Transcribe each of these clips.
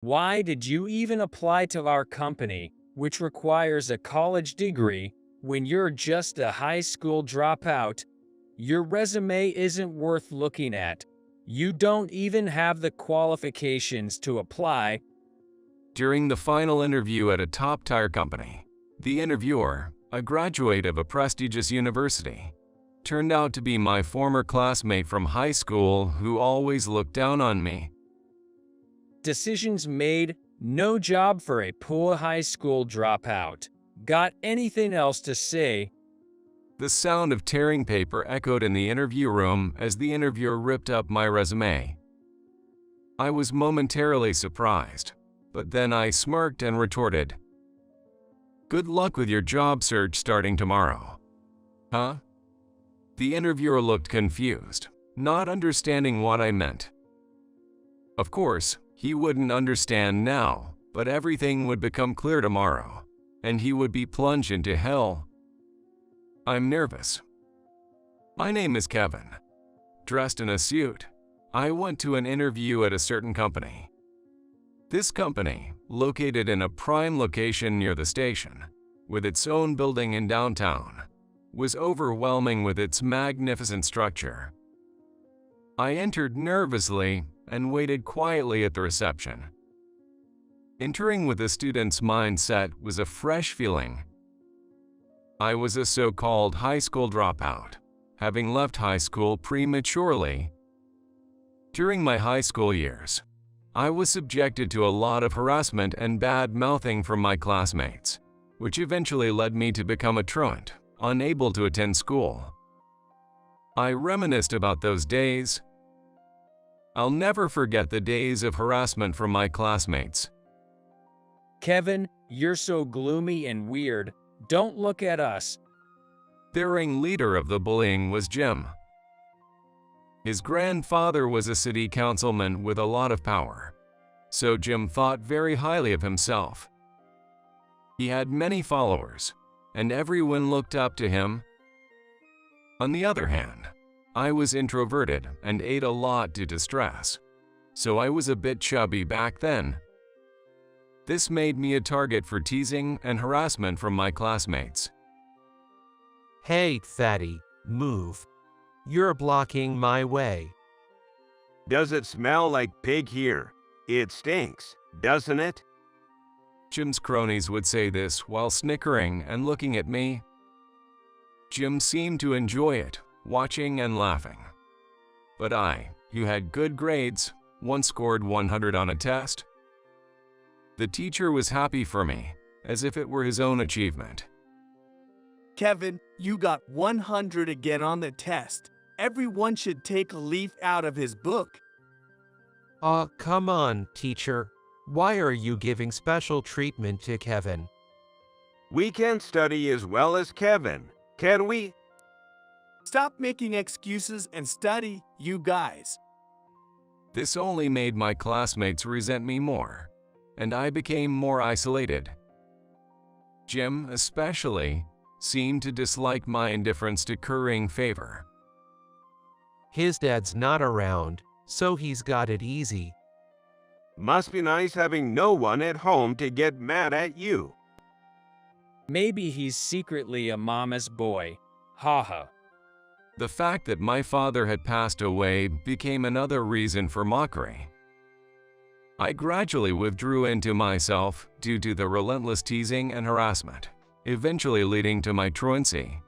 Why did you even apply to our company, which requires a college degree, when you're just a high school dropout? Your resume isn't worth looking at. You don't even have the qualifications to apply. During the final interview at a top tire company, the interviewer, a graduate of a prestigious university, turned out to be my former classmate from high school who always looked down on me. Decisions made, no job for a poor high school dropout. Got anything else to say? The sound of tearing paper echoed in the interview room as the interviewer ripped up my resume. I was momentarily surprised, but then I smirked and retorted, "Good luck with your job search starting tomorrow." Huh? The interviewer looked confused, not understanding what I meant. Of course, he wouldn't understand now, but everything would become clear tomorrow, and he would be plunged into hell. I'm nervous. My name is Kevin. Dressed in a suit, I went to an interview at a certain company. This company, located in a prime location near the station, with its own building in downtown, was overwhelming with its magnificent structure. I entered nervously and waited quietly at the reception. Entering with a student's mindset was a fresh feeling. I was a so-called high school dropout, having left high school prematurely. During my high school years, I was subjected to a lot of harassment and bad-mouthing from my classmates, which eventually led me to become a truant, unable to attend school. I reminisced about those days. I'll never forget the days of harassment from my classmates. Kevin, you're so gloomy and weird. Don't look at us. The ringleader of the bullying was Jim. His grandfather was a city councilman with a lot of power, so Jim thought very highly of himself. He had many followers, and everyone looked up to him. On the other hand, I was introverted and ate a lot due to stress, so I was a bit chubby back then. This made me a target for teasing and harassment from my classmates. Hey, fatty, move. You're blocking my way. Does it smell like pig here? It stinks, doesn't it? Jim's cronies would say this while snickering and looking at me. Jim seemed to enjoy it, watching and laughing. But I, who had good grades, once scored 100 on a test. The teacher was happy for me, as if it were his own achievement. Kevin, you got 100 again on the test. Everyone should take a leaf out of his book. Come on, teacher. Why are you giving special treatment to Kevin? We can study as well as Kevin, can we? Stop making excuses and study, you guys. This only made my classmates resent me more, and I became more isolated. Jim, especially, seemed to dislike my indifference to currying favor. His dad's not around, so he's got it easy. Must be nice having no one at home to get mad at you. Maybe he's secretly a mama's boy. Haha. The fact that my father had passed away became another reason for mockery. I gradually withdrew into myself due to the relentless teasing and harassment, eventually leading to my truancy.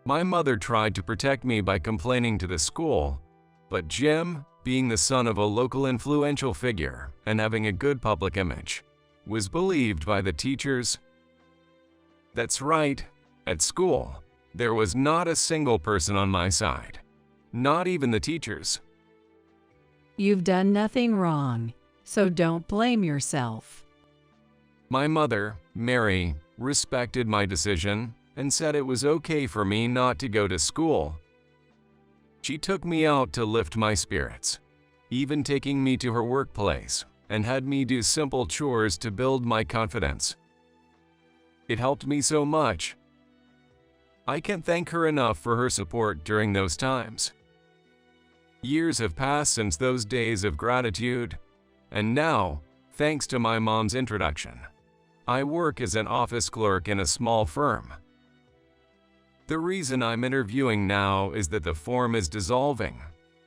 My mother tried to protect me by complaining to the school, but Jim, being the son of a local influential figure and having a good public image, was believed by the teachers. That's right, at school, there was not a single person on my side, not even the teachers. You've done nothing wrong, so don't blame yourself. My mother, Mary, respected my decision and said it was okay for me not to go to school. She took me out to lift my spirits, even taking me to her workplace, and had me do simple chores to build my confidence. It helped me so much. I can't thank her enough for her support during those times. Years have passed since those days of gratitude, and now thanks to my mom's introduction. I work as an office clerk in a small firm. The reason I'm interviewing now is that the form is dissolving,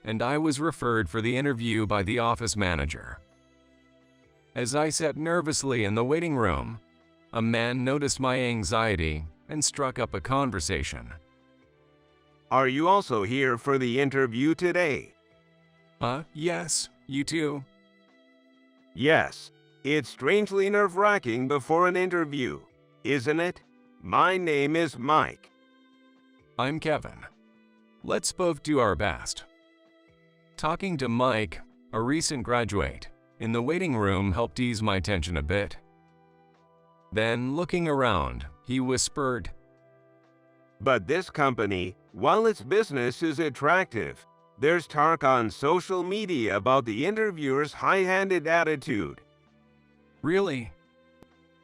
and I was referred for the interview by the office manager. As I sat nervously in the waiting room, a man noticed my anxiety and struck up a conversation. Are you also here for the interview today? Yes, you too. Yes. It's strangely nerve-wracking before an interview, isn't it? My name is Mike. I'm Kevin. Let's both do our best. Talking to Mike, a recent graduate, in the waiting room helped ease my tension a bit. Then, looking around, he whispered, But this company, while its business is attractive, there's talk on social media about the interviewer's high-handed attitude. Really?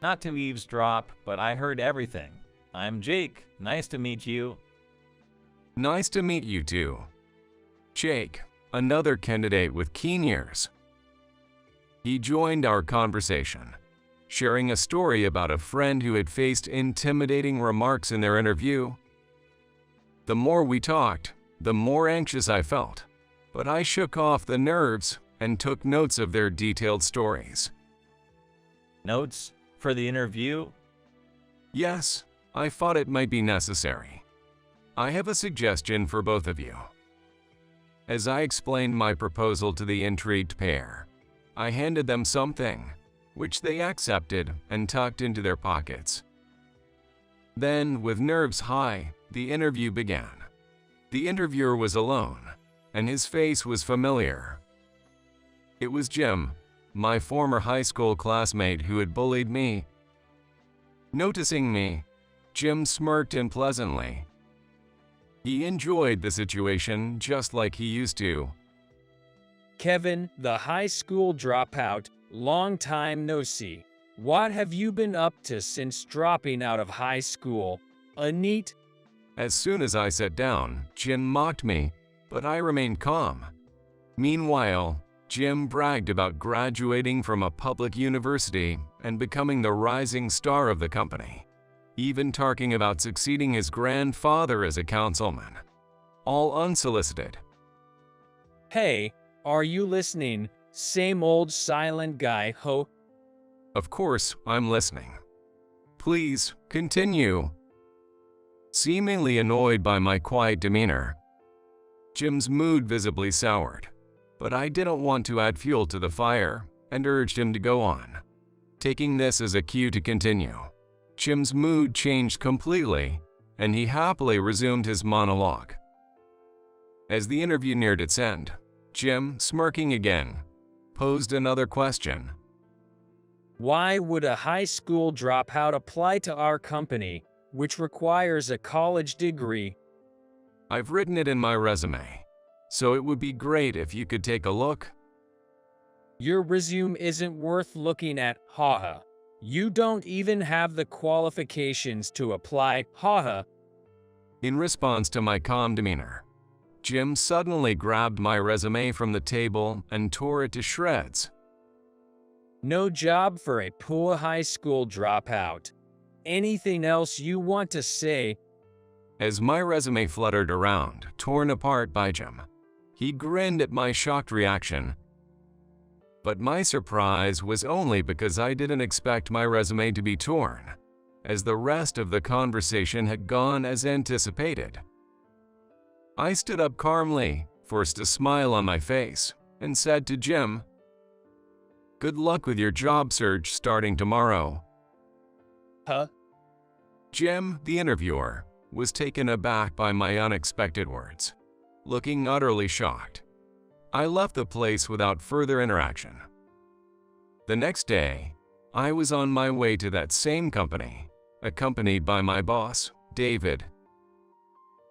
Not to eavesdrop, but I heard everything. I'm Jake. Nice to meet you. Nice to meet you too. Jake, another candidate with keen ears. He joined our conversation, sharing a story about a friend who had faced intimidating remarks in their interview. The more we talked, the more anxious I felt, but I shook off the nerves and took notes of their detailed stories. Notes for the interview? Yes, I thought it might be necessary. I have a suggestion for both of you. As I explained my proposal to the intrigued pair, I handed them something, which they accepted and tucked into their pockets. Then, with nerves high, the interview began. The interviewer was alone, and his face was familiar. It was Jim, my former high school classmate who had bullied me. Noticing me, Jim smirked unpleasantly. He enjoyed the situation just like he used to. Kevin, the high school dropout, long time no see. What have you been up to since dropping out of high school? A neat. As soon as I sat down, Jim mocked me, but I remained calm. Meanwhile, Jim bragged about graduating from a public university and becoming the rising star of the company, even talking about succeeding his grandfather as a councilman. All unsolicited. Hey, are you listening? Same old silent guy, ho. Of course, I'm listening. Please, continue. Seemingly annoyed by my quiet demeanor, Jim's mood visibly soured, but I didn't want to add fuel to the fire and urged him to go on. Taking this as a cue to continue, Jim's mood changed completely and he happily resumed his monologue. As the interview neared its end, Jim, smirking again, posed another question. Why would a high school dropout apply to our company, which requires a college degree? I've written it in my resume, so it would be great if you could take a look. Your resume isn't worth looking at, haha. You don't even have the qualifications to apply, haha. In response to my calm demeanor, Jim suddenly grabbed my resume from the table and tore it to shreds. No job for a poor high school dropout. Anything else you want to say? As my resume fluttered around, torn apart by Jim, he grinned at my shocked reaction. But my surprise was only because I didn't expect my resume to be torn, as the rest of the conversation had gone as anticipated. I stood up calmly, forced a smile on my face, and said to Jim, "Good luck with your job search starting tomorrow." Huh? Jim, the interviewer, was taken aback by my unexpected words, looking utterly shocked. I left the place without further interaction. The next day, I was on my way to that same company, accompanied by my boss, David.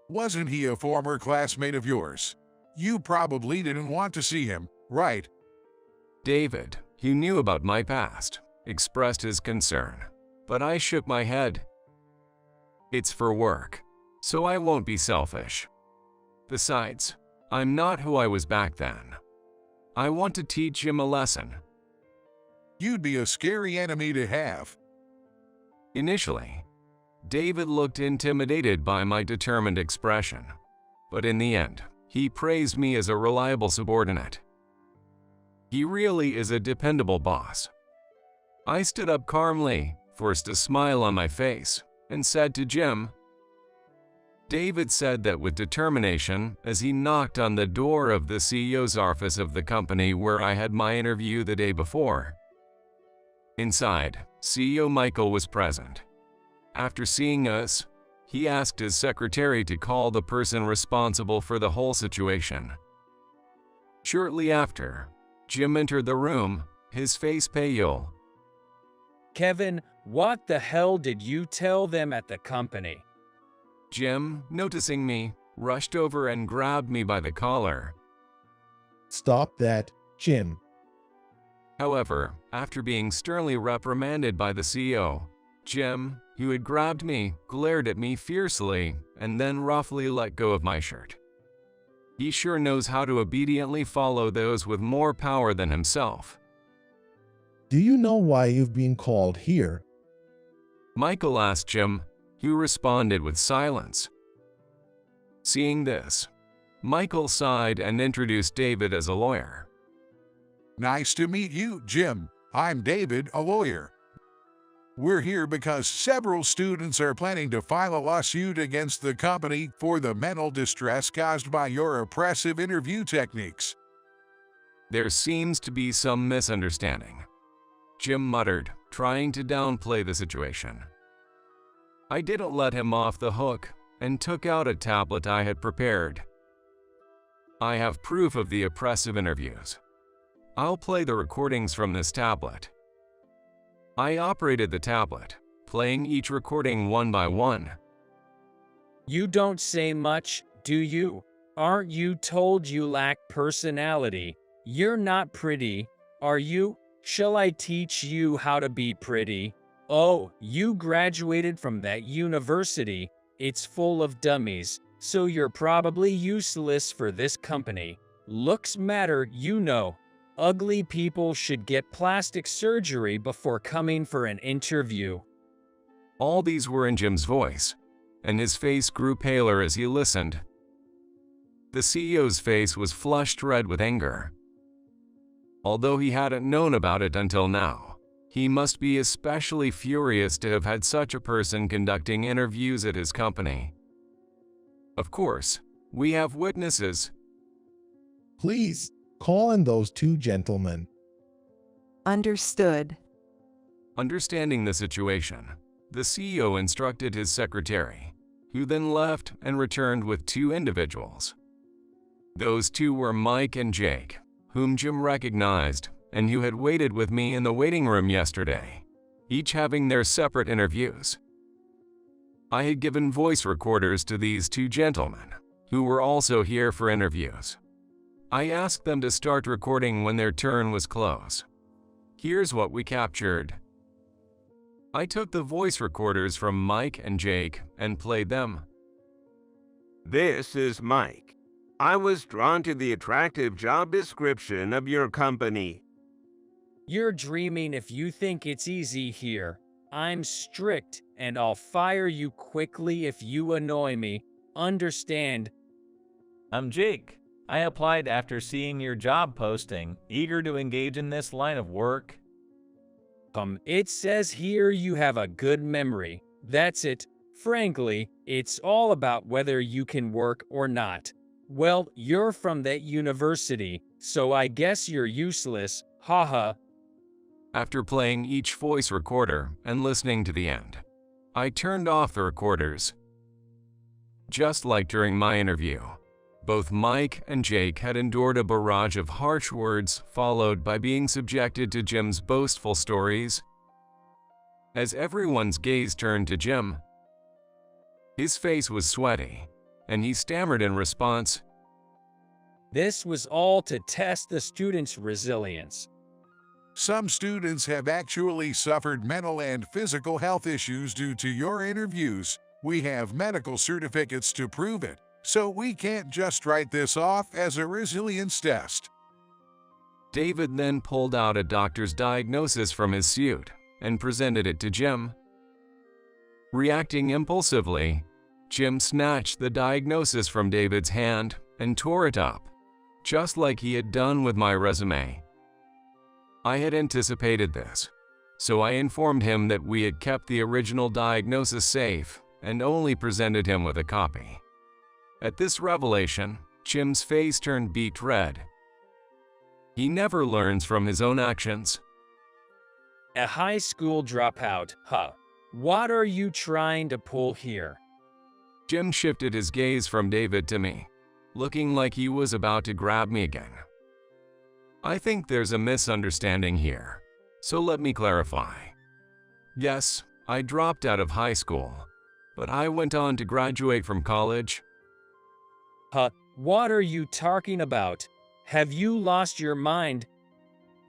Wasn't he a former classmate of yours? You probably didn't want to see him, right? David, who knew about my past, expressed his concern, but I shook my head. It's for work, so I won't be selfish. Besides, I'm not who I was back then. I want to teach him a lesson. You'd be a scary enemy to have. Initially, David looked intimidated by my determined expression, but in the end, he praised me as a reliable subordinate. He really is a dependable boss. I stood up calmly, forced a smile on my face, and said to Jim, David said that with determination as he knocked on the door of the CEO's office of the company where I had my interview the day before. Inside, CEO Michael was present. After seeing us, he asked his secretary to call the person responsible for the whole situation. Shortly after, Jim entered the room, his face pale. Kevin, what the hell did you tell them at the company? Jim, noticing me, rushed over and grabbed me by the collar. Stop that, Jim. However, after being sternly reprimanded by the CEO, Jim, who had grabbed me, glared at me fiercely and then roughly let go of my shirt. He sure knows how to obediently follow those with more power than himself. Do you know why you've been called here? Michael asked Jim, who responded with silence. Seeing this, Michael sighed and introduced David as a lawyer. Nice to meet you, Jim. I'm David, a lawyer. We're here because several students are planning to file a lawsuit against the company for the mental distress caused by your oppressive interview techniques. There seems to be some misunderstanding, Jim muttered, trying to downplay the situation. I didn't let him off the hook and took out a tablet I had prepared. I have proof of the oppressive interviews. I'll play the recordings from this tablet. I operated the tablet, playing each recording one by one. You don't say much, do you? Aren't you told you lack personality? You're not pretty, are you? Shall I teach you how to be pretty? Oh, you graduated from that university. It's full of dummies, so you're probably useless for this company. Looks matter, you know. Ugly people should get plastic surgery before coming for an interview. All these were in Jim's voice, and his face grew paler as he listened. The CEO's face was flushed red with anger. Although he hadn't known about it until now, he must be especially furious to have had such a person conducting interviews at his company. Of course, we have witnesses. Please, call in those two gentlemen. Understood. Understanding the situation, the CEO instructed his secretary, who then left and returned with two individuals. Those two were Mike and Jake, whom Jim recognized and who had waited with me in the waiting room yesterday, each having their separate interviews. I had given voice recorders to these two gentlemen, who were also here for interviews. I asked them to start recording when their turn was close. Here's what we captured. I took the voice recorders from Mike and Jake and played them. This is Mike. I was drawn to the attractive job description of your company. You're dreaming if you think it's easy here. I'm strict, and I'll fire you quickly if you annoy me. Understand? I'm Jake. I applied after seeing your job posting, eager to engage in this line of work. It says here you have a good memory. That's it. Frankly, it's all about whether you can work or not. Well, you're from that university, so I guess you're useless, haha. After playing each voice recorder and listening to the end, I turned off the recorders. Just like during my interview, both Mike and Jake had endured a barrage of harsh words followed by being subjected to Jim's boastful stories. As everyone's gaze turned to Jim, his face was sweaty, and he stammered in response. This was all to test the students' resilience. Some students have actually suffered mental and physical health issues due to your interviews. We have medical certificates to prove it, so we can't just write this off as a resilience test. David then pulled out a doctor's diagnosis from his suit and presented it to Jim. Reacting impulsively, Jim snatched the diagnosis from David's hand and tore it up, just like he had done with my resume. I had anticipated this, so I informed him that we had kept the original diagnosis safe and only presented him with a copy. At this revelation, Jim's face turned beet red. He never learns from his own actions. A high school dropout, huh? What are you trying to pull here? Jim shifted his gaze from David to me, looking like he was about to grab me again. I think there's a misunderstanding here, so let me clarify. Yes, I dropped out of high school, but I went on to graduate from college. Huh? What are you talking about? Have you lost your mind?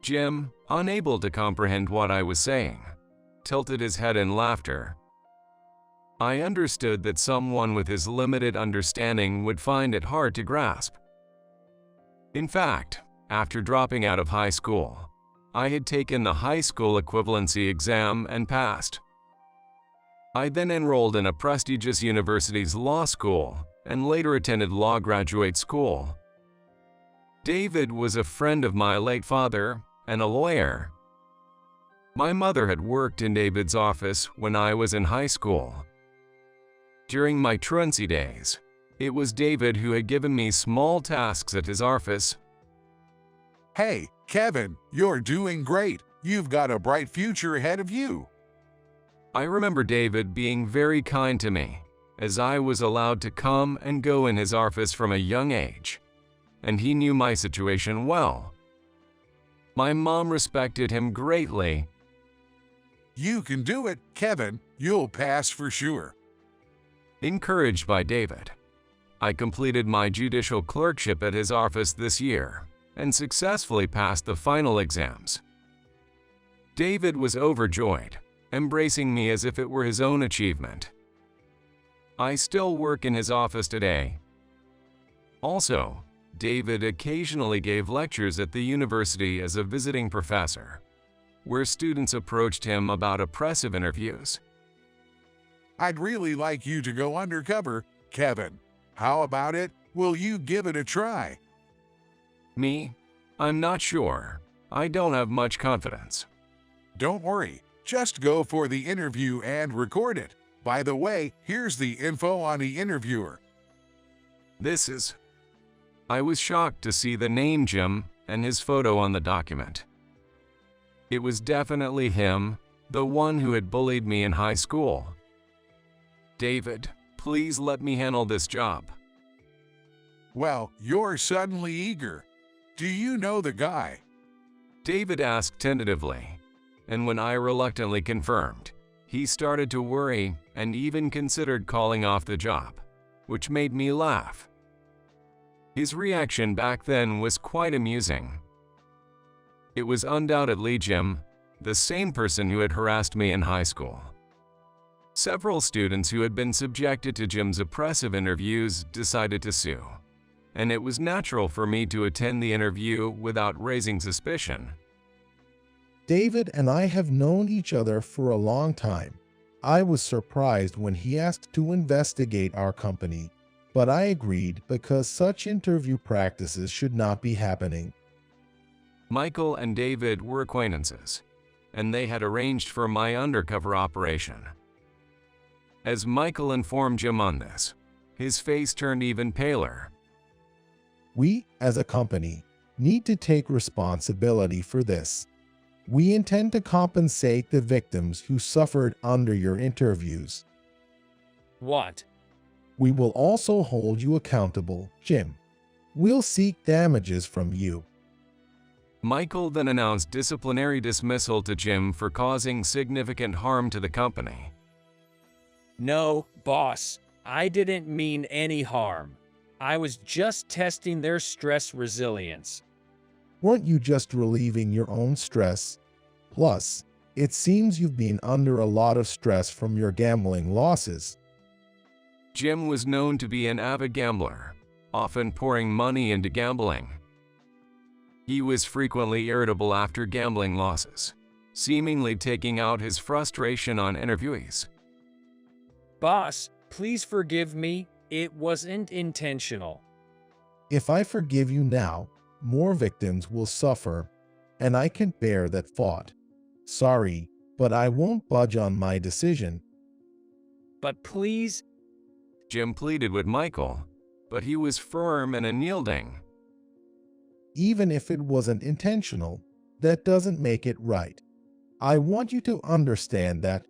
Jim, unable to comprehend what I was saying, tilted his head in laughter. I understood that someone with his limited understanding would find it hard to grasp. In fact, after dropping out of high school, I had taken the high school equivalency exam and passed. I then enrolled in a prestigious university's law school and later attended law graduate school. David was a friend of my late father and a lawyer. My mother had worked in David's office when I was in high school. During my truancy days, it was David who had given me small tasks at his office. Hey, Kevin, you're doing great. You've got a bright future ahead of you. I remember David being very kind to me, as I was allowed to come and go in his office from a young age, and he knew my situation well. My mom respected him greatly. You can do it, Kevin. You'll pass for sure. Encouraged by David, I completed my judicial clerkship at his office this year and successfully passed the final exams. David was overjoyed, embracing me as if it were his own achievement. I still work in his office today. Also, David occasionally gave lectures at the university as a visiting professor, where students approached him about oppressive interviews. I'd really like you to go undercover, Kevin. How about it? Will you give it a try? Me? I'm not sure. I don't have much confidence. Don't worry. Just go for the interview and record it. By the way, here's the info on the interviewer. I was shocked to see the name Jim and his photo on the document. It was definitely him, the one who had bullied me in high school. David, please let me handle this job. Well, you're suddenly eager. Do you know the guy? David asked tentatively, and when I reluctantly confirmed, he started to worry and even considered calling off the job, which made me laugh. His reaction back then was quite amusing. It was undoubtedly Jim, the same person who had harassed me in high school. Several students who had been subjected to Jim's oppressive interviews decided to sue, and it was natural for me to attend the interview without raising suspicion. David and I have known each other for a long time. I was surprised when he asked to investigate our company, but I agreed because such interview practices should not be happening. Michael and David were acquaintances, and they had arranged for my undercover operation. As Michael informed Jim on this, his face turned even paler. We, as a company, need to take responsibility for this. We intend to compensate the victims who suffered under your interviews. What? We will also hold you accountable, Jim. We'll seek damages from you. Michael then announced disciplinary dismissal to Jim for causing significant harm to the company. No, boss, I didn't mean any harm. I was just testing their stress resilience. Weren't you just relieving your own stress? Plus, it seems you've been under a lot of stress from your gambling losses. Jim was known to be an avid gambler, often pouring money into gambling. He was frequently irritable after gambling losses, seemingly taking out his frustration on interviewees. Boss, please forgive me, it wasn't intentional. If I forgive you now, more victims will suffer, and I can bear that thought. Sorry, but I won't budge on my decision. But please, Jim pleaded with Michael, but he was firm and unyielding. Even if it wasn't intentional, that doesn't make it right. I want you to understand that.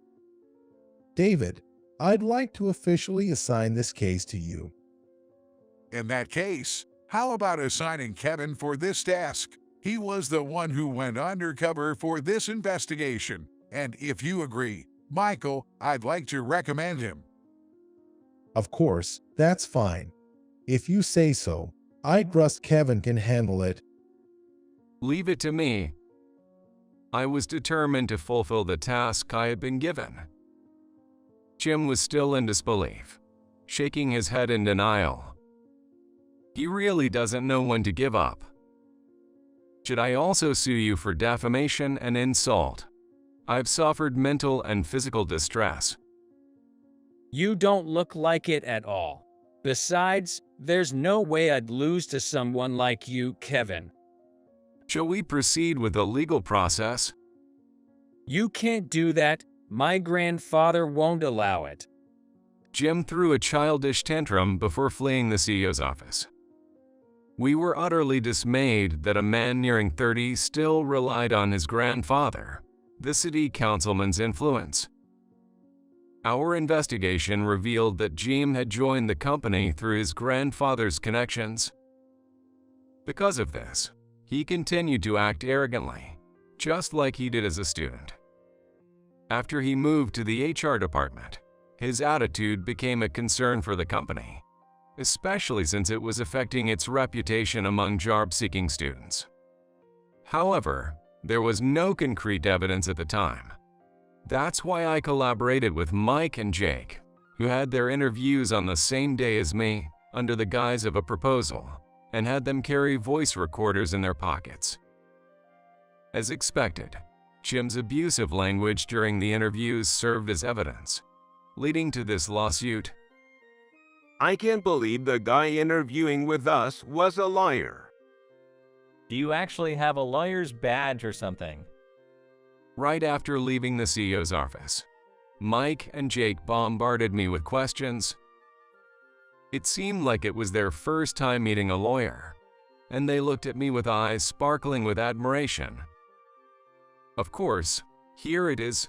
David, I'd like to officially assign this case to you. In that case, how about assigning Kevin for this task? He was the one who went undercover for this investigation, and if you agree, Michael, I'd like to recommend him. Of course, that's fine. If you say so, I trust Kevin can handle it. Leave it to me. I was determined to fulfill the task I had been given. Jim was still in disbelief, shaking his head in denial. He really doesn't know when to give up. Should I also sue you for defamation and insult? I've suffered mental and physical distress. you don't look like it at all. Besides, there's no way I'd lose to someone like you, Kevin. Shall we proceed with the legal process? You can't do that. My grandfather won't allow it. Jim threw a childish tantrum before fleeing the CEO's office. We were utterly dismayed that a man nearing 30 still relied on his grandfather, the city councilman's influence. Our investigation revealed that Jim had joined the company through his grandfather's connections. Because of this, he continued to act arrogantly, just like he did as a student. After he moved to the HR department, his attitude became a concern for the company, especially since it was affecting its reputation among job-seeking students. However, there was no concrete evidence at the time. That's why I collaborated with Mike and Jake, who had their interviews on the same day as me under the guise of a proposal, and had them carry voice recorders in their pockets. As expected, Jim's abusive language during the interviews served as evidence, leading to this lawsuit. I can't believe the guy interviewing with us was a liar. Do you actually have a lawyer's badge or something? Right after leaving the CEO's office, Mike and Jake bombarded me with questions. It seemed like it was their first time meeting a lawyer, and they looked at me with eyes sparkling with admiration. Of course, here it is.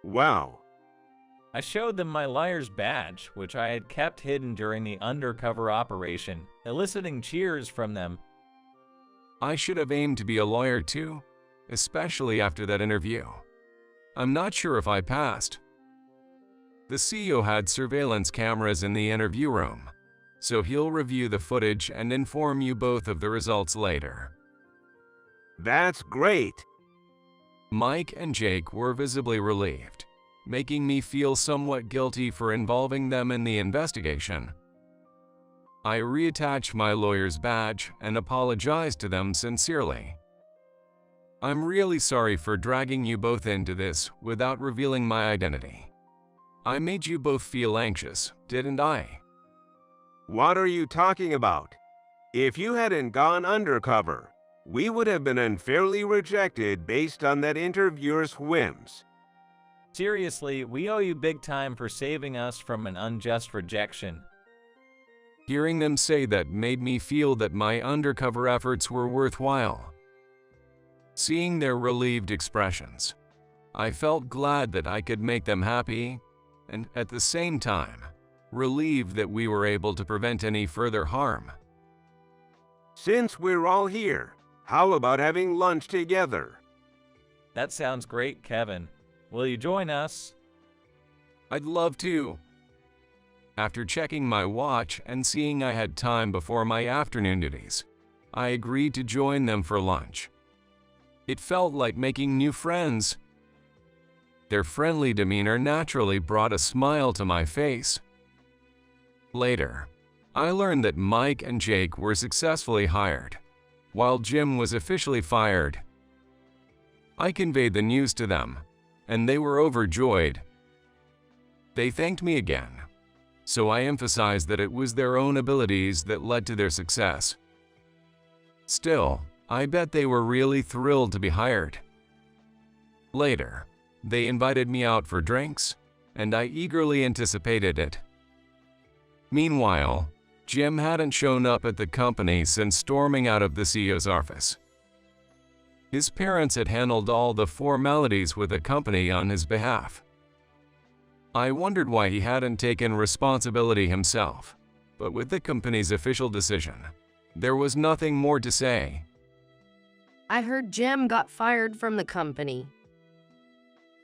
Wow. I showed them my lawyer's badge, which I had kept hidden during the undercover operation, eliciting cheers from them. I should have aimed to be a lawyer too, especially after that interview. I'm not sure if I passed. The CEO had surveillance cameras in the interview room, so he'll review the footage and inform you both of the results later. That's great. Mike and Jake were visibly relieved, making me feel somewhat guilty for involving them in the investigation. I reattached my lawyer's badge and apologized to them sincerely. I'm really sorry for dragging you both into this without revealing my identity. I made you both feel anxious, didn't I? What are you talking about? If you hadn't gone undercover, we would have been unfairly rejected based on that interviewer's whims. Seriously, we owe you big time for saving us from an unjust rejection. Hearing them say that made me feel that my undercover efforts were worthwhile. Seeing their relieved expressions, I felt glad that I could make them happy, and at the same time, relieved that we were able to prevent any further harm. Since we're all here, how about having lunch together? That sounds great, Kevin. Will you join us? I'd love to. After checking my watch and seeing I had time before my afternoon duties, I agreed to join them for lunch. It felt like making new friends. Their friendly demeanor naturally brought a smile to my face. Later, I learned that Mike and Jake were successfully hired, while Jim was officially fired. I conveyed the news to them, and they were overjoyed. They thanked me again, so I emphasized that it was their own abilities that led to their success. Still, I bet they were really thrilled to be hired. Later, they invited me out for drinks, and I eagerly anticipated it. Meanwhile, Jim hadn't shown up at the company since storming out of the CEO's office. His parents had handled all the formalities with the company on his behalf. I wondered why he hadn't taken responsibility himself, but with the company's official decision, there was nothing more to say. I heard Jim got fired from the company.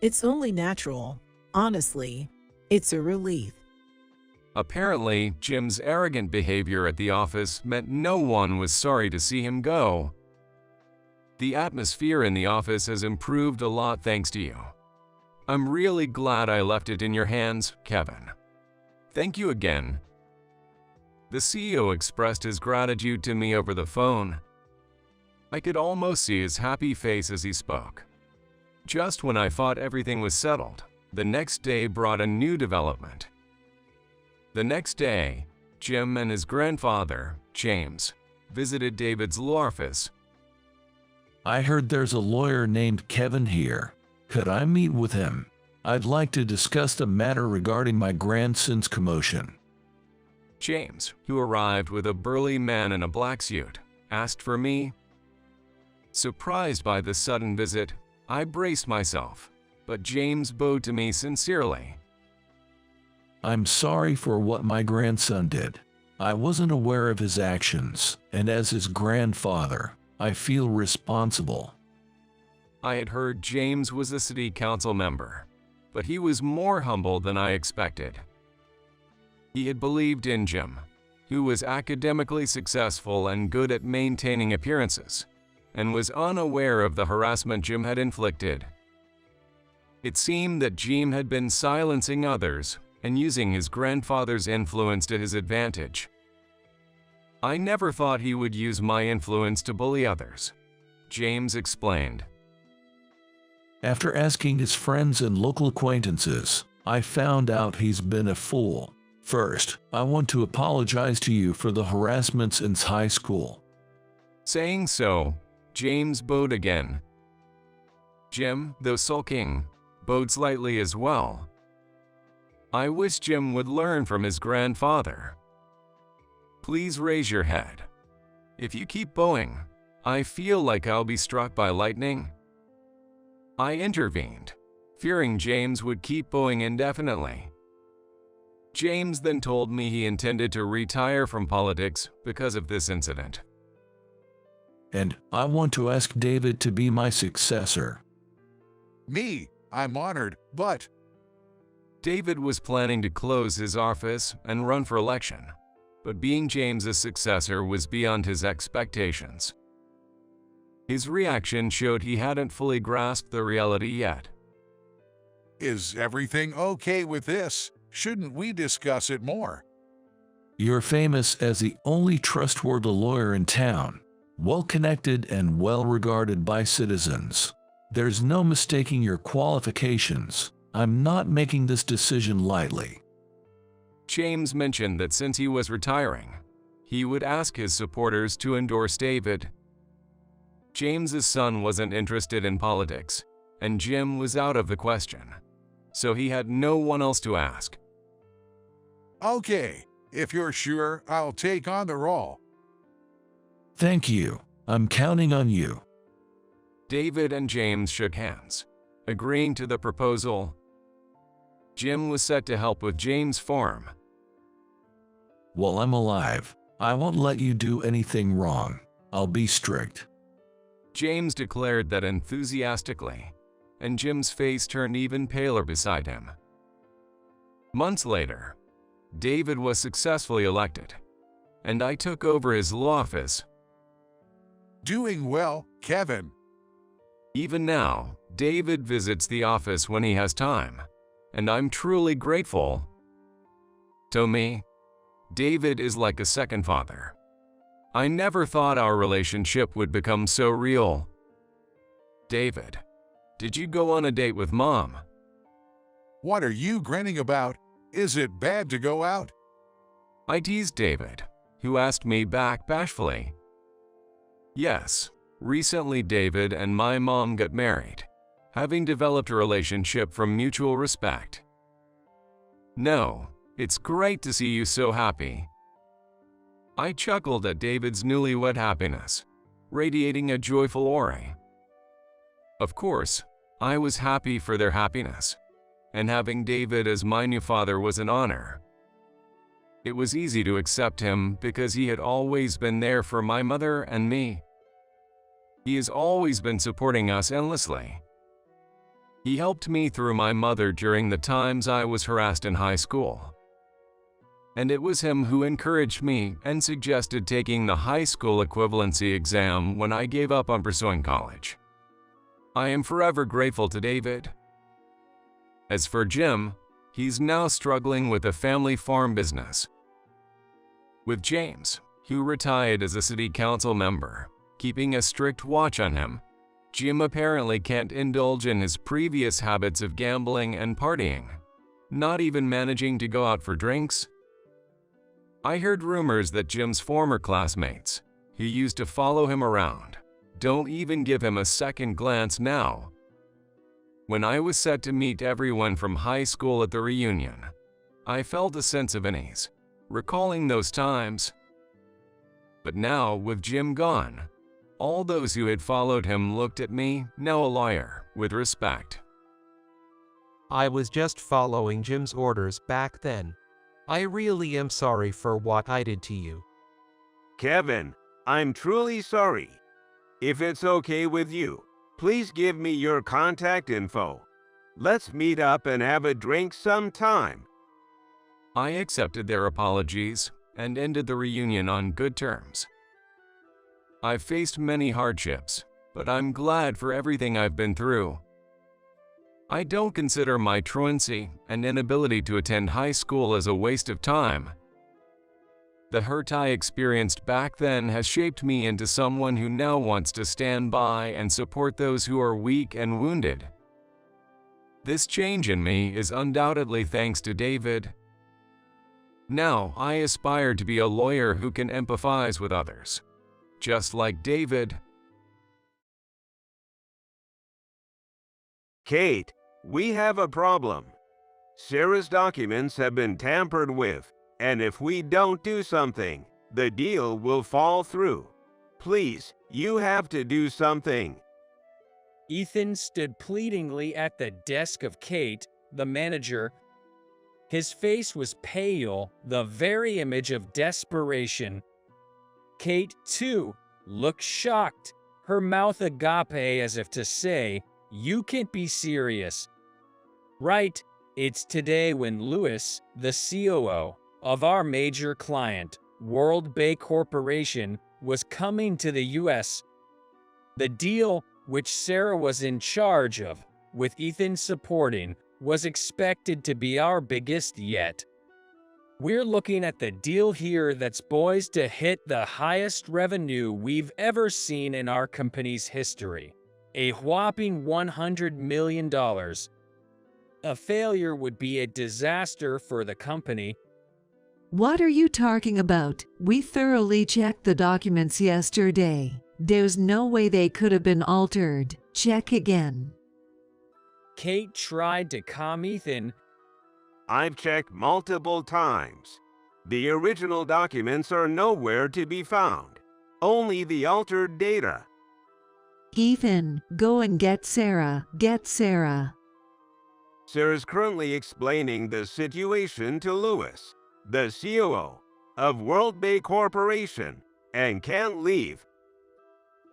It's only natural. Honestly, it's a relief. Apparently, Jim's arrogant behavior at the office meant no one was sorry to see him go. The atmosphere in the office has improved a lot thanks to you. I'm really glad I left it in your hands, Kevin. Thank you again. The CEO expressed his gratitude to me over the phone. I could almost see his happy face as he spoke. Just when I thought everything was settled, the next day brought a new development. The next day, Jim and his grandfather, James, visited David's law office. I heard there's a lawyer named Kevin here. Could I meet with him? I'd like to discuss the matter regarding my grandson's commotion. James, who arrived with a burly man in a black suit, asked for me. Surprised by the sudden visit, I braced myself, but James bowed to me sincerely. I'm sorry for what my grandson did. I wasn't aware of his actions, and as his grandfather, I feel responsible. I had heard James was a city council member, but he was more humble than I expected. He had believed in Jim, who was academically successful and good at maintaining appearances, and was unaware of the harassment Jim had inflicted. It seemed that Jim had been silencing others and using his grandfather's influence to his advantage. I never thought he would use my influence to bully others, James explained. After asking his friends and local acquaintances, I found out he's been a fool. First, I want to apologize to you for the harassment since high school. Saying so, James bowed again. Jim, though sulking, bowed slightly as well. I wish Jim would learn from his grandfather. Please raise your head. If you keep bowing, I feel like I'll be struck by lightning. I intervened, fearing James would keep bowing indefinitely. James then told me he intended to retire from politics because of this incident. And I want to ask David to be my successor. Me, I'm honored, but David was planning to close his office and run for election, but being James's successor was beyond his expectations. His reaction showed he hadn't fully grasped the reality yet. Is everything okay with this? Shouldn't we discuss it more? You're famous as the only trustworthy lawyer in town, well-connected and well-regarded by citizens. There's no mistaking your qualifications. I'm not making this decision lightly. James mentioned that since he was retiring, he would ask his supporters to endorse David. James's son wasn't interested in politics, and Jim was out of the question, so he had no one else to ask. Okay, if you're sure, I'll take on the role. Thank you. I'm counting on you. David and James shook hands, agreeing to the proposal. Jim was set to help with James' farm. While I'm alive, I won't let you do anything wrong. I'll be strict. James declared that enthusiastically, and Jim's face turned even paler beside him. Months later, David was successfully elected, and I took over his law office. Doing well, Kevin. Even now, David visits the office when he has time, and I'm truly grateful. To me, David is like a second father. I never thought our relationship would become so real. David, did you go on a date with Mom? What are you grinning about? Is it bad to go out? I teased David, who asked me back bashfully. Yes, recently David and my mom got married, having developed a relationship from mutual respect. No, it's great to see you so happy. I chuckled at David's newlywed happiness, radiating a joyful aura. Of course, I was happy for their happiness, and having David as my new father was an honor. It was easy to accept him because he had always been there for my mother and me. He has always been supporting us endlessly. He helped me through my mother during the times I was harassed in high school. And it was him who encouraged me and suggested taking the high school equivalency exam when I gave up on pursuing college. I am forever grateful to David. As for Jim, he's now struggling with a family farm business. With James, who retired as a city council member, keeping a strict watch on him, Jim apparently can't indulge in his previous habits of gambling and partying, not even managing to go out for drinks. I heard rumors that Jim's former classmates, who used to follow him around, don't even give him a second glance now. When I was set to meet everyone from high school at the reunion, I felt a sense of unease, recalling those times. But now, with Jim gone, all those who had followed him looked at me, now a lawyer, with respect. I was just following Jim's orders back then. I really am sorry for what I did to you. Kevin, I'm truly sorry. If it's okay with you, please give me your contact info. Let's meet up and have a drink sometime. I accepted their apologies and ended the reunion on good terms. I've faced many hardships, but I'm glad for everything I've been through. I don't consider my truancy and inability to attend high school as a waste of time. The hurt I experienced back then has shaped me into someone who now wants to stand by and support those who are weak and wounded. This change in me is undoubtedly thanks to David. Now, I aspire to be a lawyer who can empathize with others, just like David. Kate, we have a problem. Sarah's documents have been tampered with, and if we don't do something, the deal will fall through. Please, you have to do something. Ethan stood pleadingly at the desk of Kate, the manager. His face was pale, the very image of desperation. Kate, too, looked shocked, her mouth agape as if to say, "You can't be serious." Right, it's today when Louis, the COO of our major client, World Bay Corporation, was coming to the US. The deal, which Sarah was in charge of, with Ethan supporting, was expected to be our biggest yet. We're looking at the deal here that's poised to hit the highest revenue we've ever seen in our company's history. A whopping $100 million. A failure would be a disaster for the company. What are you talking about? We thoroughly checked the documents yesterday. There's no way they could have been altered. Check again. Kate tried to calm Ethan. I've checked multiple times. The original documents are nowhere to be found. Only the altered data. Ethan, go and get Sarah. Get Sarah. Sarah's currently explaining the situation to Louis, the COO of World Bay Corporation, and can't leave.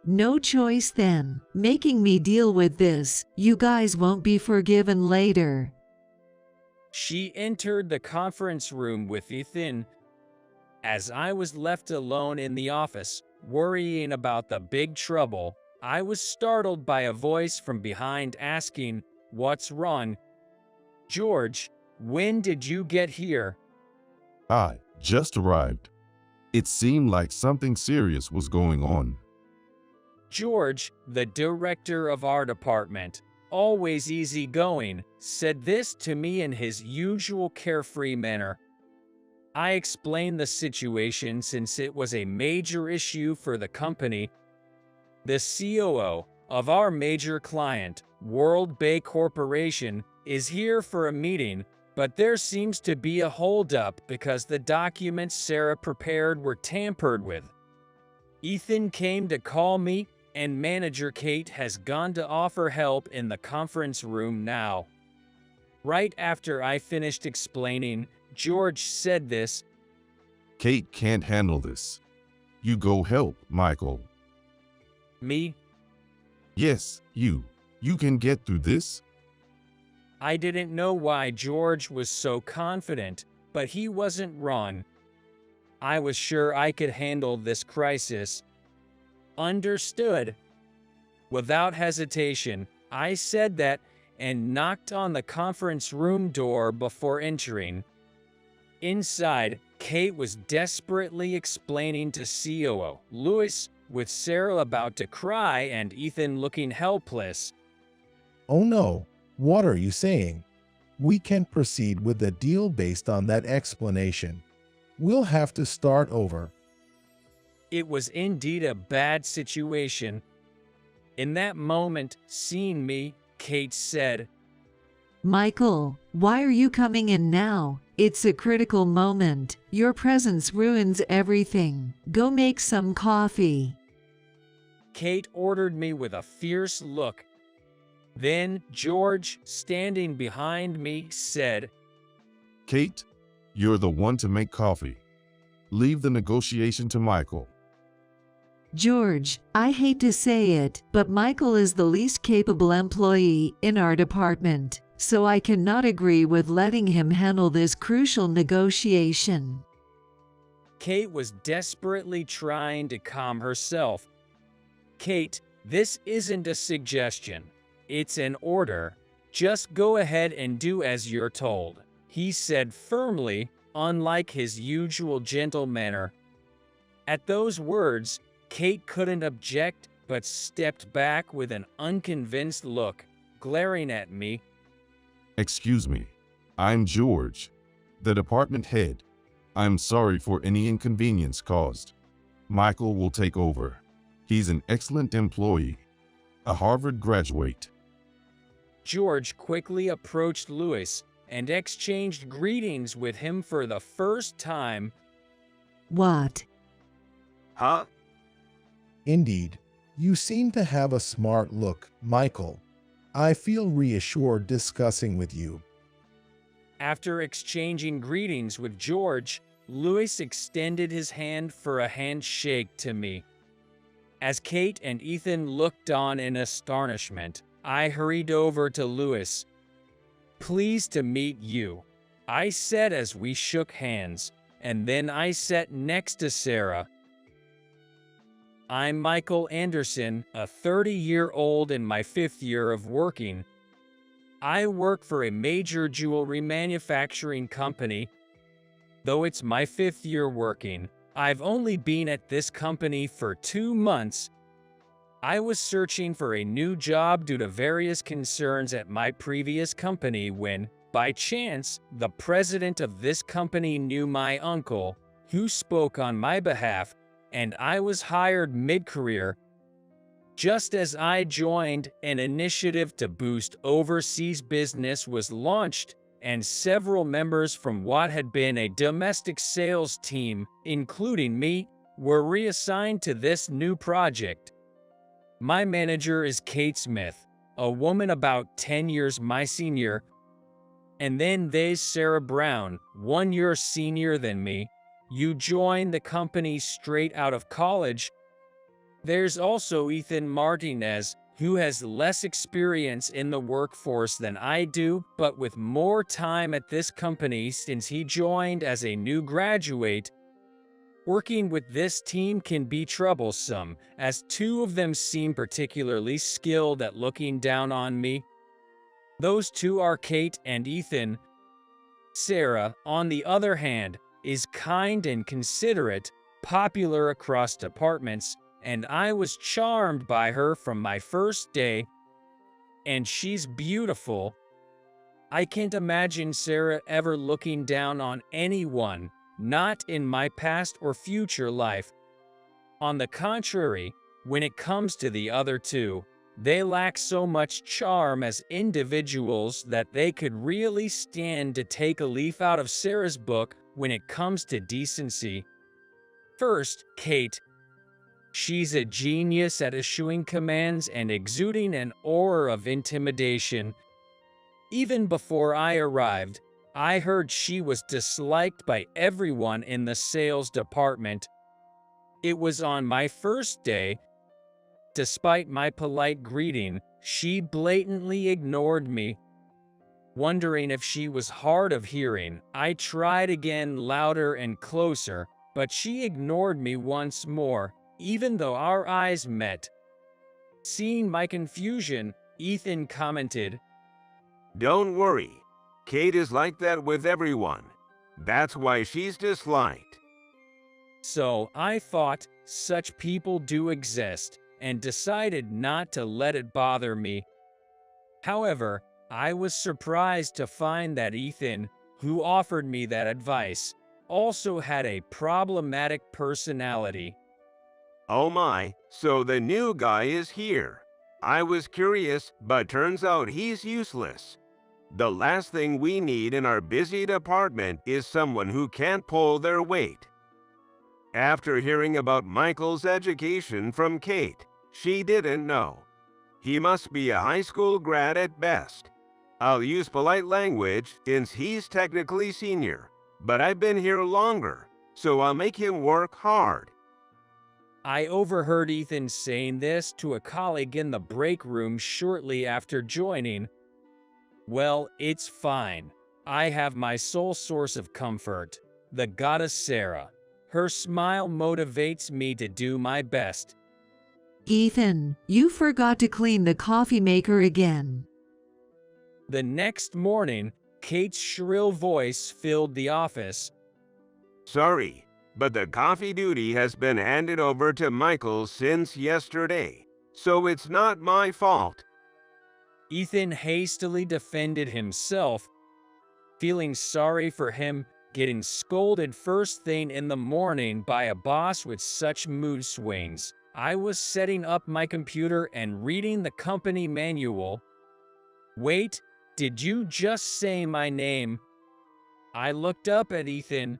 No choice then. Making me deal with this. You guys won't be forgiven later. She entered the conference room with Ethan. As I was left alone in the office, worrying about the big trouble, I was startled by a voice from behind asking, "What's wrong?" "George, when did you get here?" I just arrived. It seemed like something serious was going on. George, the director of our department, always easygoing, said this to me in his usual carefree manner. I explained the situation since it was a major issue for the company. The COO of our major client, World Bay Corporation, is here for a meeting, but there seems to be a holdup because the documents Sarah prepared were tampered with. Ethan came to call me, and manager Kate has gone to offer help in the conference room now. Right after I finished explaining, George said this. Kate can't handle this. You go help, Michael. Me? Yes, you. You can get through this. I didn't know why George was so confident, but he wasn't wrong. I was sure I could handle this crisis. Understood. Without hesitation, I said that and knocked on the conference room door before entering. Inside, Kate was desperately explaining to COO Lewis, with Sarah about to cry and Ethan looking helpless. Oh no, what are you saying? We can't proceed with the deal based on that explanation. We'll have to start over. It was indeed a bad situation. In that moment, seeing me, Kate said, Michael, why are you coming in now? It's a critical moment. Your presence ruins everything. Go make some coffee. Kate ordered me with a fierce look. Then George, standing behind me, said, Kate, you're the one to make coffee. Leave the negotiation to Michael. George, I hate to say it, but Michael is the least capable employee in our department, so I cannot agree with letting him handle this crucial negotiation. Kate was desperately trying to calm herself. Kate, this isn't a suggestion. It's an order. Just go ahead and do as you're told, he said firmly, unlike his usual gentle manner. At those words, Kate couldn't object, but stepped back with an unconvinced look, glaring at me. Excuse me. I'm George, the department head. I'm sorry for any inconvenience caused. Michael will take over. He's an excellent employee, a Harvard graduate. George quickly approached Lewis and exchanged greetings with him for the first time. What? Huh? Indeed, you seem to have a smart look, Michael. I feel reassured discussing with you. After exchanging greetings with George, Lewis extended his hand for a handshake to me. As Kate and Ethan looked on in astonishment, I hurried over to Lewis. Pleased to meet you, I said as we shook hands, and then I sat next to Sarah. I'm Michael Anderson, a 30-year-old in my 5th year of working. I work for a major jewelry manufacturing company. Though it's my 5th year working, I've only been at this company for 2 months. I was searching for a new job due to various concerns at my previous company when, by chance, the president of this company knew my uncle, who spoke on my behalf, and I was hired mid-career. Just as I joined, an initiative to boost overseas business was launched, and several members from what had been a domestic sales team, including me, were reassigned to this new project. My manager is Kate Smith, a woman about 10 years my senior, and then there's Sarah Brown, 1 year senior than me. You joined the company straight out of college. There's also Ethan Martinez, who has less experience in the workforce than I do, but with more time at this company since he joined as a new graduate. Working with this team can be troublesome, as 2 of them seem particularly skilled at looking down on me. Those 2 are Kate and Ethan. Sarah, on the other hand, is kind and considerate, popular across departments, and I was charmed by her from my first day. And she's beautiful. I can't imagine Sarah ever looking down on anyone, not in my past or future life. On the contrary, when it comes to the other two, they lack so much charm as individuals that they could really stand to take a leaf out of Sarah's book when it comes to decency. First, Kate. She's a genius at issuing commands and exuding an aura of intimidation. Even before I arrived, I heard she was disliked by everyone in the sales department. It was on my first day. Despite my polite greeting, she blatantly ignored me. Wondering if she was hard of hearing, I tried again louder and closer, but she ignored me once more, even though our eyes met. Seeing my confusion, Ethan commented, "Don't worry. Kate is like that with everyone. That's why she's disliked." So I thought such people do exist, and decided not to let it bother me. However, I was surprised to find that Ethan, who offered me that advice, also had a problematic personality. Oh my, so the new guy is here. I was curious, but turns out he's useless. The last thing we need in our busy department is someone who can't pull their weight. After hearing about Michael's education from Kate, she didn't know. He must be a high school grad at best. I'll use polite language since he's technically senior, but I've been here longer, so I'll make him work hard. I overheard Ethan saying this to a colleague in the break room shortly after joining. Well, it's fine. I have my sole source of comfort, the goddess Sarah. Her smile motivates me to do my best. Ethan, you forgot to clean the coffee maker again. The next morning, Kate's shrill voice filled the office. Sorry, but the coffee duty has been handed over to Michael since yesterday, so it's not my fault. Ethan hastily defended himself, feeling sorry for him getting scolded first thing in the morning by a boss with such mood swings. I was setting up my computer and reading the company manual. Wait, did you just say my name? I looked up at Ethan.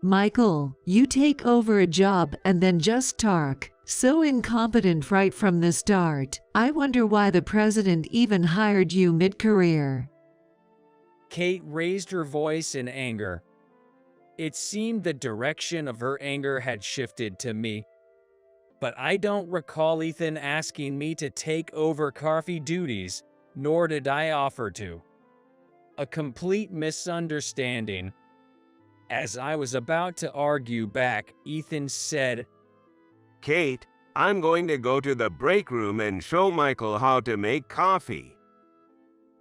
Michael, you take over a job and then just talk. So incompetent right from the start. I wonder why the president even hired you mid-career. Kate raised her voice in anger. It seemed the direction of her anger had shifted to me. But I don't recall Ethan asking me to take over coffee duties, nor did I offer to. A complete misunderstanding. As I was about to argue back, Ethan said, Kate, I'm going to go to the break room and show Michael how to make coffee.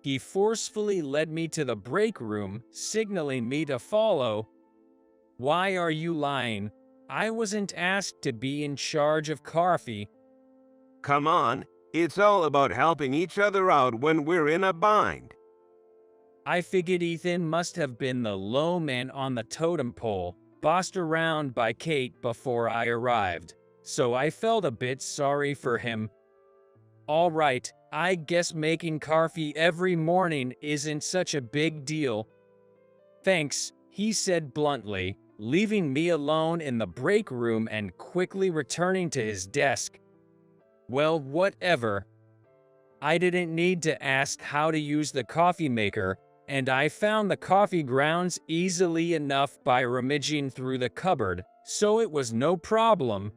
He forcefully led me to the break room, signaling me to follow. Why are you lying? I wasn't asked to be in charge of coffee. Come on, it's all about helping each other out when we're in a bind. I figured Ethan must have been the low man on the totem pole, bossed around by Kate before I arrived, so I felt a bit sorry for him. All right, I guess making coffee every morning isn't such a big deal. Thanks, he said bluntly, leaving me alone in the break room and quickly returning to his desk. Well, whatever. I didn't need to ask how to use the coffee maker, and I found the coffee grounds easily enough by rummaging through the cupboard, so it was no problem.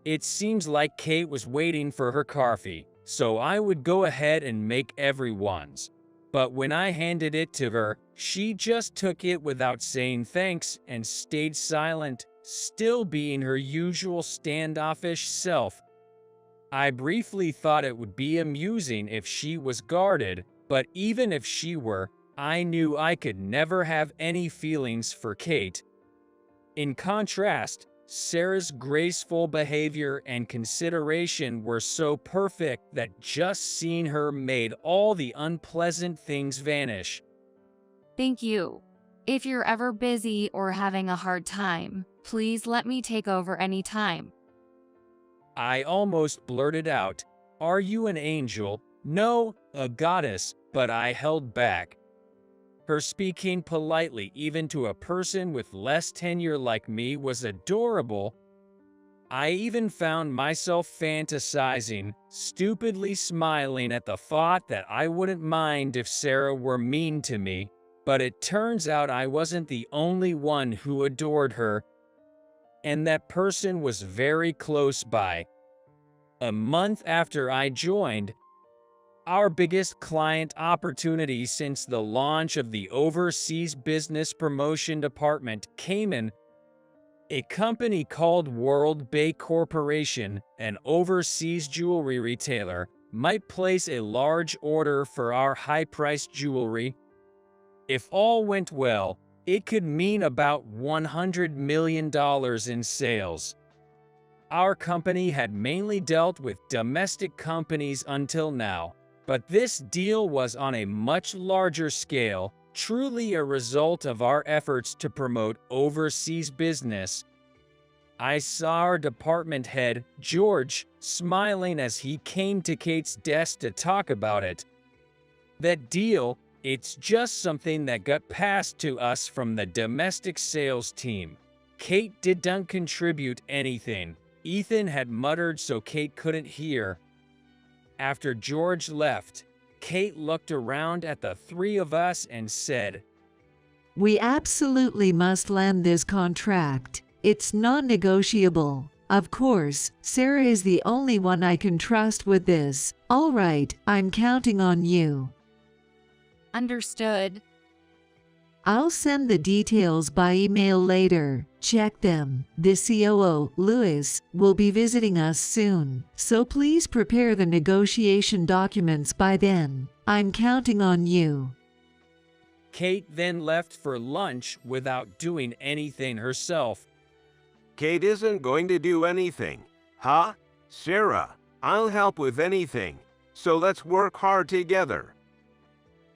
It seems like Kate was waiting for her coffee, so I would go ahead and make everyone's. But when I handed it to her, she just took it without saying thanks and stayed silent, still being her usual standoffish self. I briefly thought it would be amusing if she was guarded, but even if she were, I knew I could never have any feelings for Kate. In contrast, Sarah's graceful behavior and consideration were so perfect that just seeing her made all the unpleasant things vanish. Thank you. If you're ever busy or having a hard time, please let me take over anytime. I almost blurted out, "Are you an angel?" "No, a goddess," but I held back. Her speaking politely even to a person with less tenure like me was adorable. I even found myself fantasizing, stupidly smiling at the thought that I wouldn't mind if Sarah were mean to me, but it turns out I wasn't the only one who adored her, and that person was very close by. A month after I joined, our biggest client opportunity since the launch of the Overseas Business Promotion Department came in. A company called World Bay Corporation, an overseas jewelry retailer, might place a large order for our high-priced jewelry. If all went well, it could mean about $100 million in sales. Our company had mainly dealt with domestic companies until now, but this deal was on a much larger scale, truly a result of our efforts to promote overseas business. I saw our department head, George, smiling as he came to Kate's desk to talk about it. That deal, it's just something that got passed to us from the domestic sales team. Kate didn't contribute anything. Ethan had muttered so Kate couldn't hear. After George left, Kate looked around at the three of us and said, "We absolutely must land this contract. It's non-negotiable. Of course, Sarah is the only one I can trust with this. All right, I'm counting on you." Understood. I'll send the details by email later. Check them. The COO, Louis, will be visiting us soon, so please prepare the negotiation documents by then. I'm counting on you. Kate then left for lunch without doing anything herself. Kate isn't going to do anything. Huh? Sarah, I'll help with anything. So let's work hard together.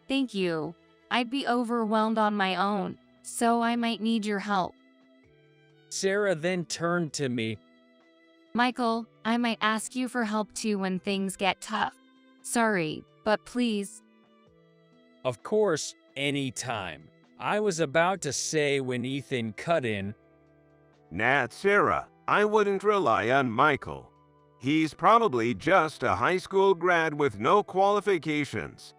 Thank you. I'd be overwhelmed on my own, so I might need your help. Sarah then turned to me. Michael, I might ask you for help too when things get tough. Sorry, but please. Of course, anytime. I was about to say when Ethan cut in. Nah, Sarah, I wouldn't rely on Michael. He's probably just a high school grad with no qualifications.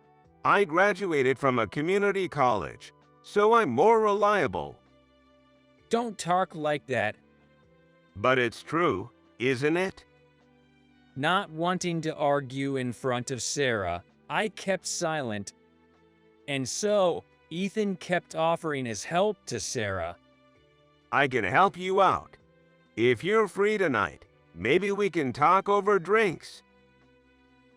I graduated from a community college, so I'm more reliable. Don't talk like that. But it's true, isn't it? Not wanting to argue in front of Sarah, I kept silent. And so, Ethan kept offering his help to Sarah. I can help you out. If you're free tonight, maybe we can talk over drinks.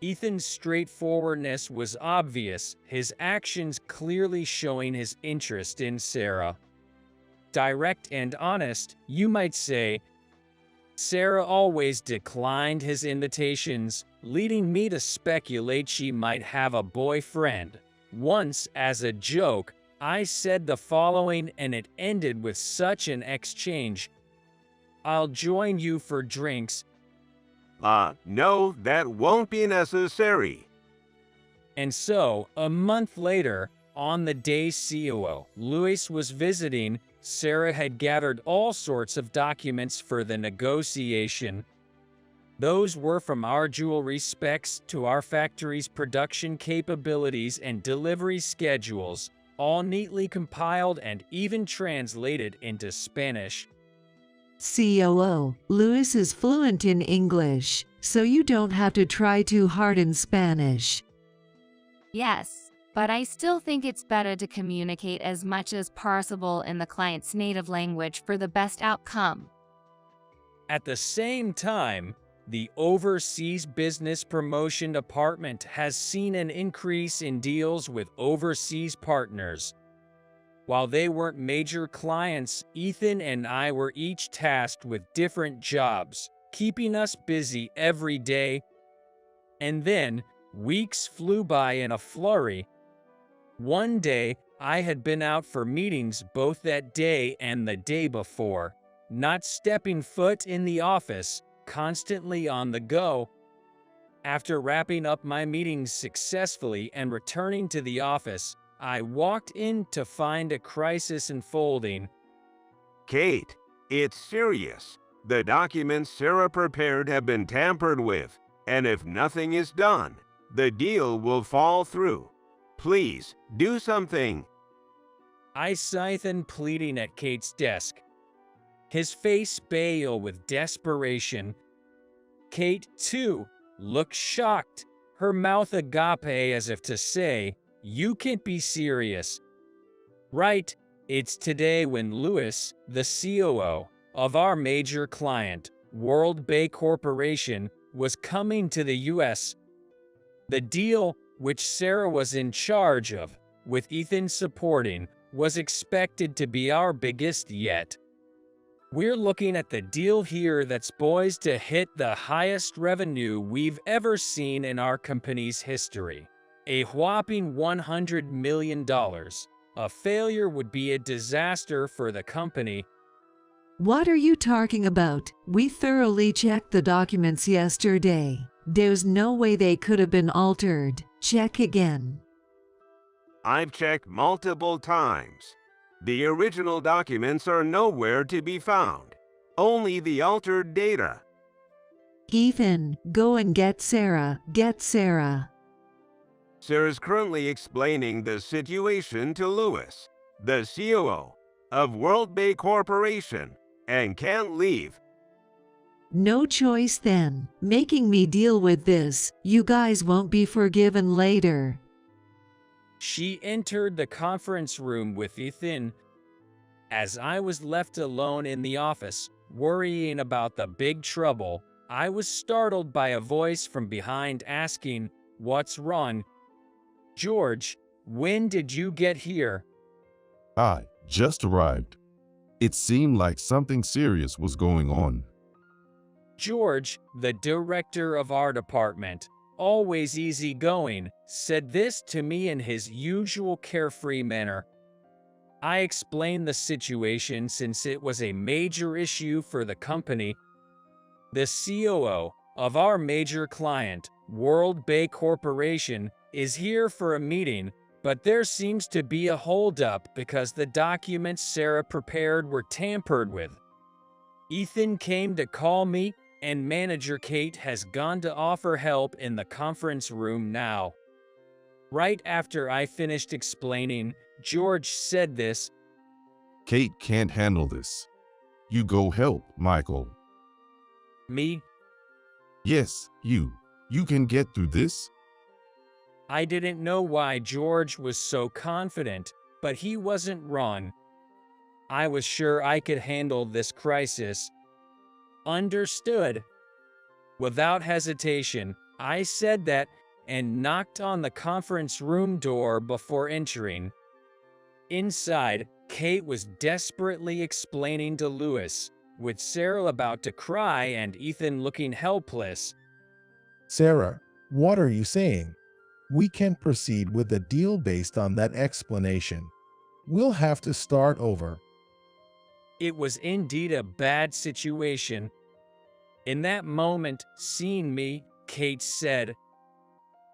Ethan's straightforwardness was obvious, his actions clearly showing his interest in Sarah. Direct and honest, you might say. Sarah always declined his invitations, leading me to speculate she might have a boyfriend. Once, as a joke, I said the following and it ended with such an exchange. "I'll join you for drinks." No, that won't be necessary. And so, a month later, on the day COO Louis was visiting, Sarah had gathered all sorts of documents for the negotiation. Those were from our jewelry specs to our factory's production capabilities and delivery schedules, all neatly compiled and even translated into Spanish. COO, Louis is fluent in English, so you don't have to try too hard in Spanish. Yes, but I still think it's better to communicate as much as possible in the client's native language for the best outcome. At the same time, the Overseas Business Promotion Department has seen an increase in deals with overseas partners. While they weren't major clients, Ethan and I were each tasked with different jobs, keeping us busy every day. And then, weeks flew by in a flurry. One day, I had been out for meetings both that day and the day before, not stepping foot in the office, constantly on the go. After wrapping up my meetings successfully and returning to the office, I walked in to find a crisis unfolding. Kate, it's serious. The documents Sarah prepared have been tampered with, and if nothing is done, the deal will fall through. Please, do something. I sighed, pleading at Kate's desk, his face pale with desperation. Kate, too, looked shocked, her mouth agape as if to say, "You can't be serious." Right, it's today when Louis, the COO of our major client, World Bay Corporation, was coming to the US. The deal, which Sarah was in charge of, with Ethan supporting, was expected to be our biggest yet. We're looking at the deal here that's poised to hit the highest revenue we've ever seen in our company's history. A whopping $100 million. A failure would be a disaster for the company. What are you talking about? We thoroughly checked the documents yesterday. There's no way they could have been altered. Check again. I've checked multiple times. The original documents are nowhere to be found. Only the altered data. Ethan, go and get Sarah. Get Sarah. Sarah's currently explaining the situation to Louis, the COO of World Bay Corporation, and can't leave. No choice then. Making me deal with this. You guys won't be forgiven later. She entered the conference room with Ethan. As I was left alone in the office, worrying about the big trouble, I was startled by a voice from behind asking, "What's wrong?" "George, when did you get here?" I just arrived. It seemed like something serious was going on. George, the director of our department, always easygoing, said this to me in his usual carefree manner. I explained the situation since it was a major issue for the company. The COO of our major client, World Bay Corporation, is here for a meeting, but there seems to be a holdup because the documents Sarah prepared were tampered with. Ethan came to call me, and manager Kate has gone to offer help in the conference room now. Right after I finished explaining, George said this. Kate can't handle this. You go help, Michael. Me? Yes, you. You can get through this. I didn't know why George was so confident, but he wasn't wrong. I was sure I could handle this crisis. Understood. Without hesitation, I said that and knocked on the conference room door before entering. Inside, Kate was desperately explaining to Louis, with Sarah about to cry and Ethan looking helpless. Sarah, what are you saying? We can't proceed with the deal based on that explanation. We'll have to start over. It was indeed a bad situation. In that moment, seeing me, Kate said,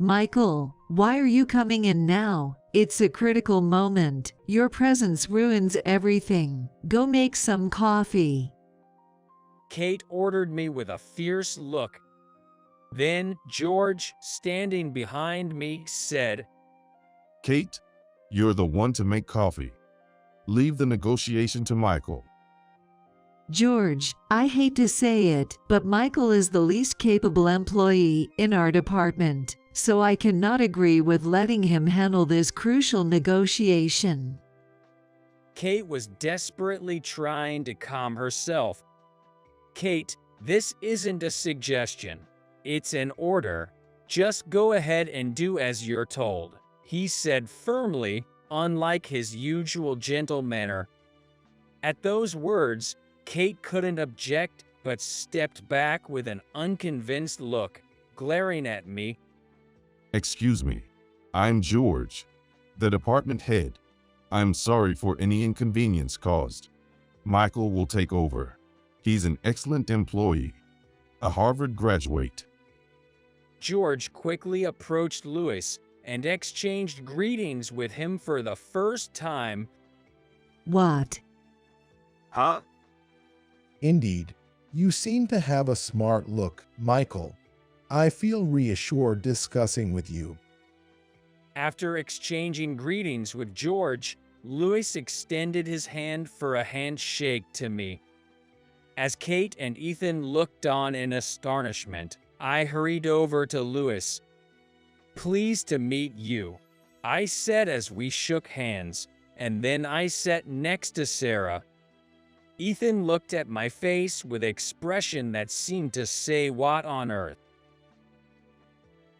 Michael, why are you coming in now? It's a critical moment. Your presence ruins everything. Go make some coffee. Kate ordered me with a fierce look. Then George, standing behind me, said, Kate, you're the one to make coffee. Leave the negotiation to Michael. George, I hate to say it, but Michael is the least capable employee in our department, so I cannot agree with letting him handle this crucial negotiation. Kate was desperately trying to calm herself. Kate, this isn't a suggestion. It's an order. Just go ahead and do as you're told, he said firmly, unlike his usual gentle manner. At those words, Kate couldn't object but stepped back with an unconvinced look, glaring at me. Excuse me, I'm George, the department head. I'm sorry for any inconvenience caused. Michael will take over. He's an excellent employee, a Harvard graduate. George quickly approached Louis and exchanged greetings with him for the first time. What? Huh? Indeed, you seem to have a smart look, Michael. I feel reassured discussing with you. After exchanging greetings with George, Louis extended his hand for a handshake to me. As Kate and Ethan looked on in astonishment, I hurried over to Louis. "Pleased to meet you," I said as we shook hands, and then I sat next to Sarah. Ethan looked at my face with expression that seemed to say, "What on earth?"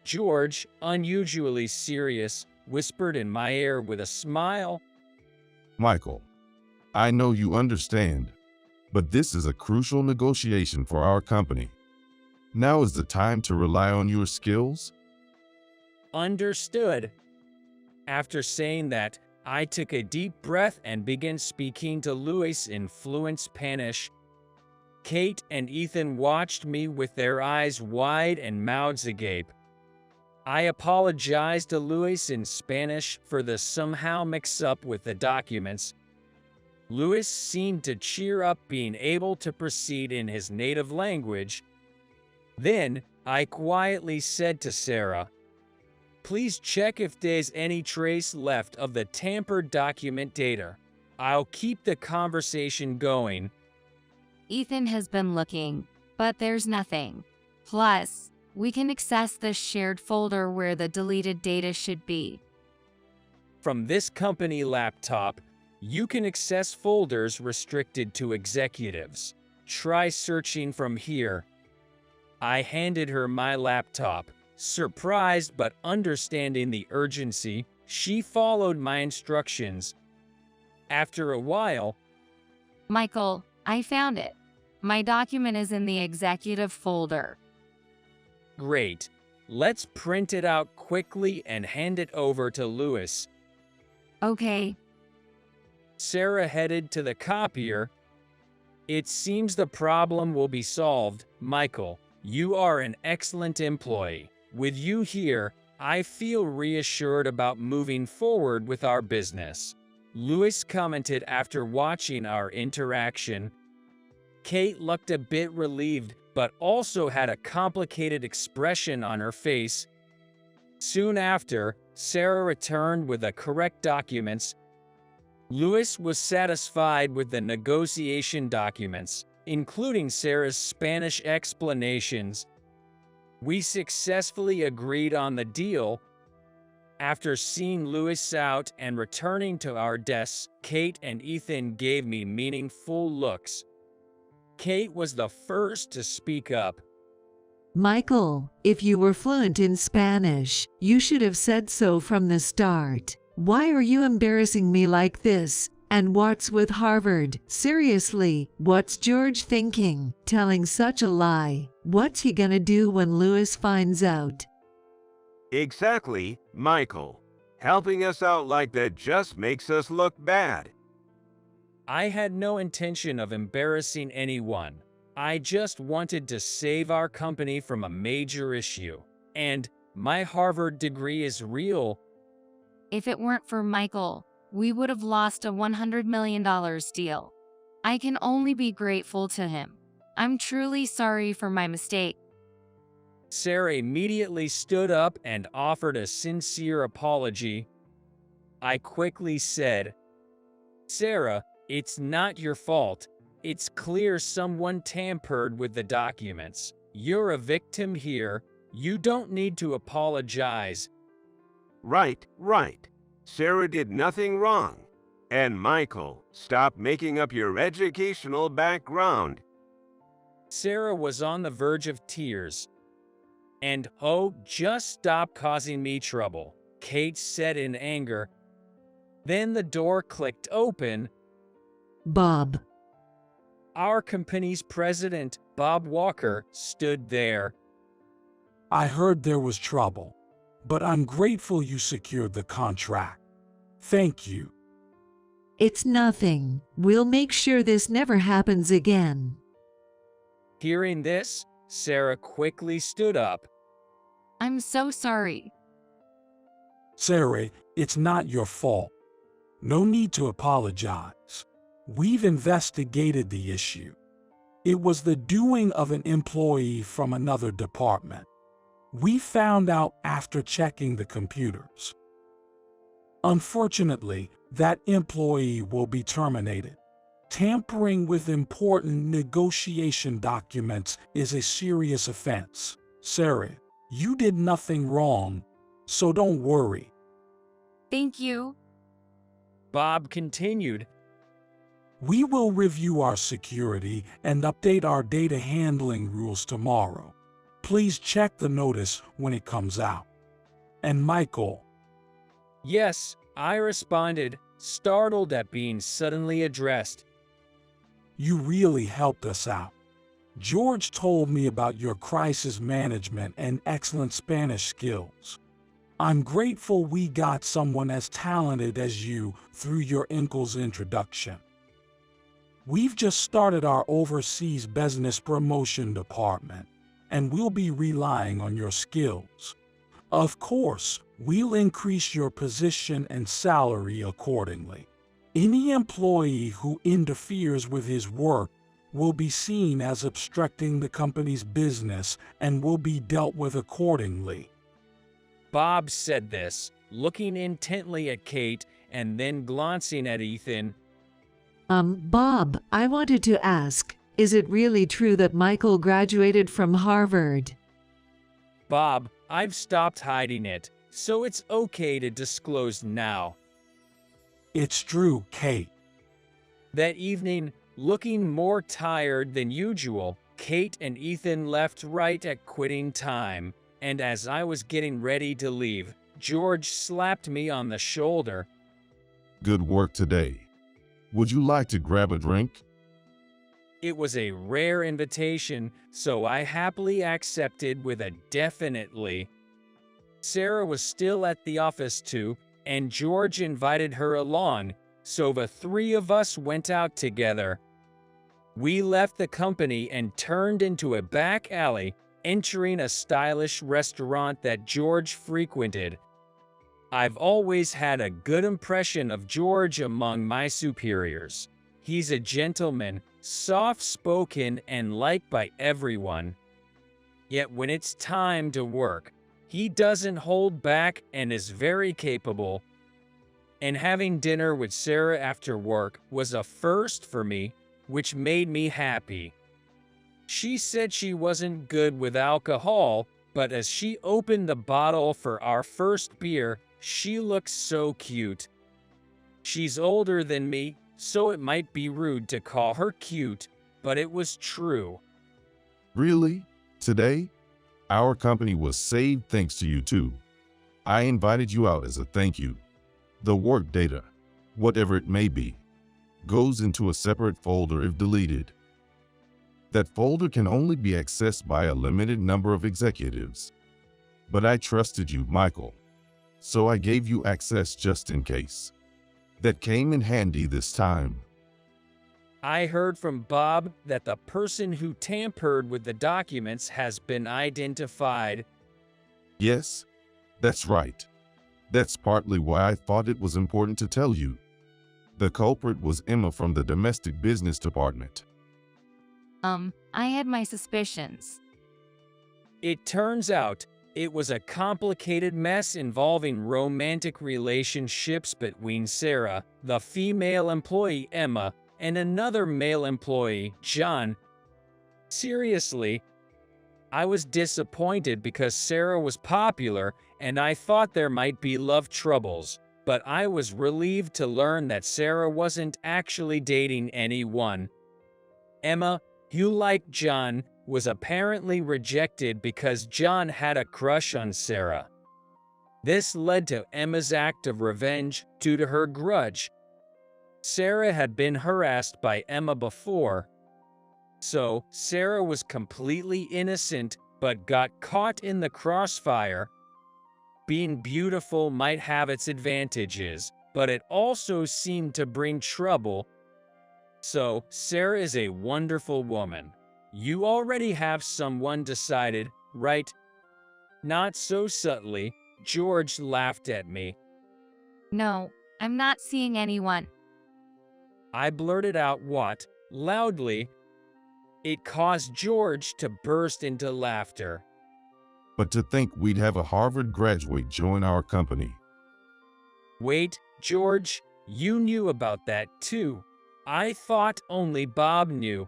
George, unusually serious, whispered in my ear with a smile. Michael, I know you understand, but this is a crucial negotiation for our company. Now is the time to rely on your skills? Understood. After saying that, I took a deep breath and began speaking to Louis in fluent Spanish. Kate and Ethan watched me with their eyes wide and mouths agape. I apologized to Louis in Spanish for the somehow mix-up with the documents. Louis seemed to cheer up, being able to proceed in his native language. Then, I quietly said to Sarah, "Please check if there's any trace left of the tampered document data. I'll keep the conversation going." Ethan has been looking, but there's nothing. Plus, we can access the shared folder where the deleted data should be. From this company laptop, you can access folders restricted to executives. Try searching from here. I handed her my laptop. Surprised but understanding the urgency, she followed my instructions. After a while, Michael, I found it. My document is in the executive folder. Great. Let's print it out quickly and hand it over to Louis. Okay. Sarah headed to the copier. "It seems the problem will be solved, Michael. You are an excellent employee. With you here, I feel reassured about moving forward with our business," Louis commented after watching our interaction. Kate looked a bit relieved, but also had a complicated expression on her face. Soon after, Sarah returned with the correct documents. Louis was satisfied with the negotiation documents, including Sarah's Spanish explanations. We successfully agreed on the deal. After seeing Louis out and returning to our desks, Kate and Ethan gave me meaningful looks. Kate was the first to speak up. Michael, if you were fluent in Spanish, you should have said so from the start. Why are you embarrassing me like this? And what's with Harvard? Seriously, what's George thinking? Telling such a lie. What's he gonna do when Louis finds out? Exactly, Michael. Helping us out like that just makes us look bad. I had no intention of embarrassing anyone. I just wanted to save our company from a major issue. And my Harvard degree is real. If it weren't for Michael, we would have lost a $100 million deal. I can only be grateful to him. I'm truly sorry for my mistake. Sarah immediately stood up and offered a sincere apology. I quickly said, "Sarah, it's not your fault. It's clear someone tampered with the documents. You're a victim here. You don't need to apologize." Right. Sarah did nothing wrong. And Michael, stop making up your educational background. Sarah was on the verge of tears. And, "Oh, just stop causing me trouble," Kate said in anger. Then the door clicked open. Bob. Our company's president, Bob Walker, stood there. I heard there was trouble, but I'm grateful you secured the contract. Thank you. It's nothing. We'll make sure this never happens again. Hearing this, Sarah quickly stood up. I'm so sorry. Sarah, it's not your fault. No need to apologize. We've investigated the issue. It was the doing of an employee from another department. We found out after checking the computers. Unfortunately, that employee will be terminated. Tampering with important negotiation documents is a serious offense. Sarah, you did nothing wrong, so don't worry. Thank you. Bob continued. We will review our security and update our data handling rules tomorrow. Please check the notice when it comes out. And Michael. Yes, I responded, startled at being suddenly addressed. You really helped us out. George told me about your crisis management and excellent Spanish skills. I'm grateful we got someone as talented as you through your uncle's introduction. We've just started our overseas business promotion department, and we'll be relying on your skills. Of course, we'll increase your position and salary accordingly. Any employee who interferes with his work will be seen as obstructing the company's business and will be dealt with accordingly. Bob said this, looking intently at Kate and then glancing at Ethan. Bob, I wanted to ask, is it really true that Michael graduated from Harvard? Bob, I've stopped hiding it, so it's okay to disclose now. It's true, Kate. That evening, looking more tired than usual, Kate and Ethan left right at quitting time, and as I was getting ready to leave, George slapped me on the shoulder. Good work today. Would you like to grab a drink? It was a rare invitation, so I happily accepted with a definitely. Sarah was still at the office too, and George invited her along, so the three of us went out together. We left the company and turned into a back alley, entering a stylish restaurant that George frequented. I've always had a good impression of George among my superiors. He's a gentleman, soft-spoken, and liked by everyone. Yet when it's time to work, he doesn't hold back and is very capable. And having dinner with Sarah after work was a first for me, which made me happy. She said she wasn't good with alcohol, but as she opened the bottle for our first beer, she looked so cute. She's older than me, so it might be rude to call her cute, but it was true. Really? Today? Our company was saved thanks to you too. I invited you out as a thank you. The work data, whatever it may be, goes into a separate folder if deleted. That folder can only be accessed by a limited number of executives. But I trusted you, Michael, so I gave you access just in case. That came in handy this time. I heard from Bob that the person who tampered with the documents has been identified. Yes, that's right. That's partly why I thought it was important to tell you. The culprit was Emma from the domestic business department. I had my suspicions. It turns out it was a complicated mess involving romantic relationships between Sarah, the female employee Emma, and another male employee, John. Seriously, I was disappointed because Sarah was popular and I thought there might be love troubles, but I was relieved to learn that Sarah wasn't actually dating anyone. Emma, who liked John, was apparently rejected because John had a crush on Sarah. This led to Emma's act of revenge due to her grudge. Sarah had been harassed by Emma before, so Sarah was completely innocent but got caught in the crossfire. Being beautiful might have its advantages, but it also seemed to bring trouble. So, Sarah is a wonderful woman. You already have someone decided, right? Not so subtly, George laughed at me. No, I'm not seeing anyone. I blurted out what, loudly. It caused George to burst into laughter. But to think we'd have a Harvard graduate join our company. Wait, George, you knew about that too. I thought only Bob knew.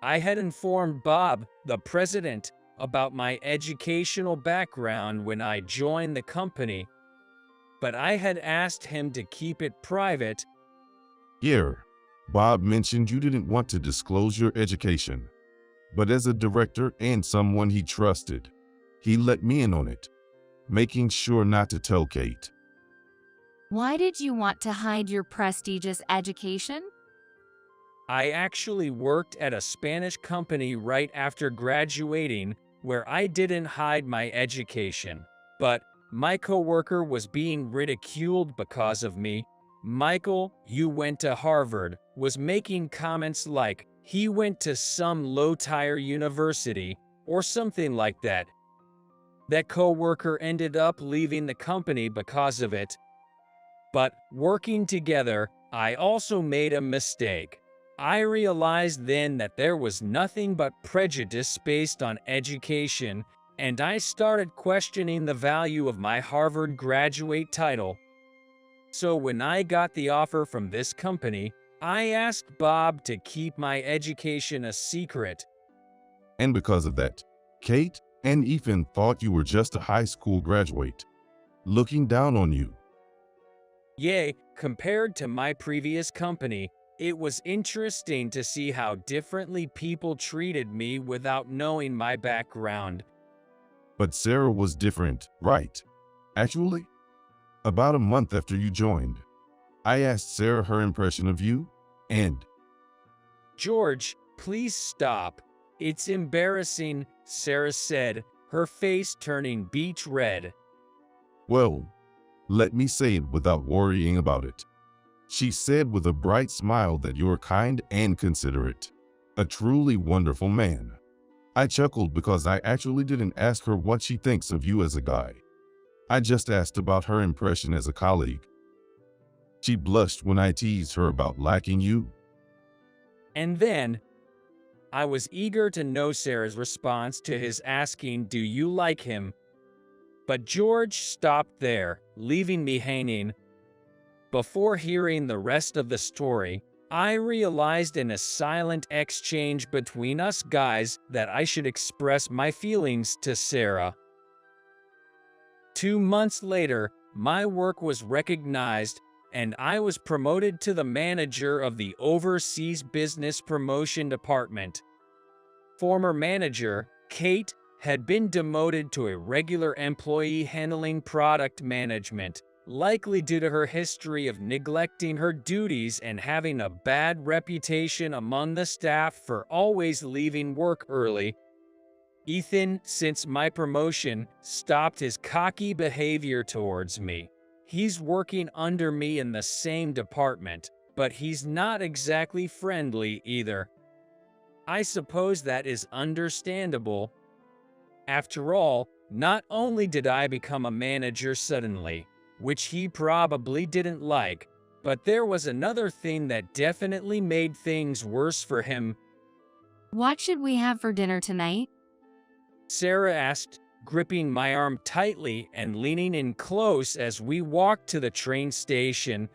I had informed Bob, the president, about my educational background when I joined the company, but I had asked him to keep it private. Here, Bob mentioned you didn't want to disclose your education, but as a director and someone he trusted, he let me in on it, making sure not to tell Kate. Why did you want to hide your prestigious education? I actually worked at a Spanish company right after graduating where I didn't hide my education, but my coworker was being ridiculed because of me. Michael, you went to Harvard, was making comments like he went to some low-tier university or something like that. That coworker ended up leaving the company because of it. But working together, I also made a mistake. I realized then that there was nothing but prejudice based on education, and I started questioning the value of my Harvard graduate title. So when I got the offer from this company, I asked Bob to keep my education a secret. And because of that, Kate and Ethan thought you were just a high school graduate, looking down on you. Yay, compared to my previous company, it was interesting to see how differently people treated me without knowing my background. But Sarah was different, right? Actually, about a month after you joined, I asked Sarah her impression of you, and... George, please stop. It's embarrassing, Sarah said, her face turning beet red. Well, let me say it without worrying about it. She said with a bright smile that you're kind and considerate. A truly wonderful man. I chuckled because I actually didn't ask her what she thinks of you as a guy. I just asked about her impression as a colleague. She blushed when I teased her about liking you. And then, I was eager to know Sarah's response to his asking, "Do you like him?" But George stopped there, leaving me hanging. Before hearing the rest of the story, I realized in a silent exchange between us guys that I should express my feelings to Sarah. 2 months later, my work was recognized, and I was promoted to the manager of the Overseas Business Promotion Department. Former manager, Kate, had been demoted to a regular employee handling product management, likely due to her history of neglecting her duties and having a bad reputation among the staff for always leaving work early. Ethan, since my promotion, stopped his cocky behavior towards me. He's working under me in the same department, but he's not exactly friendly either. I suppose that is understandable. After all, not only did I become a manager suddenly, which he probably didn't like, but there was another thing that definitely made things worse for him. What should we have for dinner tonight? Sarah asked, gripping my arm tightly and leaning in close as we walked to the train station.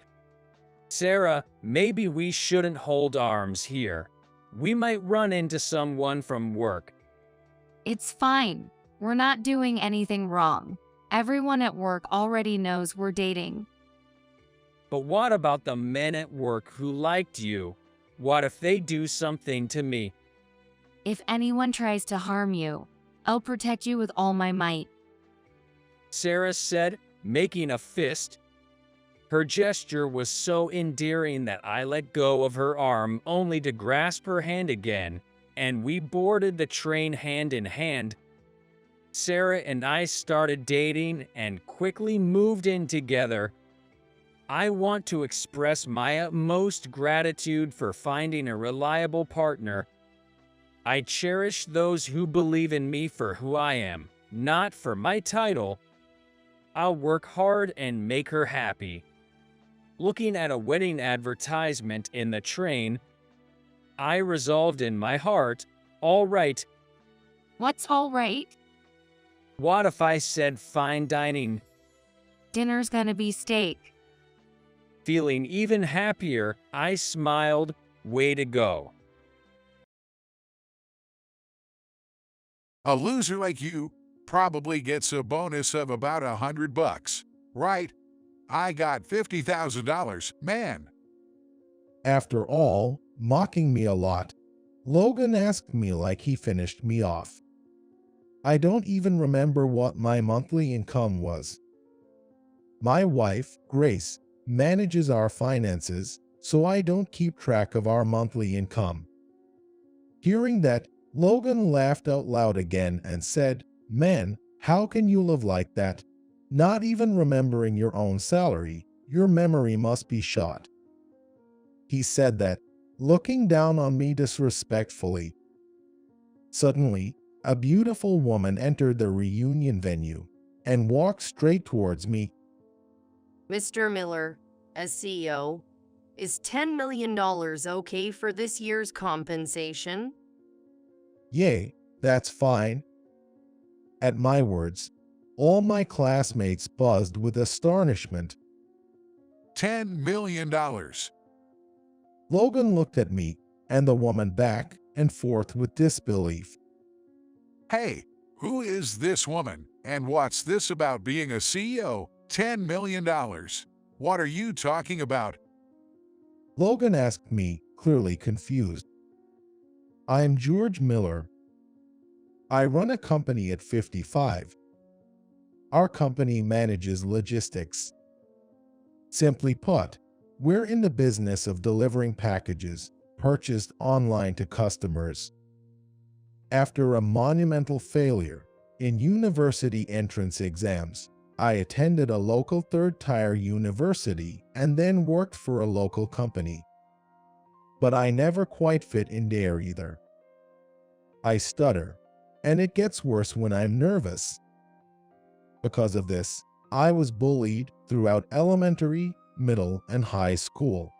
Sarah, maybe we shouldn't hold arms here. We might run into someone from work. It's fine. We're not doing anything wrong. Everyone at work already knows we're dating. But what about the men at work who liked you? What if they do something to me? If anyone tries to harm you, I'll protect you with all my might. Sarah said, making a fist. Her gesture was so endearing that I let go of her arm only to grasp her hand again, and we boarded the train hand in hand. Sarah and I started dating and quickly moved in together. I want to express my utmost gratitude for finding a reliable partner. I cherish those who believe in me for who I am, not for my title. I'll work hard and make her happy. Looking at a wedding advertisement in the train, I resolved in my heart, all right. What's all right? What if I said fine dining? Dinner's gonna be steak. Feeling even happier, I smiled, way to go. A loser like you probably gets a bonus of about $100, right? I got $50,000, man. After all, mocking me a lot, Logan asked me like he finished me off. I don't even remember what my monthly income was. My wife, Grace, manages our finances, so I don't keep track of our monthly income. Hearing that, Logan laughed out loud again and said, "Man, how can you live like that? Not even remembering your own salary, your memory must be shot." He said that, looking down on me disrespectfully. Suddenly, a beautiful woman entered the reunion venue and walked straight towards me. Mr. Miller, as CEO, is $10 million okay for this year's compensation? Yay, that's fine. At my words, all my classmates buzzed with astonishment. $10 million. Logan looked at me and the woman back and forth with disbelief. Hey, who is this woman, and what's this about being a CEO? $10 million. What are you talking about? Logan asked me, clearly confused. I'm George Miller. I run a company at 55. Our company manages logistics. Simply put, we're in the business of delivering packages purchased online to customers. After a monumental failure in university entrance exams, I attended a local third-tier university and then worked for a local company. But I never quite fit in there either. I stutter, and it gets worse when I'm nervous. Because of this, I was bullied throughout elementary, middle, and high school.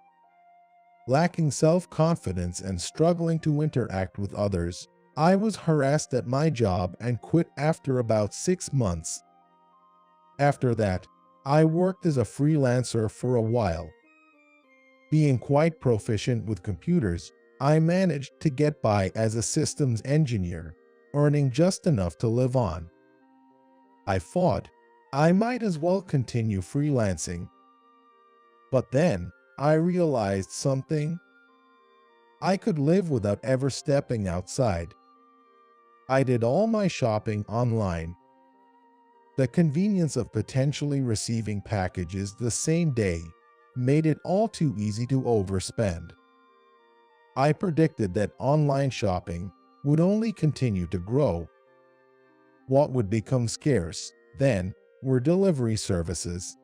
Lacking self-confidence and struggling to interact with others, I was harassed at my job and quit after about 6 months. After that, I worked as a freelancer for a while. Being quite proficient with computers, I managed to get by as a systems engineer, earning just enough to live on. I thought I might as well continue freelancing. But then I realized something. I could live without ever stepping outside. I did all my shopping online. The convenience of potentially receiving packages the same day made it all too easy to overspend. I predicted that online shopping would only continue to grow. What would become scarce then were delivery services.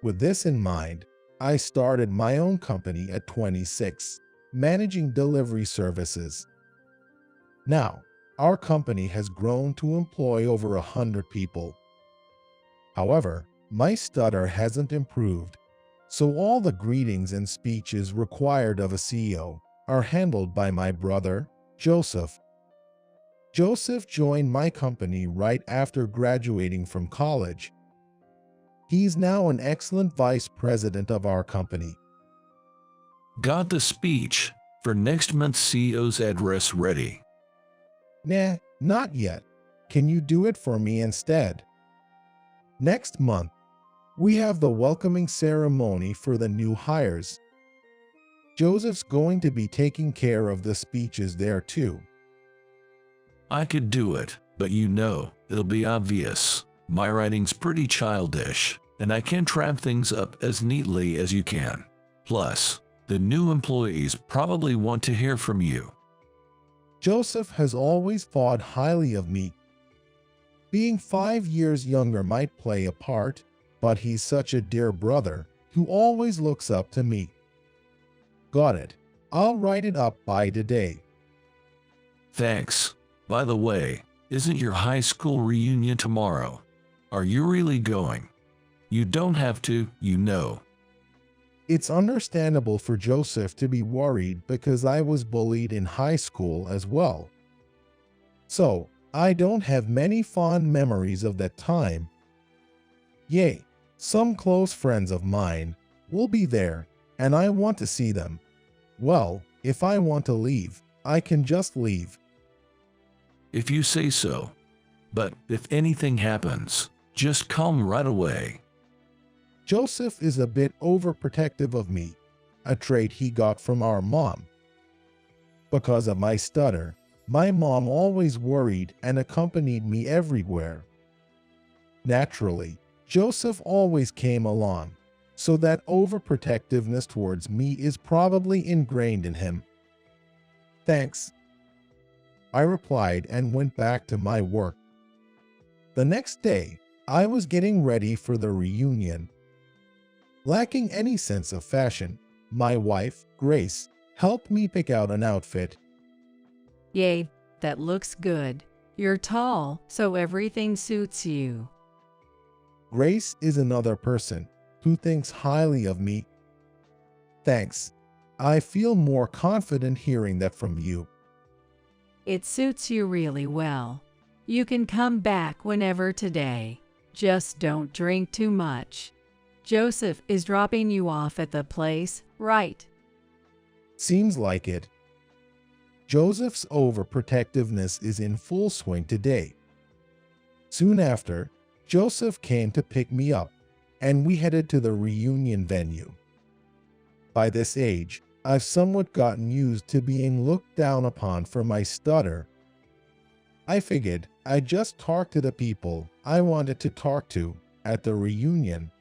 With this in mind, I started my own company at 26, managing delivery services. Now, our company has grown to employ over 100 people. However, my stutter hasn't improved, so all the greetings and speeches required of a CEO are handled by my brother, Joseph. Joseph joined my company right after graduating from college. He's now an excellent vice president of our company. Got the speech for next month's CEO's address ready? Nah, not yet. Can you do it for me instead? Next month, we have the welcoming ceremony for the new hires. Joseph's going to be taking care of the speeches there too. I could do it, but you know, it'll be obvious. My writing's pretty childish, and I can't wrap things up as neatly as you can. Plus, the new employees probably want to hear from you. Joseph has always thought highly of me. Being 5 years younger might play a part, but he's such a dear brother who always looks up to me. Got it. I'll write it up by today. Thanks. By the way, isn't your high school reunion tomorrow? Are you really going? You don't have to, you know. It's understandable for Joseph to be worried because I was bullied in high school as well. So, I don't have many fond memories of that time. Yay, some close friends of mine will be there, and I want to see them. Well, if I want to leave, I can just leave. If you say so. But if anything happens, just call me right away. Joseph is a bit overprotective of me, a trait he got from our mom. Because of my stutter, my mom always worried and accompanied me everywhere. Naturally, Joseph always came along, so that overprotectiveness towards me is probably ingrained in him. Thanks, I replied and went back to my work. The next day, I was getting ready for the reunion. Lacking any sense of fashion, my wife, Grace, helped me pick out an outfit. Yay, that looks good. You're tall, so everything suits you. Grace is another person who thinks highly of me. Thanks. I feel more confident hearing that from you. It suits you really well. You can come back whenever today. Just don't drink too much. Joseph is dropping you off at the place, right? Seems like it. Joseph's overprotectiveness is in full swing today. Soon after, Joseph came to pick me up, and we headed to the reunion venue. By this age, I've somewhat gotten used to being looked down upon for my stutter. I figured I'd just talk to the people I wanted to talk to at the reunion.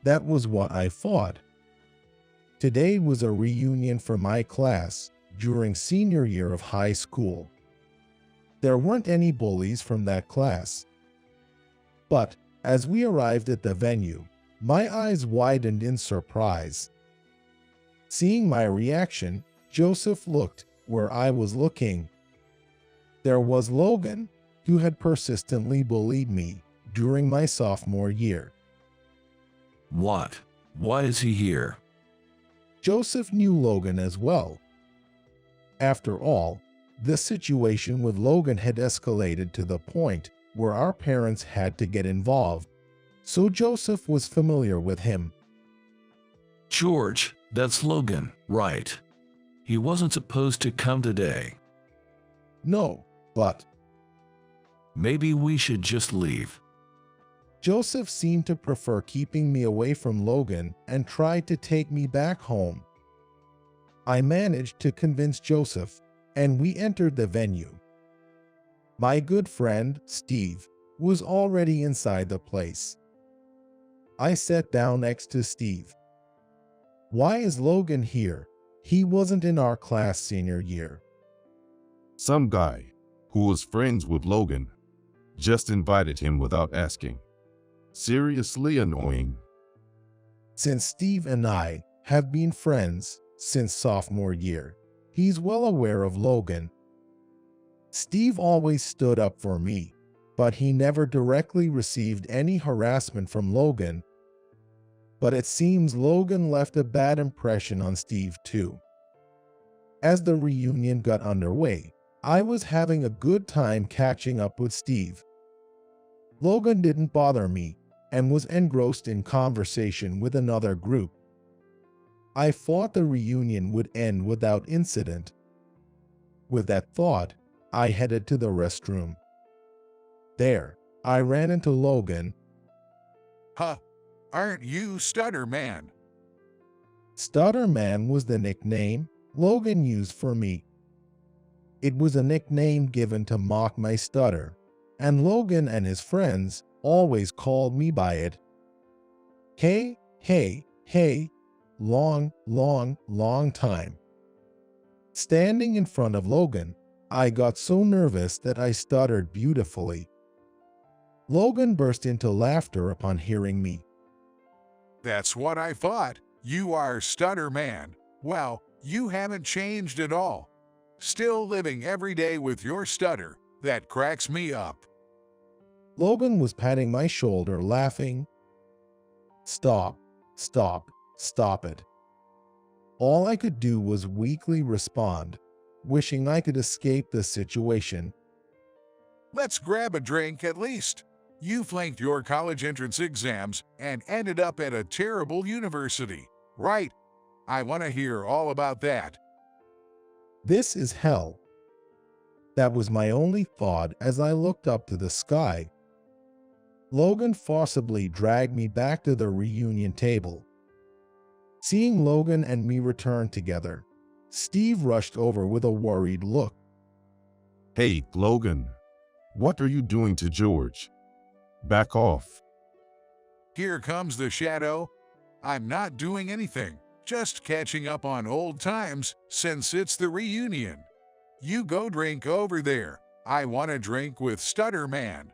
That was what I thought. Today was a reunion for my class during senior year of high school. There weren't any bullies from that class. But as we arrived at the venue, my eyes widened in surprise. Seeing my reaction, Joseph looked where I was looking. There was Logan, who had persistently bullied me during my sophomore year. What? Why is he here? Joseph knew Logan as well. After all, this situation with Logan had escalated to the point where our parents had to get involved, so Joseph was familiar with him. George, that's Logan, right? He wasn't supposed to come today. No, but maybe we should just leave. Joseph seemed to prefer keeping me away from Logan and tried to take me back home. I managed to convince Joseph, and we entered the venue. My good friend, Steve, was already inside the place. I sat down next to Steve. Why is Logan here? He wasn't in our class senior year. Some guy who was friends with Logan just invited him without asking. Seriously annoying. Since Steve and I have been friends since sophomore year, he's well aware of Logan. Steve always stood up for me, but he never directly received any harassment from Logan. But it seems Logan left a bad impression on Steve too. As the reunion got underway, I was having a good time catching up with Steve. Logan didn't bother me and was engrossed in conversation with another group. I thought the reunion would end without incident. With that thought, I headed to the restroom. There, I ran into Logan. Huh, aren't you Stutter Man? Stutter Man was the nickname Logan used for me. It was a nickname given to mock my stutter, and Logan and his friends always called me by it. Hey, hey, hey, long, long, long time. Standing in front of Logan, I got so nervous that I stuttered beautifully. Logan burst into laughter upon hearing me. That's what I thought. You are Stutter Man. Well, you haven't changed at all. Still living every day with your stutter. That cracks me up. Logan was patting my shoulder, laughing. Stop, stop, stop it. All I could do was weakly respond, wishing I could escape the situation. Let's grab a drink at least. You flanked your college entrance exams and ended up at a terrible university, right? I want to hear all about that. This is hell. That was my only thought as I looked up to the sky. Logan forcibly dragged me back to the reunion table. Seeing Logan and me return together, Steve rushed over with a worried look. Hey, Logan. What are you doing to George? Back off. Here comes the shadow. I'm not doing anything, just catching up on old times since it's the reunion. You go drink over there. I want to drink with Stutter Man.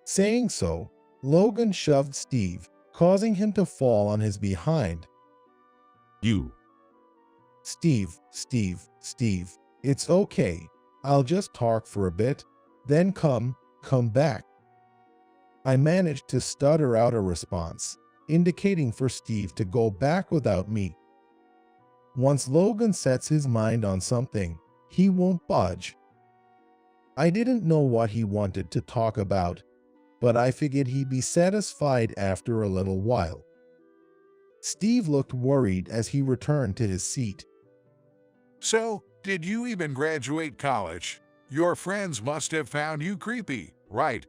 Saying so, Logan shoved Steve, causing him to fall on his behind. You. Steve, it's okay. I'll just talk for a bit, then come back. I managed to stutter out a response, indicating for Steve to go back without me. Once Logan sets his mind on something, he won't budge. I didn't know what he wanted to talk about, but I figured he'd be satisfied after a little while. Steve looked worried as he returned to his seat. So, did you even graduate college? Your friends must have found you creepy, right?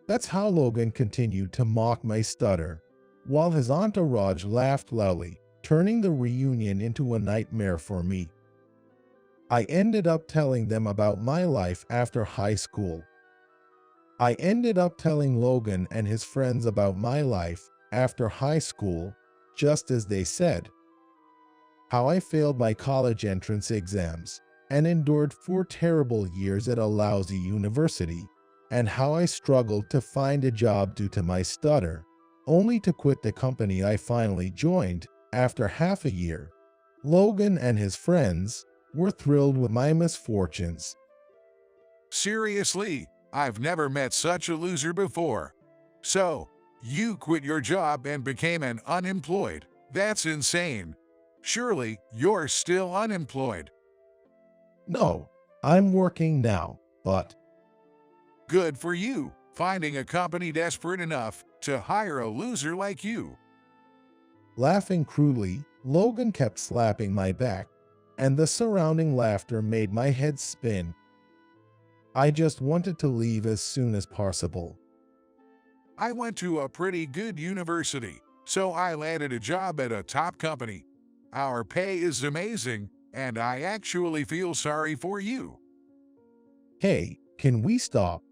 That's how Logan continued to mock my stutter, while his entourage laughed loudly, turning the reunion into a nightmare for me. I ended up telling them about my life after high school. I ended up telling Logan and his friends about my life after high school, just as they said. How I failed my college entrance exams and endured 4 terrible years at a lousy university, and how I struggled to find a job due to my stutter, only to quit the company I finally joined after half a year. Logan and his friends were thrilled with my misfortunes. Seriously, I've never met such a loser before. So, you quit your job and became an unemployed. That's insane. Surely, you're still unemployed. No, I'm working now, but... Good for you, finding a company desperate enough to hire a loser like you. Laughing crudely, Logan kept slapping my back, and the surrounding laughter made my head spin. I just wanted to leave as soon as possible. I went to a pretty good university, so I landed a job at a top company. Our pay is amazing, and I actually feel sorry for you. Hey, can we stop?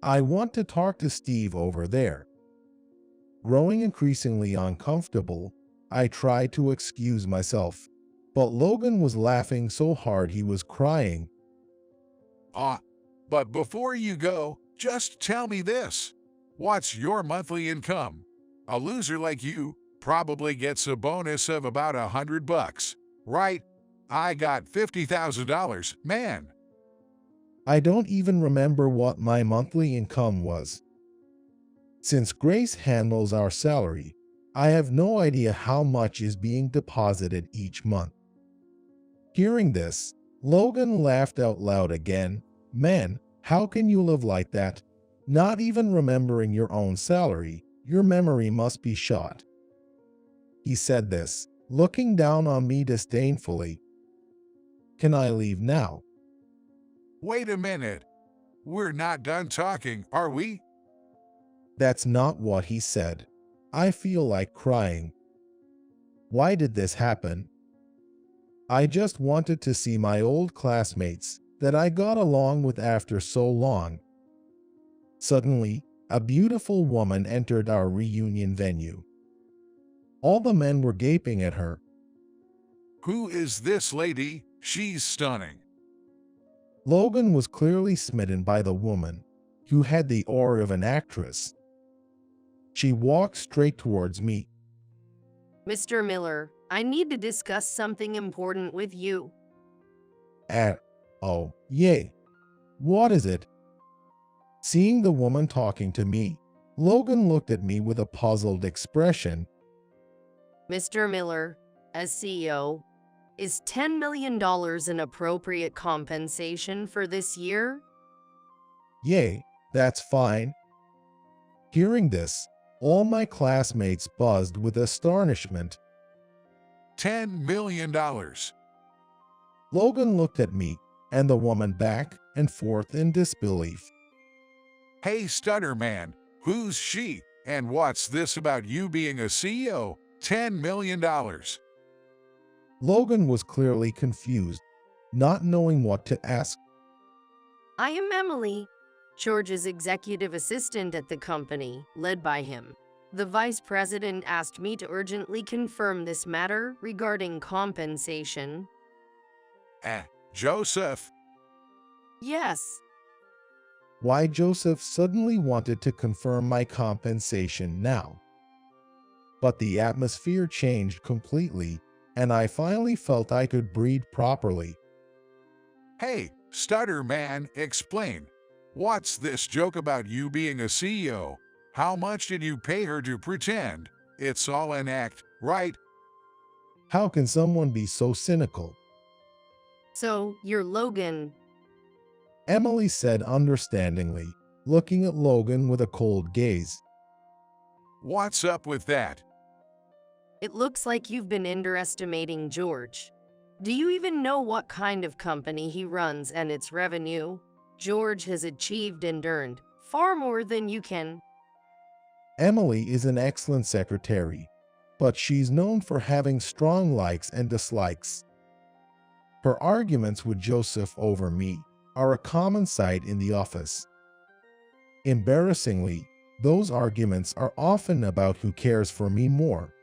I want to talk to Steve over there. Growing increasingly uncomfortable, I tried to excuse myself, but Logan was laughing so hard he was crying. But before you go, just tell me this. What's your monthly income? A loser like you probably gets a bonus of about $100, right? I got $50,000, man. I don't even remember what my monthly income was. Since Grace handles our salary, I have no idea how much is being deposited each month. Hearing this, Logan laughed out loud again. Man, how can you live like that? Not even remembering your own salary, your memory must be shot. He said this, looking down on me disdainfully. Can I leave now? Wait a minute. We're not done talking, are we? That's not what he said. I feel like crying. Why did this happen? I just wanted to see my old classmates that I got along with after so long. Suddenly, a beautiful woman entered our reunion venue. All the men were gaping at her. Who is this lady? She's stunning. Logan was clearly smitten by the woman, who had the aura of an actress. She walked straight towards me. Mr. Miller, I need to discuss something important with you. Oh, yay. What is it? Seeing the woman talking to me, Logan looked at me with a puzzled expression. Mr. Miller, as CEO, is $10 million an appropriate compensation for this year? Yay, that's fine. Hearing this, all my classmates buzzed with astonishment. $10 million. Logan looked at me and the woman back and forth in disbelief. Hey, Stutter Man, who's she? And what's this about you being a CEO? $10 million. Logan was clearly confused, not knowing what to ask. I am Emily, George's executive assistant at the company, led by him. The vice president asked me to urgently confirm this matter regarding compensation. Joseph. Yes. Why Joseph suddenly wanted to confirm my compensation now. But the atmosphere changed completely, and I finally felt I could breathe properly. Hey, Stutter Man, explain. What's this joke about you being a CEO? How much did you pay her to pretend? It's all an act, right? How can someone be so cynical? So, you're Logan. Emily said understandingly, looking at Logan with a cold gaze. What's up with that? It looks like you've been underestimating George. Do you even know what kind of company he runs and its revenue? George has achieved and earned far more than you can. Emily is an excellent secretary, but she's known for having strong likes and dislikes. Her arguments with Joseph over me are a common sight in the office. Embarrassingly, those arguments are often about who cares for me more.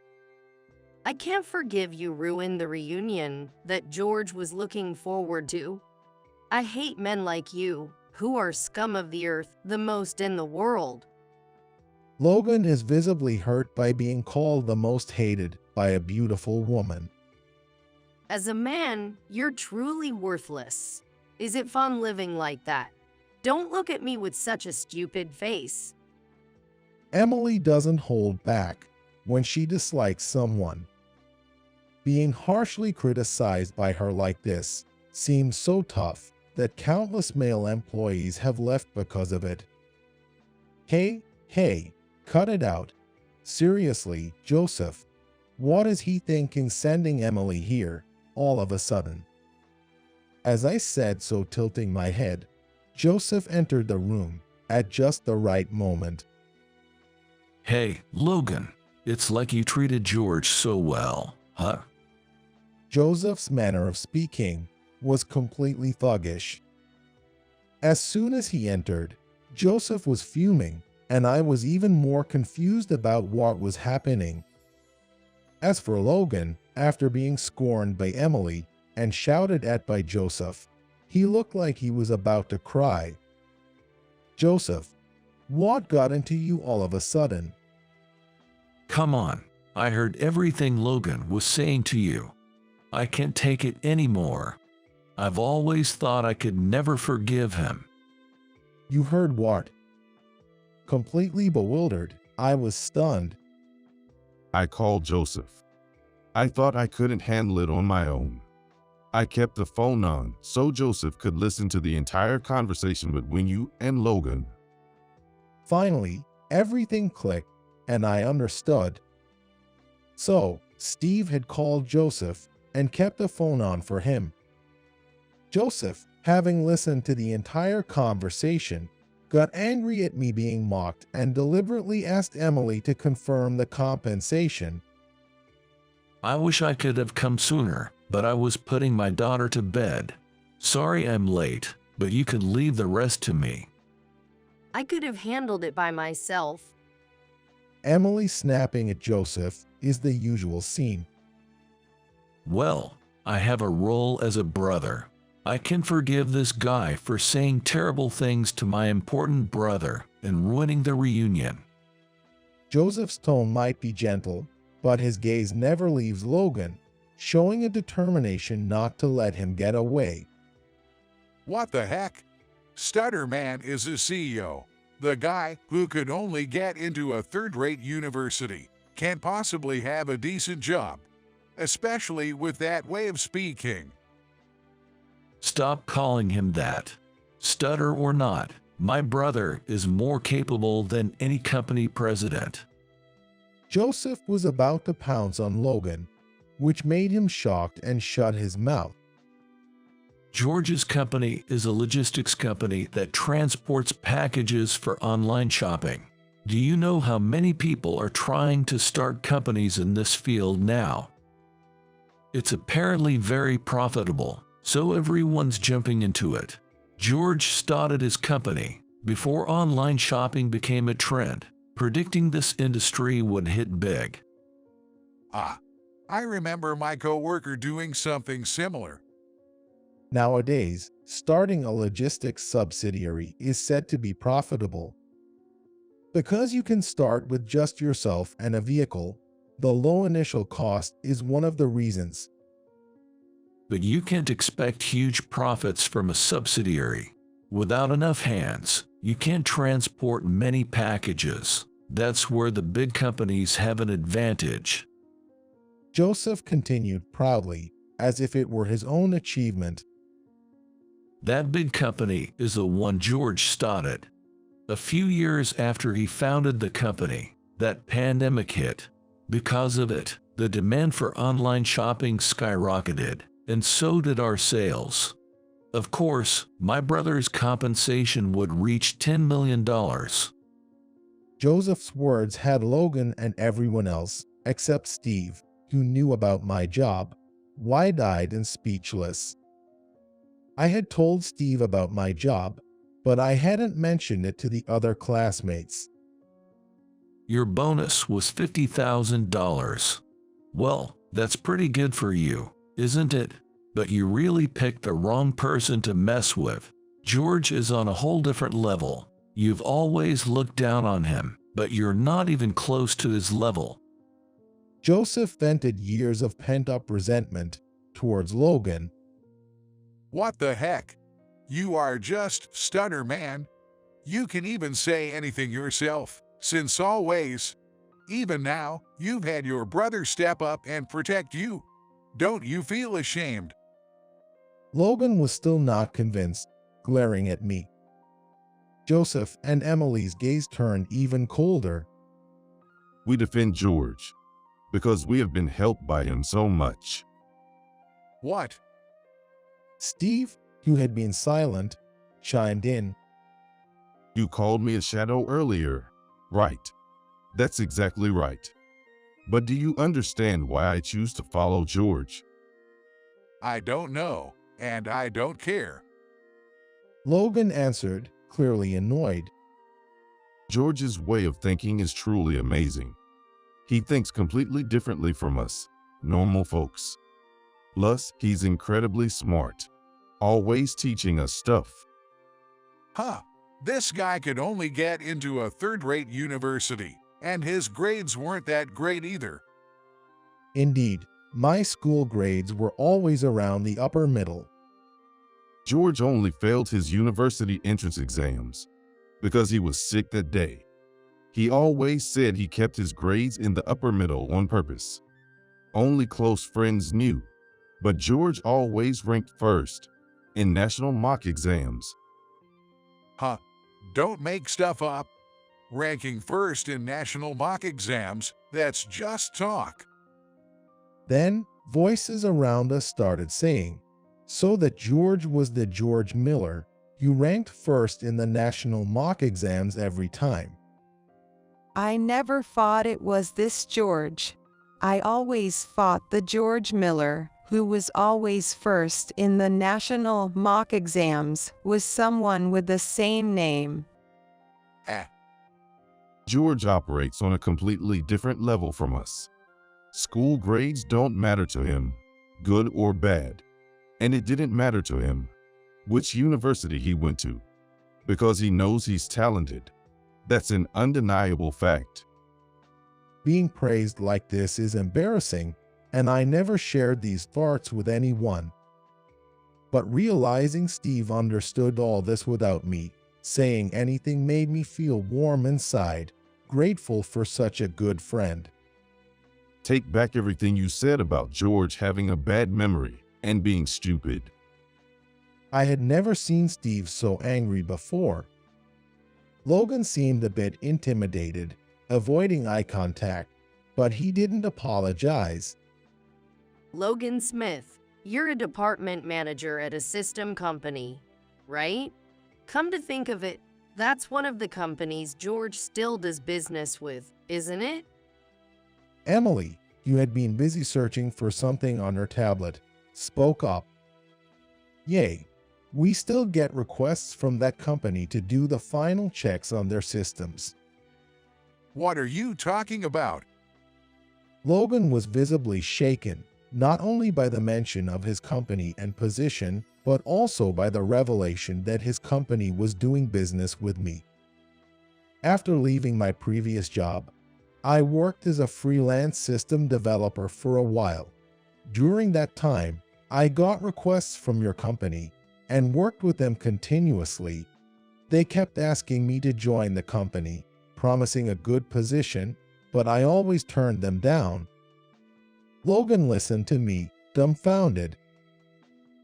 I can't forgive you ruined the reunion that George was looking forward to. I hate men like you, who are scum of the earth, the most in the world. Logan is visibly hurt by being called the most hated by a beautiful woman. As a man, you're truly worthless. Is it fun living like that? Don't look at me with such a stupid face. Emily doesn't hold back when she dislikes someone. Being harshly criticized by her like this seems so tough that countless male employees have left because of it. Hey, cut it out. Seriously, Joseph, what is he thinking sending Emily here all of a sudden? As I said, so tilting my head, Joseph entered the room at just the right moment. Hey, Logan, it's like you treated George so well, huh? Joseph's manner of speaking was completely thuggish. As soon as he entered, Joseph was fuming, and I was even more confused about what was happening. As for Logan, after being scorned by Emily and shouted at by Joseph, he looked like he was about to cry. Joseph, what got into you all of a sudden? Come on, I heard everything Logan was saying to you. I can't take it anymore. I've always thought I could never forgive him. You heard what? Completely bewildered, I was stunned. I called Joseph. I thought I couldn't handle it on my own. I kept the phone on so Joseph could listen to the entire conversation between you and Logan. Finally, everything clicked, and I understood. So, Steve had called Joseph and kept the phone on for him. Joseph, having listened to the entire conversation, got angry at me being mocked and deliberately asked Emily to confirm the compensation. I wish I could have come sooner, but I was putting my daughter to bed. Sorry I'm late, but you can leave the rest to me. I could have handled it by myself. Emily snapping at Joseph is the usual scene. Well, I have a role as a brother. I can forgive this guy for saying terrible things to my important brother and ruining the reunion. Joseph's tone might be gentle, but his gaze never leaves Logan, showing a determination not to let him get away. What the heck? Stutterman is the CEO. The guy who could only get into a third-rate university can't possibly have a decent job, especially with that way of speaking. Stop calling him that. Stutter or not, my brother is more capable than any company president. Joseph was about to pounce on Logan, which made him shocked and shut his mouth. George's company is a logistics company that transports packages for online shopping. Do you know how many people are trying to start companies in this field now? It's apparently very profitable, so everyone's jumping into it. George started his company before online shopping became a trend, predicting this industry would hit big. I remember my coworker doing something similar. Nowadays, starting a logistics subsidiary is said to be profitable. Because you can start with just yourself and a vehicle, the low initial cost is one of the reasons. But you can't expect huge profits from a subsidiary. Without enough hands, you can't transport many packages. That's where the big companies have an advantage. Joseph continued proudly, as if it were his own achievement. That big company is the one George started. A few years after he founded the company, that pandemic hit. Because of it, the demand for online shopping skyrocketed, and so did our sales. Of course, my brother's compensation would reach $10 million. Joseph's words had Logan and everyone else, except Steve, who knew about my job, wide-eyed and speechless. I had told Steve about my job, but I hadn't mentioned it to the other classmates. Your bonus was $50,000. Well, that's pretty good for you, isn't it? But you really picked the wrong person to mess with. George is on a whole different level. You've always looked down on him, but you're not even close to his level. Joseph vented years of pent-up resentment towards Logan. What the heck? You are just Stutterman. You can even say anything yourself, since always. Even now, you've had your brother step up and protect you. Don't you feel ashamed? Logan was still not convinced, glaring at me. Joseph and Emily's gaze turned even colder. We defend George because we have been helped by him so much. What? Steve, who had been silent, chimed in. You called me a shadow earlier. Right. That's exactly right. But do you understand why I choose to follow George? I don't know, and I don't care. Logan answered, clearly annoyed. George's way of thinking is truly amazing. He thinks completely differently from us, normal folks. Plus, he's incredibly smart, always teaching us stuff. This guy could only get into a third-rate university, and his grades weren't that great either. Indeed, my school grades were always around the upper middle. George only failed his university entrance exams because he was sick that day. He always said he kept his grades in the upper middle on purpose. Only close friends knew, but George always ranked first in national mock exams. Don't make stuff up. Ranking first in national mock exams, that's just talk. Then, voices around us started saying, so that George was the George Miller, who ranked first in the national mock exams every time. I never thought it was this George. I always thought the George Miller, who was always first in the national mock exams, was someone with the same name. Ah, George operates on a completely different level from us. School grades don't matter to him, good or bad. And it didn't matter to him which university he went to, because he knows he's talented. That's an undeniable fact. Being praised like this is embarrassing, and I never shared these thoughts with anyone. But realizing Steve understood all this without me saying anything made me feel warm inside, grateful for such a good friend. Take back everything you said about George having a bad memory and being stupid. I had never seen Steve so angry before. Logan seemed a bit intimidated, avoiding eye contact, but he didn't apologize. Logan Smith, you're a department manager at a system company, right? Come to think of it, that's one of the companies George still does business with, isn't it? Emily, who had been busy searching for something on her tablet, spoke up. Yay, we still get requests from that company to do the final checks on their systems. what are you talking about? Logan was visibly shaken, not only by the mention of his company and position, but also by the revelation that his company was doing business with me. After leaving my previous job, I worked as a freelance system developer for a while. During that time, I got requests from your company and worked with them continuously. They kept asking me to join the company, promising a good position, but I always turned them down. Logan listened to me, dumbfounded.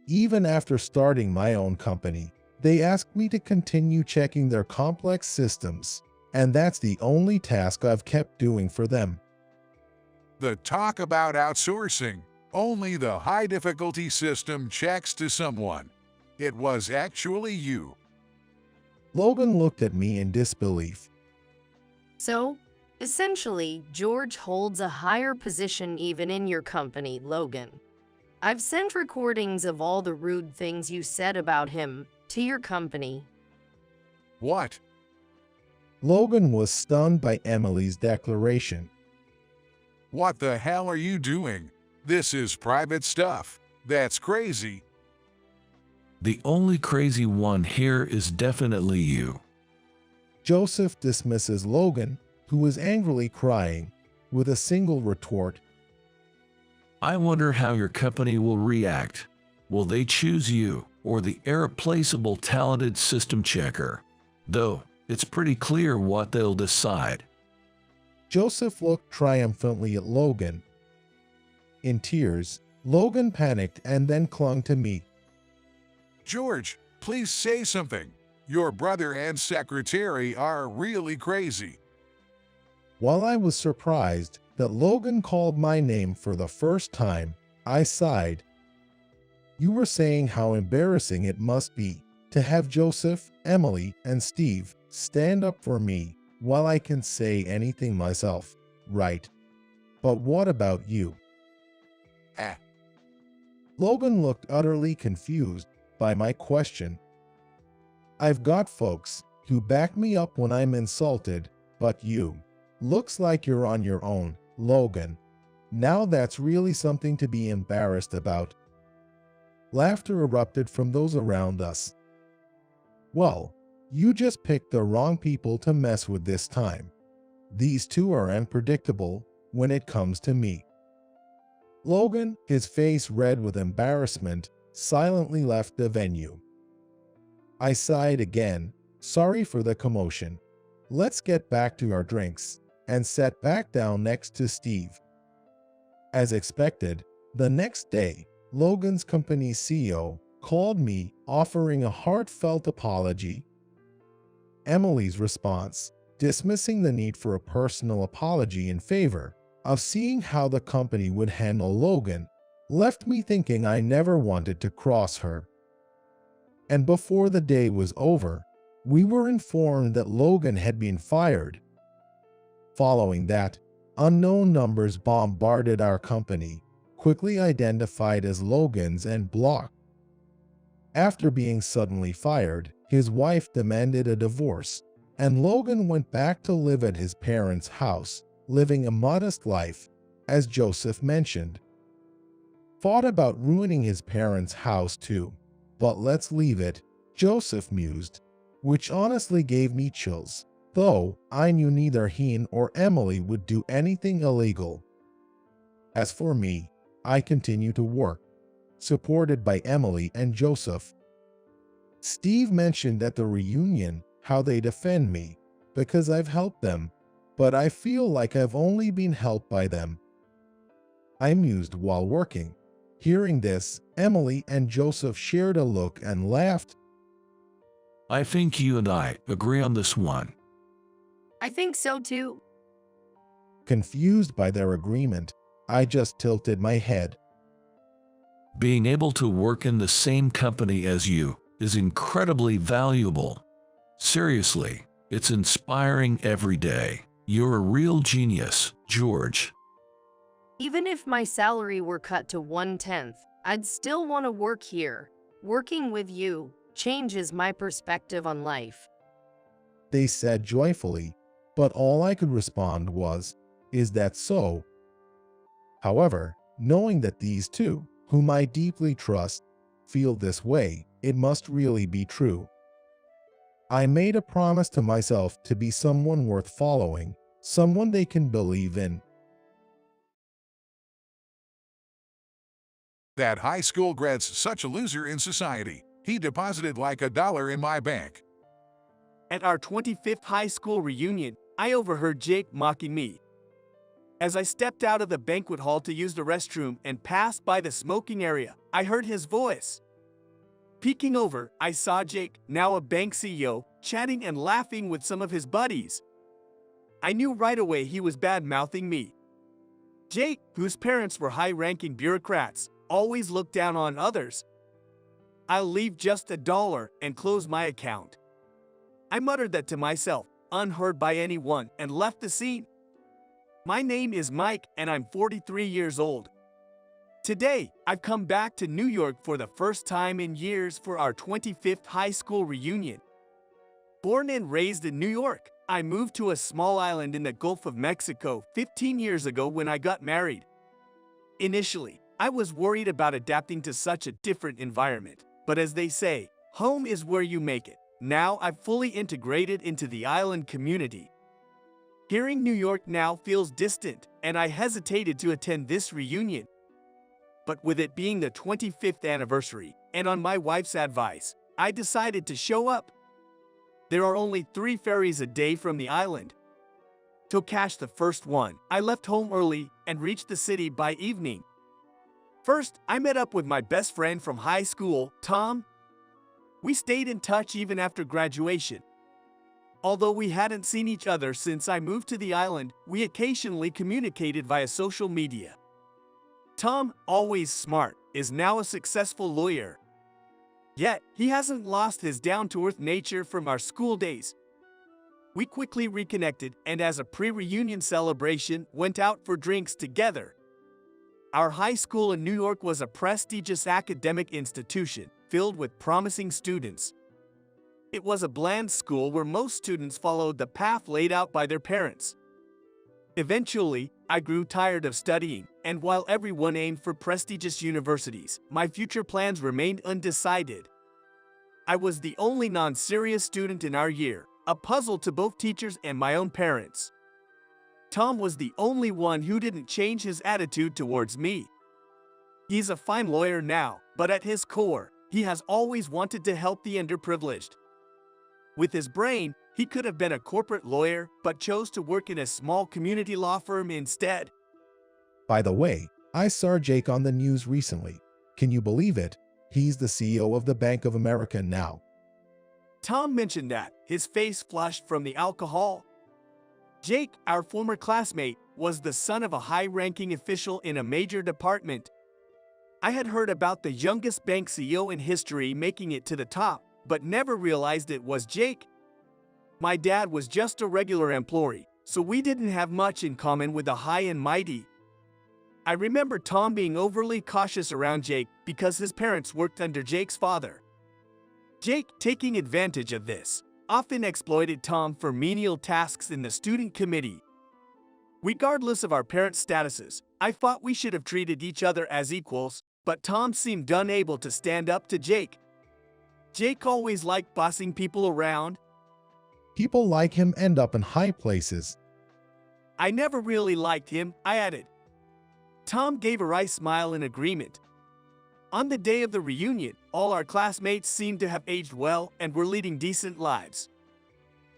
Even after starting my own company, they asked me to continue checking their complex systems, and that's the only task I've kept doing for them. The talk about outsourcing, only the high-difficulty system checks to someone. It was actually you. Logan looked at me in disbelief. So, essentially, George holds a higher position even in your company, Logan. I've sent recordings of all the rude things you said about him to your company. What? Logan was stunned by Emily's declaration. What the hell are you doing? This is private stuff. That's crazy. The only crazy one here is definitely you. Joseph dismisses Logan, who is angrily crying, with a single retort. I wonder how your company will react. Will they choose you or the irreplaceable talented system checker? Though, it's pretty clear what they'll decide. Joseph looked triumphantly at Logan. In tears, Logan panicked and then clung to me. George, please say something. Your brother and secretary are really crazy. While I was surprised that Logan called my name for the first time, I sighed. You were saying how embarrassing it must be to have Joseph, Emily, and Steve stand up for me while I can say anything myself, right? But what about you? Ah. Logan looked utterly confused by my question. I've got folks who back me up when I'm insulted, but you. Looks like you're on your own, Logan. Now that's really something to be embarrassed about. Laughter erupted from those around us. Well, you just picked the wrong people to mess with this time. These two are unpredictable when it comes to me. Logan, his face red with embarrassment, silently left the venue. I sighed again, sorry for the commotion. Let's get back to our drinks, and sat back down next to Steve. As expected, the next day, Logan's company's CEO called me, offering a heartfelt apology. Emily's response, dismissing the need for a personal apology in favor of seeing how the company would handle Logan, left me thinking I never wanted to cross her. And before the day was over, we were informed that Logan had been fired. Following that, unknown numbers bombarded our company, quickly identified as Logan's and blocked. After being suddenly fired, his wife demanded a divorce, and Logan went back to live at his parents' house, living a modest life, as Joseph mentioned. Thought about ruining his parents' house too, but let's leave it, Joseph mused, which honestly gave me chills, though I knew neither he or Emily would do anything illegal. As for me, I continue to work, supported by Emily and Joseph. Steve mentioned at the reunion how they defend me because I've helped them, but I feel like I've only been helped by them. I mused while working. Hearing this, Emily and Joseph shared a look and laughed. I think you and I agree on this one. I think so too. Confused by their agreement, I just tilted my head. Being able to work in the same company as you is incredibly valuable. Seriously, it's inspiring every day. You're a real genius, George. Even if my salary were cut to 1/10, I'd still want to work here. Working with you changes my perspective on life. They said joyfully, but all I could respond was, "Is that so?" However, knowing that these two, whom I deeply trust, feel this way, it must really be true. I made a promise to myself to be someone worth following, someone they can believe in. That high school grad's such a loser in society. He deposited like $1 in my bank. At our 25th high school reunion, I overheard Jake mocking me. As I stepped out of the banquet hall to use the restroom and passed by the smoking area, I heard his voice. Peeking over, I saw Jake, now a bank CEO, chatting and laughing with some of his buddies. I knew right away he was bad-mouthing me. Jake, whose parents were high-ranking bureaucrats, always looked down on others. I'll leave just $1 and close my account. I muttered that to myself, unheard by anyone, and left the scene. My name is Mike, and I'm 43 years old. Today, I've come back to New York for the first time in years for our 25th high school reunion. Born and raised in New York, I moved to a small island in the Gulf of Mexico 15 years ago when I got married. Initially, I was worried about adapting to such a different environment, but as they say, home is where you make it. Now I've fully integrated into the island community. Hearing New York now feels distant, and I hesitated to attend this reunion. But with it being the 25th anniversary, and on my wife's advice, I decided to show up. There are only 3 ferries a day from the island. To catch the first one, I left home early and reached the city by evening. First, I met up with my best friend from high school, Tom. We stayed in touch even after graduation. Although we hadn't seen each other since I moved to the island, we occasionally communicated via social media. Tom, always smart, is now a successful lawyer. Yet, he hasn't lost his down-to-earth nature from our school days. We quickly reconnected and as a pre-reunion celebration, went out for drinks together. Our high school in New York was a prestigious academic institution filled with promising students. It was a bland school where most students followed the path laid out by their parents. Eventually, I grew tired of studying, and while everyone aimed for prestigious universities, my future plans remained undecided. I was the only non-serious student in our year, a puzzle to both teachers and my own parents. Tom was the only one who didn't change his attitude towards me. He's a fine lawyer now, but at his core, he has always wanted to help the underprivileged. With his brain, he could have been a corporate lawyer, but chose to work in a small community law firm instead. By the way, I saw Jake on the news recently. Can you believe it? He's the CEO of the Bank of America now. Tom mentioned that, his face flushed from the alcohol. Jake, our former classmate, was the son of a high-ranking official in a major department. I had heard about the youngest bank CEO in history making it to the top, but never realized it was Jake. My dad was just a regular employee, so we didn't have much in common with the high and mighty. I remember Tom being overly cautious around Jake because his parents worked under Jake's father. Jake, taking advantage of this, often exploited Tom for menial tasks in the student committee. Regardless of our parents' statuses, I thought we should have treated each other as equals, but Tom seemed unable to stand up to Jake. Jake always liked bossing people around. People like him end up in high places. I never really liked him, I added. Tom gave a wry smile in agreement. On the day of the reunion, all our classmates seemed to have aged well and were leading decent lives.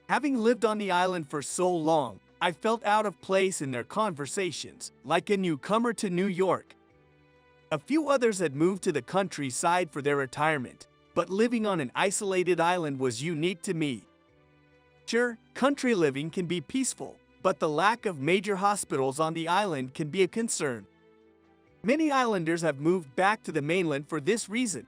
Having lived on the island for so long, I felt out of place in their conversations, like a newcomer to New York. A few others had moved to the countryside for their retirement, but living on an isolated island was unique to me. Sure, country living can be peaceful, but the lack of major hospitals on the island can be a concern. Many islanders have moved back to the mainland for this reason.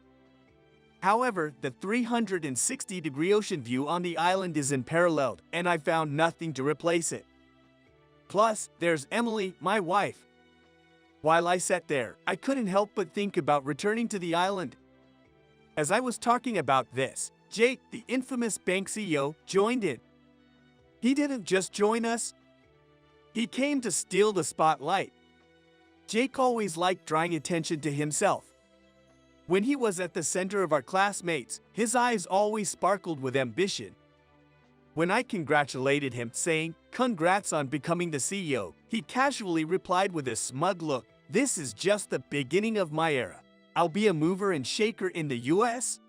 However, the 360-degree ocean view on the island is unparalleled, and I found nothing to replace it. Plus, there's Emily, my wife. While I sat there, I couldn't help but think about returning to the island. As I was talking about this, Jake, the infamous bank CEO, joined in. He didn't just join us. He came to steal the spotlight. Jake always liked drawing attention to himself. When he was at the center of our classmates, his eyes always sparkled with ambition. When I congratulated him, saying, "Congrats on becoming the CEO," he casually replied with a smug look, "This is just the beginning of my era. I'll be a mover and shaker in the US?"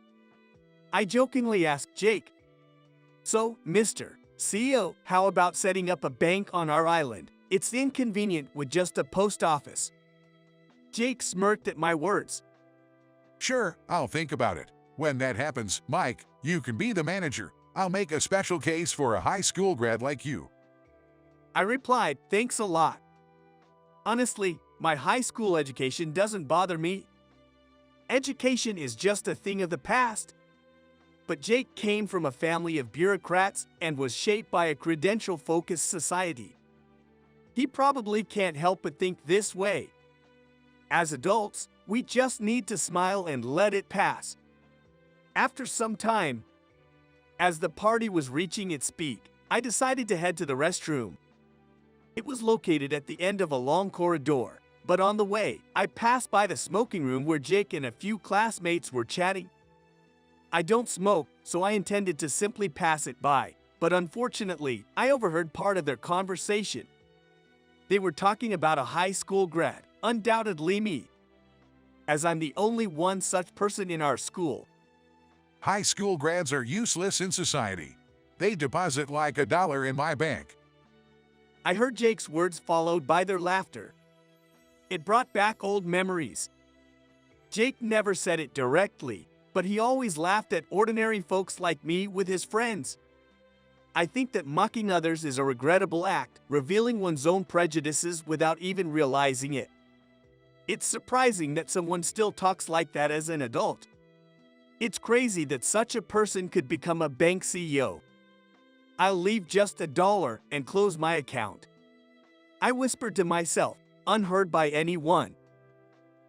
I jokingly asked Jake, "So, Mr. CEO, how about setting up a bank on our island? It's inconvenient with just a post office." Jake smirked at my words. Sure, I'll think about it. When that happens, Mike, you can be the manager. I'll make a special case for a high school grad like you. I replied, "Thanks a lot. Honestly, my high school education doesn't bother me. Education is just a thing of the past." But Jake came from a family of bureaucrats and was shaped by a credential-focused society. He probably can't help but think this way. As adults, we just need to smile and let it pass. After some time, as the party was reaching its peak, I decided to head to the restroom. It was located at the end of a long corridor, but on the way, I passed by the smoking room where Jake and a few classmates were chatting. I don't smoke, so I intended to simply pass it by, but unfortunately, I overheard part of their conversation. They were talking about a high school grad, undoubtedly me, as I'm the only one such person in our school. High school grads are useless in society. They deposit like $1 in my bank. I heard Jake's words followed by their laughter. It brought back old memories. Jake never said it directly, but he always laughed at ordinary folks like me with his friends. I think that mocking others is a regrettable act, revealing one's own prejudices without even realizing it. It's surprising that someone still talks like that as an adult. It's crazy that such a person could become a bank CEO. I'll leave just $1 and close my account. I whispered to myself, unheard by anyone.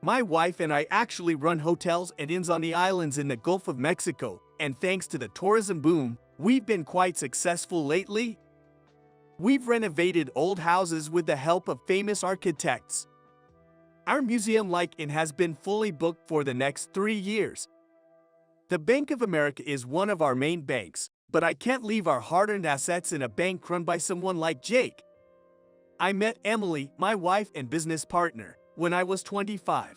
My wife and I actually run hotels and inns on the islands in the Gulf of Mexico, and thanks to the tourism boom, we've been quite successful lately. We've renovated old houses with the help of famous architects. Our museum-like inn has been fully booked for the next 3 years. The Bank of America is one of our main banks, but I can't leave our hard-earned assets in a bank run by someone like Jake. I met Emily, my wife and business partner, when I was 25.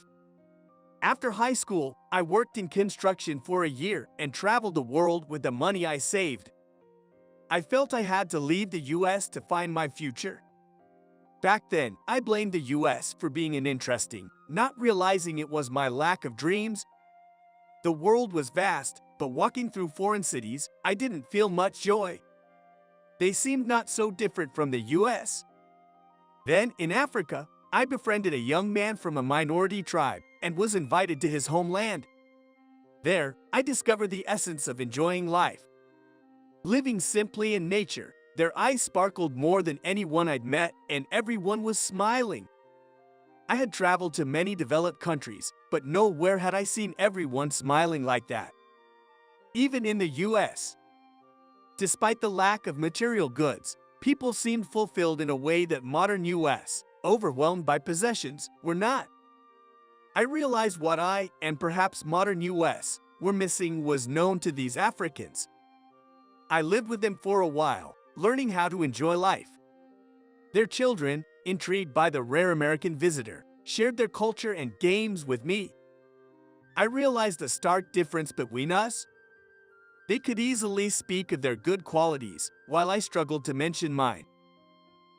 After high school, I worked in construction for a year and traveled the world with the money I saved. I felt I had to leave the US to find my future. Back then, I blamed the US for being uninteresting, not realizing it was my lack of dreams. The world was vast, but walking through foreign cities, I didn't feel much joy. They seemed not so different from the US. Then, in Africa, I befriended a young man from a minority tribe and was invited to his homeland. There, I discovered the essence of enjoying life. Living simply in nature, their eyes sparkled more than anyone I'd met, and everyone was smiling. I had traveled to many developed countries, but nowhere had I seen everyone smiling like that. Even in the US. Despite the lack of material goods, people seemed fulfilled in a way that modern US, overwhelmed by possessions, were not. I realized what I, and perhaps modern US, were missing was known to these Africans. I lived with them for a while, learning how to enjoy life. Their children, intrigued by the rare American visitor, shared their culture and games with me. I realized a stark difference between us. They could easily speak of their good qualities, while I struggled to mention mine.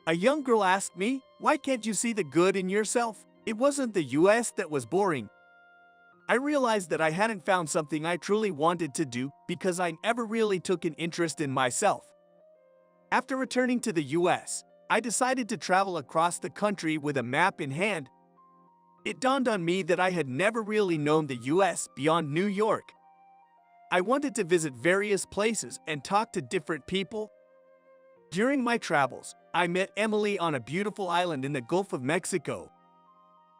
A young girl asked me, "Why can't you see the good in yourself?" It wasn't the US that was boring. I realized that I hadn't found something I truly wanted to do because I never really took an interest in myself. After returning to the US, I decided to travel across the country with a map in hand. It dawned on me that I had never really known the US beyond New York. I wanted to visit various places and talk to different people. During my travels, I met Emily on a beautiful island in the Gulf of Mexico.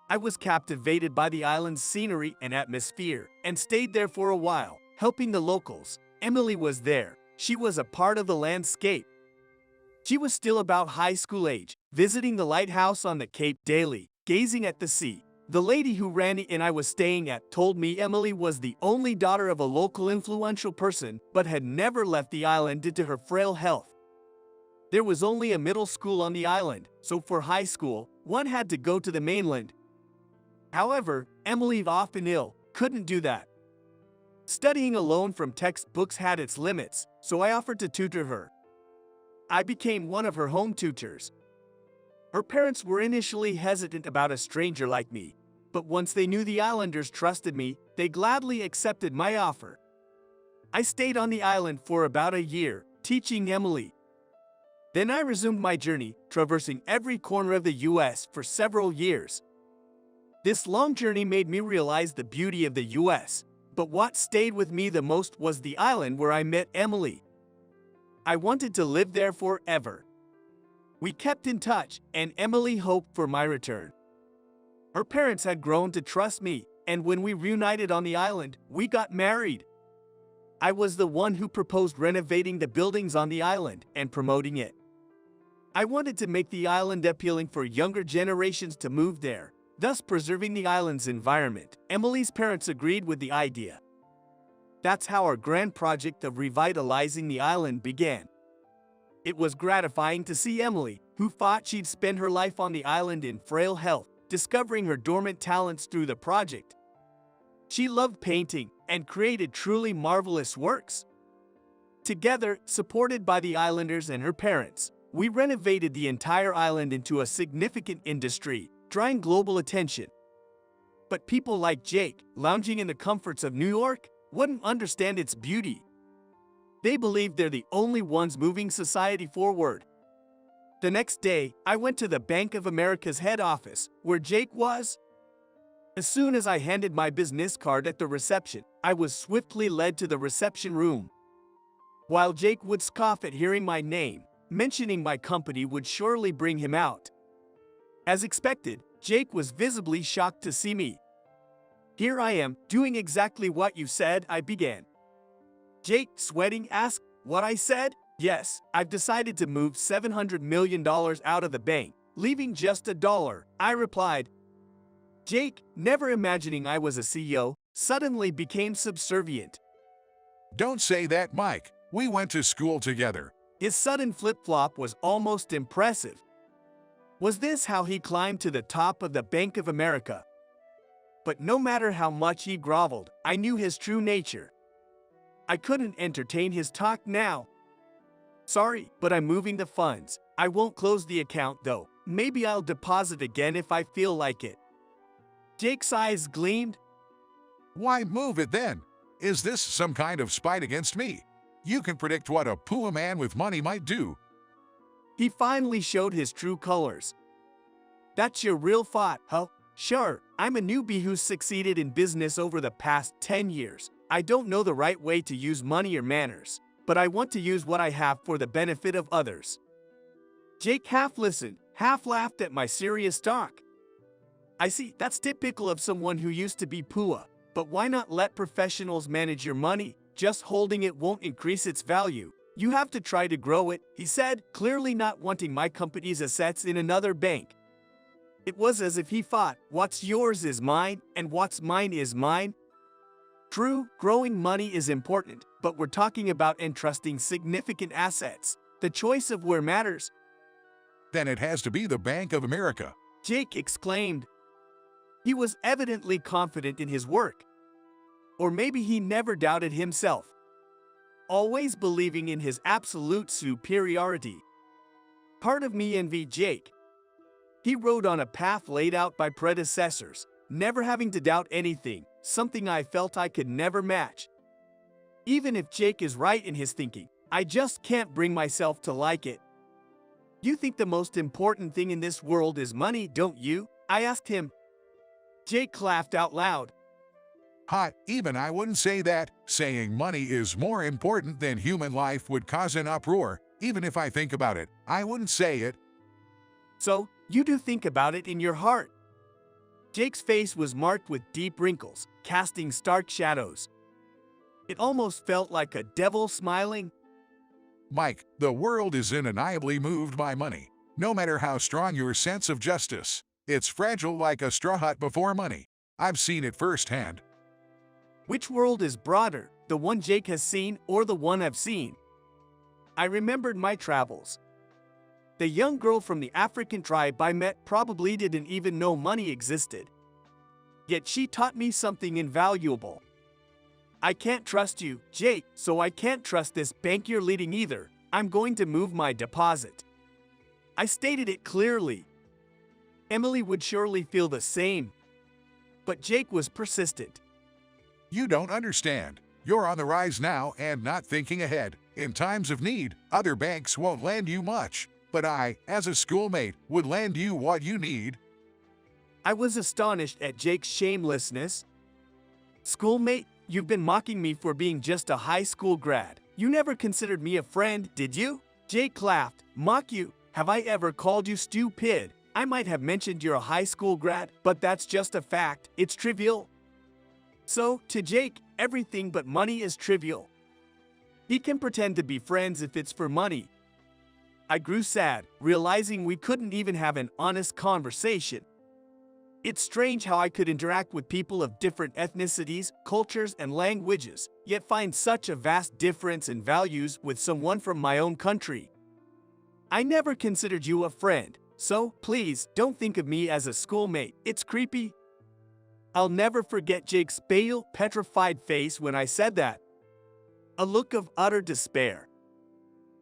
I was captivated by the island's scenery and atmosphere and stayed there for a while, helping the locals. Emily was there. She was a part of the landscape. She was still about high school age, visiting the lighthouse on the Cape daily, gazing at the sea. The lady who ran the inn I was staying at told me Emily was the only daughter of a local influential person but had never left the island due to her frail health. There was only a middle school on the island, so for high school, one had to go to the mainland. However, Emily, often ill, couldn't do that. Studying alone from textbooks had its limits, so I offered to tutor her. I became one of her home tutors. Her parents were initially hesitant about a stranger like me, but once they knew the islanders trusted me, they gladly accepted my offer. I stayed on the island for about a year, teaching Emily. Then I resumed my journey, traversing every corner of the US for several years. This long journey made me realize the beauty of the US, but what stayed with me the most was the island where I met Emily. I wanted to live there forever. We kept in touch, and Emily hoped for my return. Her parents had grown to trust me, and when we reunited on the island, we got married. I was the one who proposed renovating the buildings on the island and promoting it. I wanted to make the island appealing for younger generations to move there, thus preserving the island's environment. Emily's parents agreed with the idea. That's how our grand project of revitalizing the island began. It was gratifying to see Emily, who thought she'd spend her life on the island in frail health, discovering her dormant talents through the project. She loved painting and created truly marvelous works. Together, supported by the islanders and her parents, we renovated the entire island into a significant industry, drawing global attention. But people like Jake, lounging in the comforts of New York, wouldn't understand its beauty. They believed they're the only ones moving society forward. The next day, I went to the Bank of America's head office, where Jake was. As soon as I handed my business card at the reception, I was swiftly led to the reception room. While Jake would scoff at hearing my name, mentioning my company would surely bring him out. As expected, Jake was visibly shocked to see me. "Here I am, doing exactly what you said," I began. Jake, sweating, asked what I said. "Yes, I've decided to move $700 million out of the bank, leaving just $1, I replied. Jake, never imagining I was a CEO, suddenly became subservient. "Don't say that, Mike. We went to school together." His sudden flip-flop was almost impressive. Was this how he climbed to the top of the Bank of America? But no matter how much he groveled, I knew his true nature. I couldn't entertain his talk now. "Sorry, but I'm moving the funds. I won't close the account though. Maybe I'll deposit again if I feel like it." Jake's eyes gleamed. "Why move it then? Is this some kind of spite against me? You can predict what a poor man with money might do." He finally showed his true colors. "That's your real thought, huh? Sure, I'm a newbie who's succeeded in business over the past 10 years. I don't know the right way to use money or manners, but I want to use what I have for the benefit of others." Jake half listened, half laughed at my serious talk. "I see, that's typical of someone who used to be poor, but why not let professionals manage your money? Just holding it won't increase its value. You have to try to grow it, he said, clearly not wanting my company's assets in another bank. It was as if he thought, what's yours is mine, and what's mine is mine. True, growing money is important, but we're talking about entrusting significant assets. The choice of where matters. Then it has to be the Bank of America. Jake exclaimed. He was evidently confident in his work. Or maybe he never doubted himself, always believing in his absolute superiority. Part of me envied Jake. He rode on a path laid out by predecessors, never having to doubt anything, something I felt I could never match. Even if Jake is right in his thinking, I just can't bring myself to like it. You think the most important thing in this world is money, don't you? I asked him. Jake laughed out loud. Hot, even I wouldn't say that. Saying money is more important than human life would cause an uproar. Even if I think about it, I wouldn't say it. So, you do think about it in your heart. Jake's face was marked with deep wrinkles, casting stark shadows. It almost felt like a devil smiling. Mike, the world is undeniably moved by money. No matter how strong your sense of justice, it's fragile like a straw hut before money. I've seen it firsthand. Which world is broader, the one Jake has seen or the one I've seen? I remembered my travels. The young girl from the African tribe I met probably didn't even know money existed. Yet she taught me something invaluable. I can't trust you, Jake, so I can't trust this bank you're leading either. I'm going to move my deposit. I stated it clearly. Emily would surely feel the same. But Jake was persistent. You don't understand. You're on the rise now and not thinking ahead. In times of need, other banks won't lend you much. But I, as a schoolmate, would lend you what you need. I was astonished at Jake's shamelessness. Schoolmate, you've been mocking me for being just a high school grad. You never considered me a friend, did you? Jake laughed. Mock you? Have I ever called you stupid? I might have mentioned you're a high school grad, but that's just a fact. It's trivial. So, to Jake, everything but money is trivial. He can pretend to be friends if it's for money. I grew sad, realizing we couldn't even have an honest conversation. It's strange how I could interact with people of different ethnicities, cultures, and languages, yet find such a vast difference in values with someone from my own country. I never considered you a friend, so please don't think of me as a schoolmate. It's creepy. I'll never forget Jake's pale, petrified face when I said that. A look of utter despair.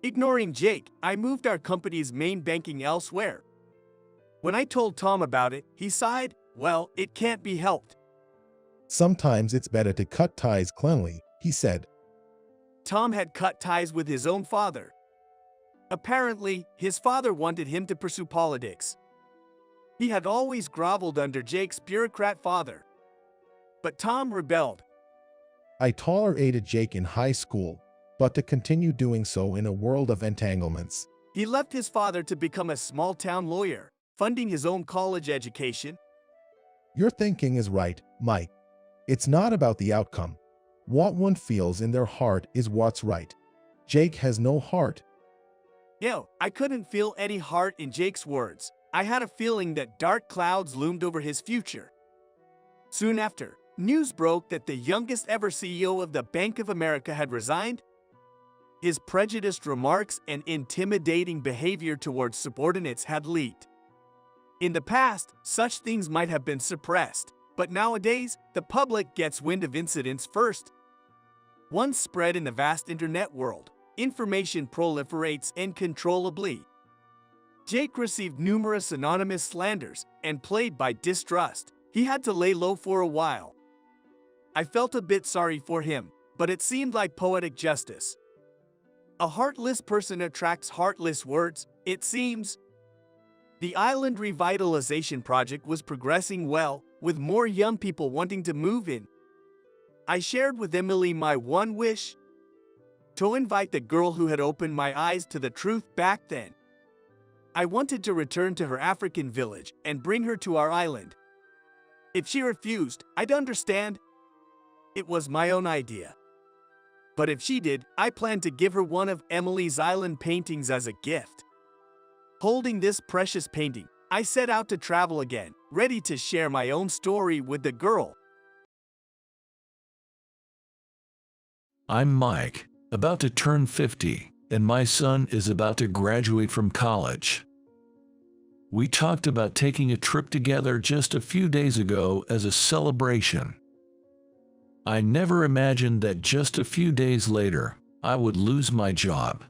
Ignoring Jake, I moved our company's main banking elsewhere. When I told Tom about it, he sighed. Well, it can't be helped. Sometimes it's better to cut ties cleanly, he said. Tom had cut ties with his own father. Apparently, his father wanted him to pursue politics. He had always groveled under Jake's bureaucrat father. But Tom rebelled. I tolerated Jake in high school, but to continue doing so in a world of entanglements. He left his father to become a small-town lawyer, funding his own college education. Your thinking is right, Mike. It's not about the outcome. What one feels in their heart is what's right. Jake has no heart. No, I couldn't feel any heart in Jake's words. I had a feeling that dark clouds loomed over his future. Soon after, news broke that the youngest ever CEO of the Bank of America had resigned. His prejudiced remarks and intimidating behavior towards subordinates had leaked. In the past, such things might have been suppressed, but nowadays, the public gets wind of incidents first. Once spread in the vast internet world, information proliferates uncontrollably. Jake received numerous anonymous slanders and plagued by distrust. He had to lay low for a while. I felt a bit sorry for him, but it seemed like poetic justice. A heartless person attracts heartless words, it seems. The island revitalization project was progressing well, with more young people wanting to move in. I shared with Emily my one wish: to invite the girl who had opened my eyes to the truth back then. I wanted to return to her African village and bring her to our island. If she refused, I'd understand. It was my own idea. But if she did, I plan to give her one of Emily's island paintings as a gift. Holding this precious painting, I set out to travel again, ready to share my own story with the girl. I'm Mike, about to turn 50, and my son is about to graduate from college. We talked about taking a trip together just a few days ago as a celebration. I never imagined that just a few days later, I would lose my job.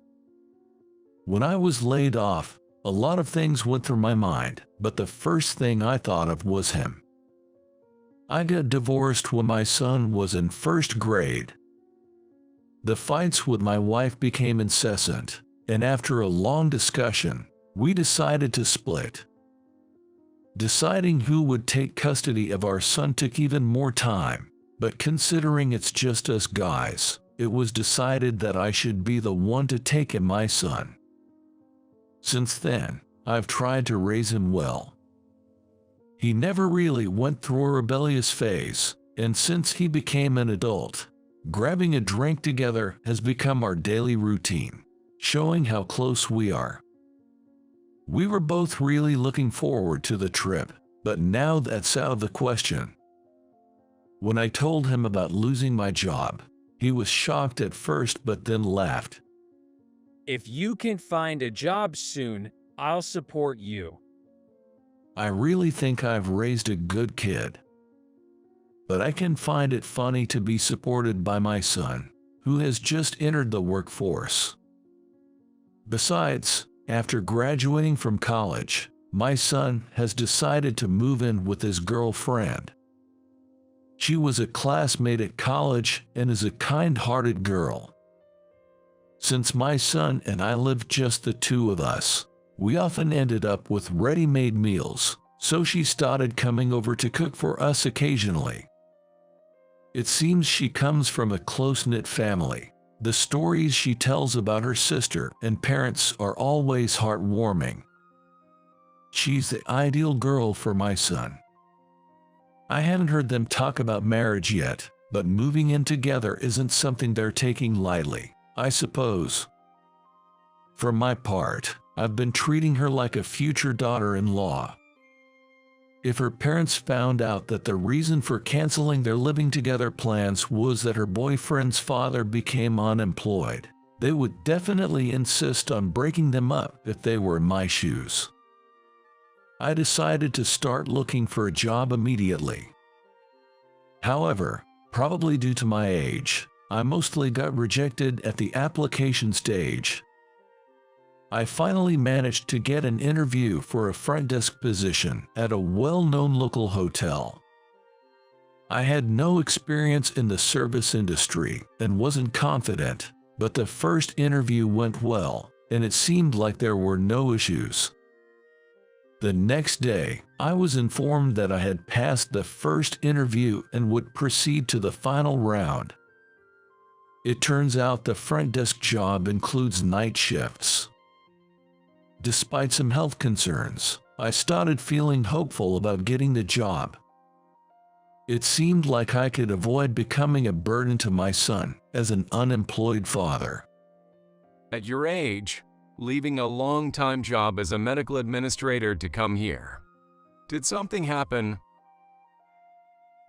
When I was laid off, a lot of things went through my mind, but the first thing I thought of was him. I got divorced when my son was in first grade. The fights with my wife became incessant, and after a long discussion, we decided to split. Deciding who would take custody of our son took even more time, but considering it's just us guys, it was decided that I should be the one to take in my son. Since then, I've tried to raise him well. He never really went through a rebellious phase, and since he became an adult, grabbing a drink together has become our daily routine, showing how close we are. We were both really looking forward to the trip, but now that's out of the question. When I told him about losing my job, he was shocked at first but then laughed. If you can find a job soon, I'll support you. I really think I've raised a good kid. But I can find it funny to be supported by my son, who has just entered the workforce. Besides, after graduating from college, my son has decided to move in with his girlfriend. She was a classmate at college and is a kind-hearted girl. Since my son and I lived just the two of us, we often ended up with ready-made meals, so she started coming over to cook for us occasionally. It seems she comes from a close-knit family. The stories she tells about her sister and parents are always heartwarming. She's the ideal girl for my son. I haven't heard them talk about marriage yet, but moving in together isn't something they're taking lightly, I suppose. For my part, I've been treating her like a future daughter-in-law. If her parents found out that the reason for canceling their living together plans was that her boyfriend's father became unemployed, they would definitely insist on breaking them up if they were in my shoes. I decided to start looking for a job immediately. However, probably due to my age, I mostly got rejected at the application stage. I finally managed to get an interview for a front desk position at a well-known local hotel. I had no experience in the service industry and wasn't confident, but the first interview went well, and it seemed like there were no issues. The next day, I was informed that I had passed the first interview and would proceed to the final round. It turns out the front desk job includes night shifts. Despite some health concerns, I started feeling hopeful about getting the job. It seemed like I could avoid becoming a burden to my son as an unemployed father. At your age, leaving a long-time job as a medical administrator to come here. Did something happen?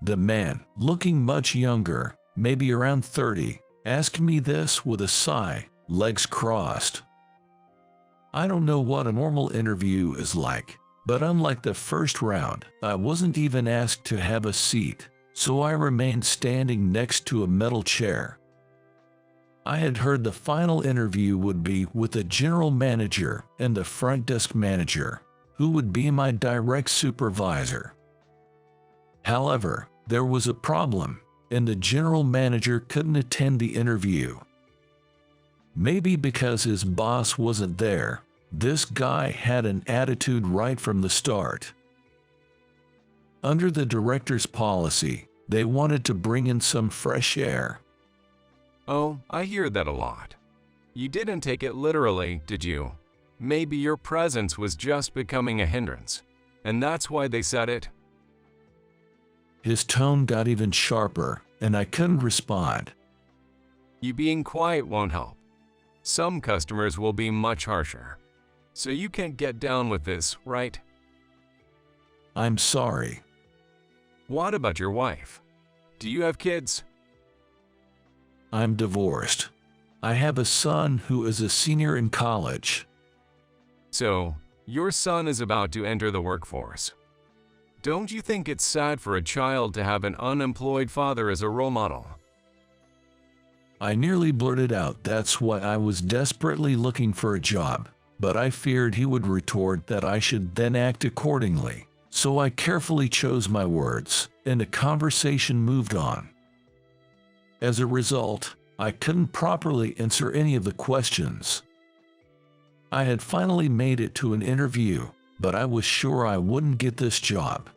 The man, looking much younger, maybe around 30, asked me this with a sigh, legs crossed. I don't know what a normal interview is like, but unlike the first round, I wasn't even asked to have a seat, so I remained standing next to a metal chair. I had heard the final interview would be with the general manager and the front desk manager, who would be my direct supervisor. However, there was a problem, and the general manager couldn't attend the interview. Maybe because his boss wasn't there, this guy had an attitude right from the start. Under the director's policy, they wanted to bring in some fresh air. Oh, I hear that a lot. You didn't take it literally, did you? Maybe your presence was just becoming a hindrance, and that's why they said it. His tone got even sharper, and I couldn't respond. You being quiet won't help. Some customers will be much harsher. So you can't get down with this, right? I'm sorry. What about your wife? Do you have kids? I'm divorced. I have a son who is a senior in college. So, your son is about to enter the workforce. Don't you think it's sad for a child to have an unemployed father as a role model? I nearly blurted out that's why I was desperately looking for a job, but I feared he would retort that I should then act accordingly. So I carefully chose my words, and the conversation moved on. As a result, I couldn't properly answer any of the questions. I had finally made it to an interview, but I was sure I wouldn't get this job.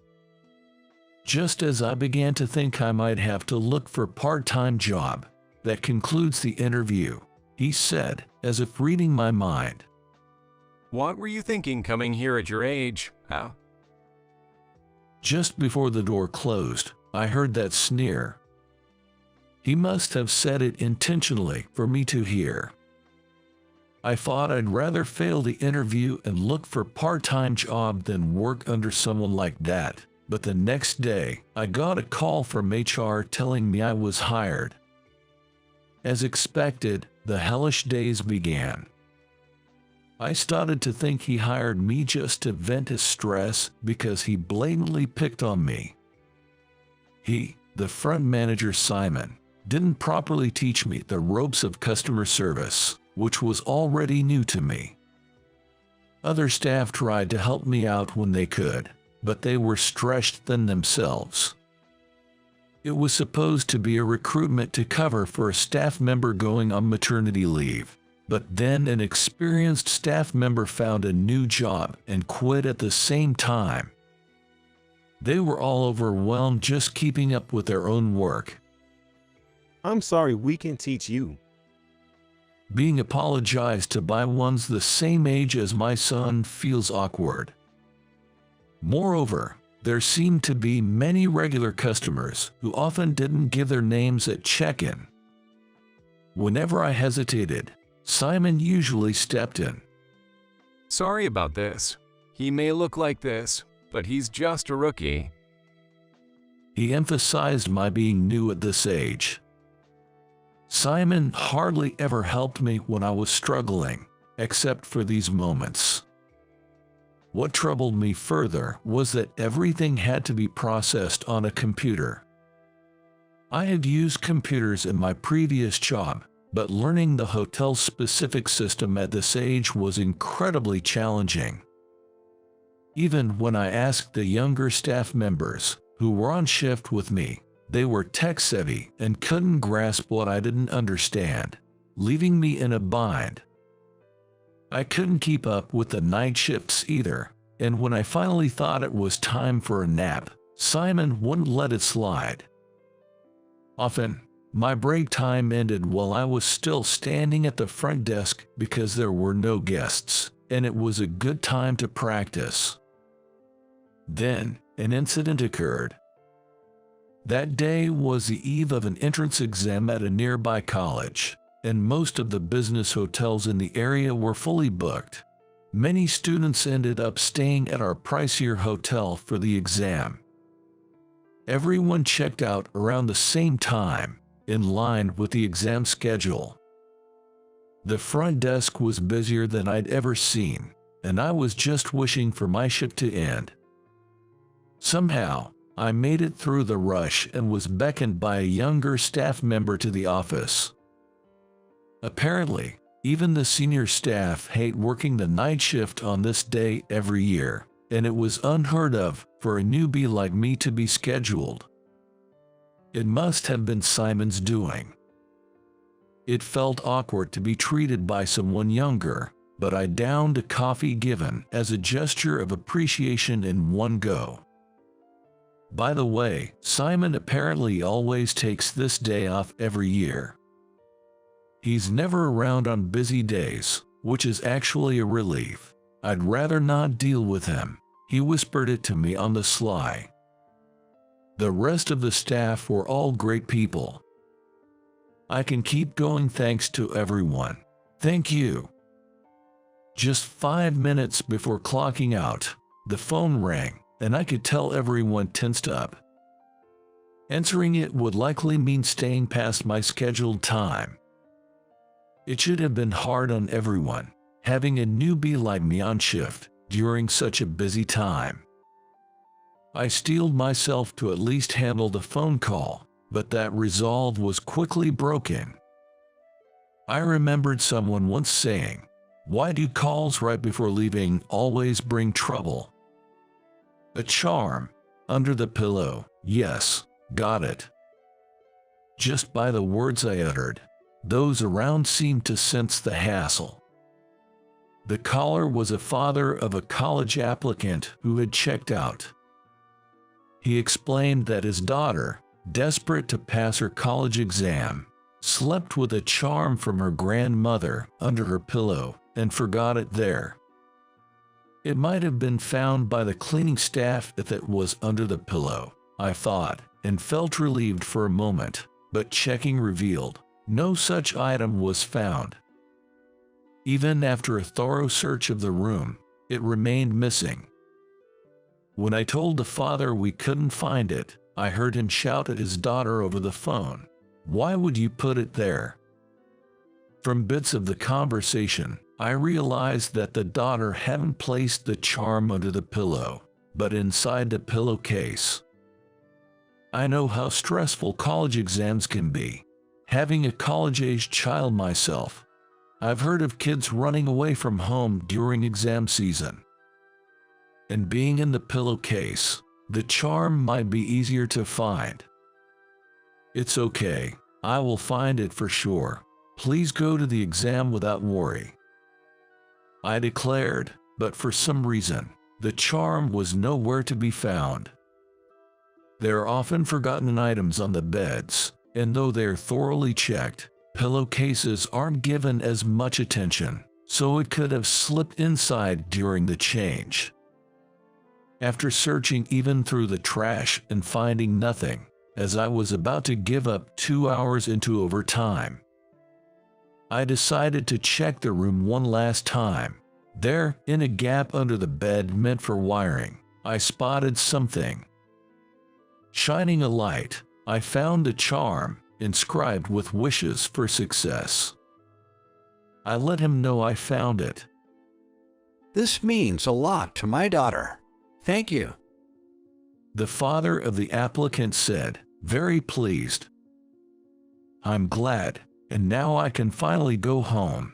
Just as I began to think I might have to look for a part-time job, that concludes the interview, he said, as if reading my mind. What were you thinking coming here at your age, huh? Just before the door closed, I heard that sneer. He must have said it intentionally for me to hear. I thought I'd rather fail the interview and look for a part-time job than work under someone like that. But the next day, I got a call from HR telling me I was hired. As expected, the hellish days began. I started to think he hired me just to vent his stress because he blatantly picked on me. He, the front manager Simon, didn't properly teach me the ropes of customer service, which was already new to me. Other staff tried to help me out when they could, but they were stretched thin themselves. It was supposed to be a recruitment to cover for a staff member going on maternity leave. But then an experienced staff member found a new job and quit at the same time. They were all overwhelmed just keeping up with their own work. I'm sorry, we can teach you. Being apologized to by ones the same age as my son feels awkward. Moreover, there seemed to be many regular customers who often didn't give their names at check-in. Whenever I hesitated, Simon usually stepped in. Sorry about this. He may look like this, but he's just a rookie. He emphasized my being new at this age. Simon hardly ever helped me when I was struggling, except for these moments. What troubled me further was that everything had to be processed on a computer. I had used computers in my previous job, but learning the hotel-specific system at this age was incredibly challenging. Even when I asked the younger staff members, who were on shift with me, they were tech-savvy and couldn't grasp what I didn't understand, leaving me in a bind. I couldn't keep up with the night shifts either, and when I finally thought it was time for a nap, Simon wouldn't let it slide. Often, my break time ended while I was still standing at the front desk because there were no guests, and it was a good time to practice. Then, an incident occurred. That day was the eve of an entrance exam at a nearby college, and most of the business hotels in the area were fully booked. Many students ended up staying at our pricier hotel for the exam. Everyone checked out around the same time, in line with the exam schedule. The front desk was busier than I'd ever seen, and I was just wishing for my shift to end. Somehow, I made it through the rush and was beckoned by a younger staff member to the office. Apparently, even the senior staff hate working the night shift on this day every year, and it was unheard of for a newbie like me to be scheduled. It must have been Simon's doing. It felt awkward to be treated by someone younger, but I downed a coffee given as a gesture of appreciation in one go. By the way, Simon apparently always takes this day off every year. He's never around on busy days, which is actually a relief. I'd rather not deal with him. He whispered it to me on the sly. The rest of the staff were all great people. I can keep going thanks to everyone. Thank you. Just 5 minutes before clocking out, the phone rang, and I could tell everyone tensed up. Answering it would likely mean staying past my scheduled time. It should have been hard on everyone, having a newbie like me on shift during such a busy time. I steeled myself to at least handle the phone call, but that resolve was quickly broken. I remembered someone once saying, "Why do calls right before leaving always bring trouble?" A charm, under the pillow, yes, got it. Just by the words I uttered, those around seemed to sense the hassle. The caller was a father of a college applicant who had checked out. He explained that his daughter, desperate to pass her college exam, slept with a charm from her grandmother under her pillow and forgot it there. It might have been found by the cleaning staff if it was under the pillow, I thought, and felt relieved for a moment, but checking revealed no such item was found. Even after a thorough search of the room, it remained missing. When I told the father we couldn't find it, I heard him shout at his daughter over the phone, "Why would you put it there?" From bits of the conversation, I realized that the daughter hadn't placed the charm under the pillow, but inside the pillowcase. I know how stressful college exams can be. Having a college-aged child myself, I've heard of kids running away from home during exam season. And being in the pillowcase, the charm might be easier to find. It's okay, I will find it for sure. Please go to the exam without worry, I declared, but for some reason, the charm was nowhere to be found. There are often forgotten items on the beds, and though they're thoroughly checked, pillowcases aren't given as much attention, so it could have slipped inside during the change. After searching even through the trash and finding nothing, as I was about to give up 2 hours into overtime, I decided to check the room one last time. There, in a gap under the bed meant for wiring, I spotted something. Shining a light, I found a charm, inscribed with wishes for success. I let him know I found it. "This means a lot to my daughter. Thank you," the father of the applicant said, very pleased. "I'm glad, and now I can finally go home."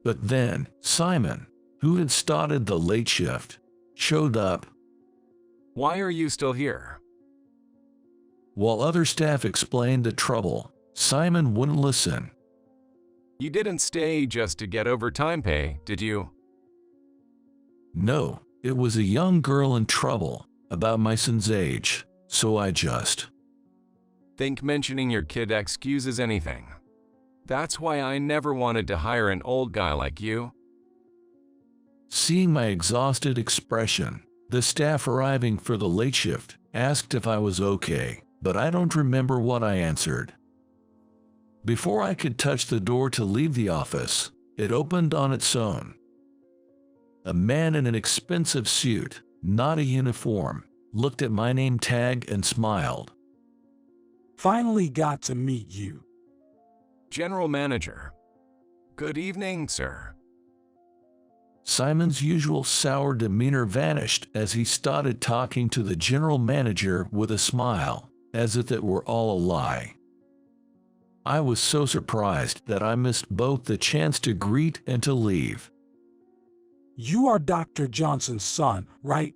But then, Simon, who had started the late shift, showed up. "Why are you still here?" While other staff explained the trouble, Simon wouldn't listen. "You didn't stay just to get overtime pay, did you?" No, it was a young girl in trouble, about my son's age, so I just think mentioning your kid excuses anything. That's why I never wanted to hire an old guy like you. Seeing my exhausted expression, the staff arriving for the late shift asked if I was okay, but I don't remember what I answered. Before I could touch the door to leave the office, it opened on its own. A man in an expensive suit, not a uniform, looked at my name tag and smiled. "Finally got to meet you. General Manager. Good evening, sir." Simon's usual sour demeanor vanished as he started talking to the general manager with a smile, as if it were all a lie. I was so surprised that I missed both the chance to greet and to leave. "You are Dr. Johnson's son, right?"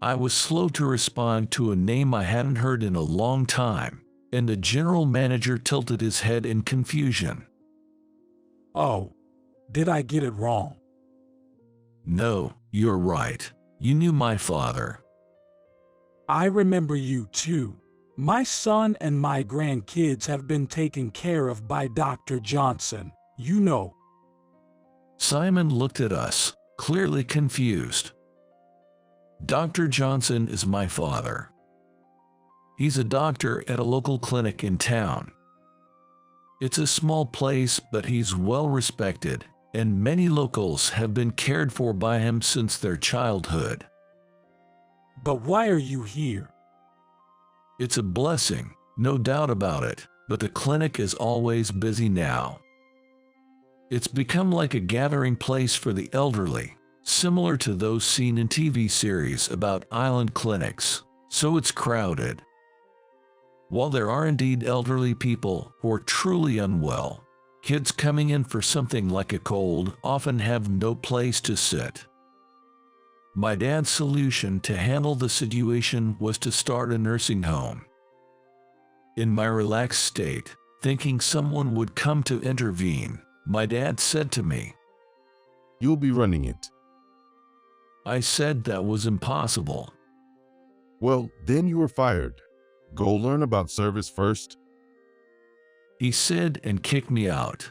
I was slow to respond to a name I hadn't heard in a long time, and the general manager tilted his head in confusion. "Oh, did I get it wrong?" "No, you're right. You knew my father." "I remember you too. My son and my grandkids have been taken care of by Dr. Johnson, you know." Simon looked at us, clearly confused. "Dr. Johnson is my father. He's a doctor at a local clinic in town. It's a small place, but he's well respected, and many locals have been cared for by him since their childhood. But why are you here? It's a blessing, no doubt about it, but the clinic is always busy now. It's become like a gathering place for the elderly, similar to those seen in TV series about island clinics, so it's crowded. While there are indeed elderly people who are truly unwell, kids coming in for something like a cold often have no place to sit. My dad's solution to handle the situation was to start a nursing home. In my relaxed state, thinking someone would come to intervene, my dad said to me, "You'll be running it." I said that was impossible. "Well, then you were fired. Go learn about service first," he said, and kicked me out.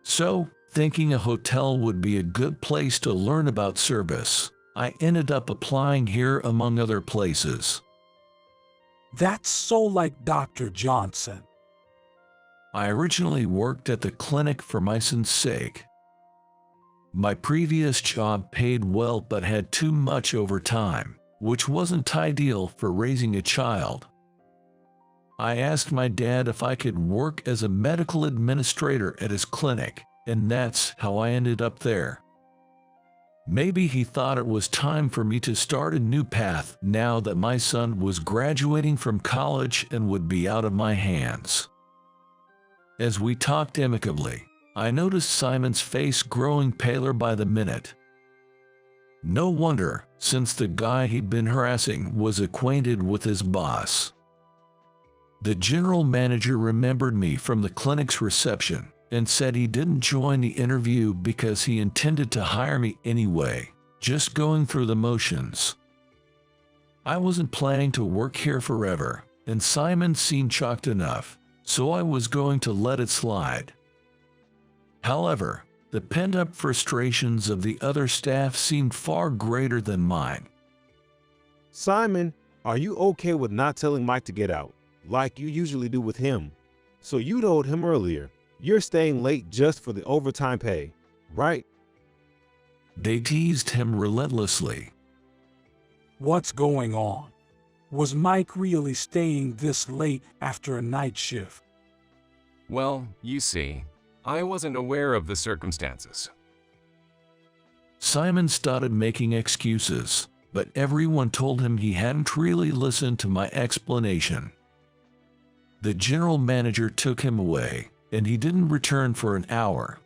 So, thinking a hotel would be a good place to learn about service, I ended up applying here among other places. That's so like Dr. Johnson. I originally worked at the clinic for my son's sake. My previous job paid well but had too much overtime, which wasn't ideal for raising a child. I asked my dad if I could work as a medical administrator at his clinic, and that's how I ended up there. Maybe he thought it was time for me to start a new path now that my son was graduating from college and would be out of my hands. As we talked amicably, I noticed Simon's face growing paler by the minute. No wonder, since the guy he'd been harassing was acquainted with his boss. The general manager remembered me from the clinic's reception and said he didn't join the interview because he intended to hire me anyway, just going through the motions. I wasn't planning to work here forever, and Simon seemed shocked enough, so I was going to let it slide. However, the pent-up frustrations of the other staff seemed far greater than mine. "Simon, are you okay with not telling Mike to get out, like you usually do with him? So you told him earlier, you're staying late just for the overtime pay, right?" They teased him relentlessly. What's going on? Was Mike really staying this late after a night shift? Well, you see, I wasn't aware of the circumstances. Simon started making excuses, but everyone told him he hadn't really listened to my explanation. The general manager took him away, and he didn't return for an hour.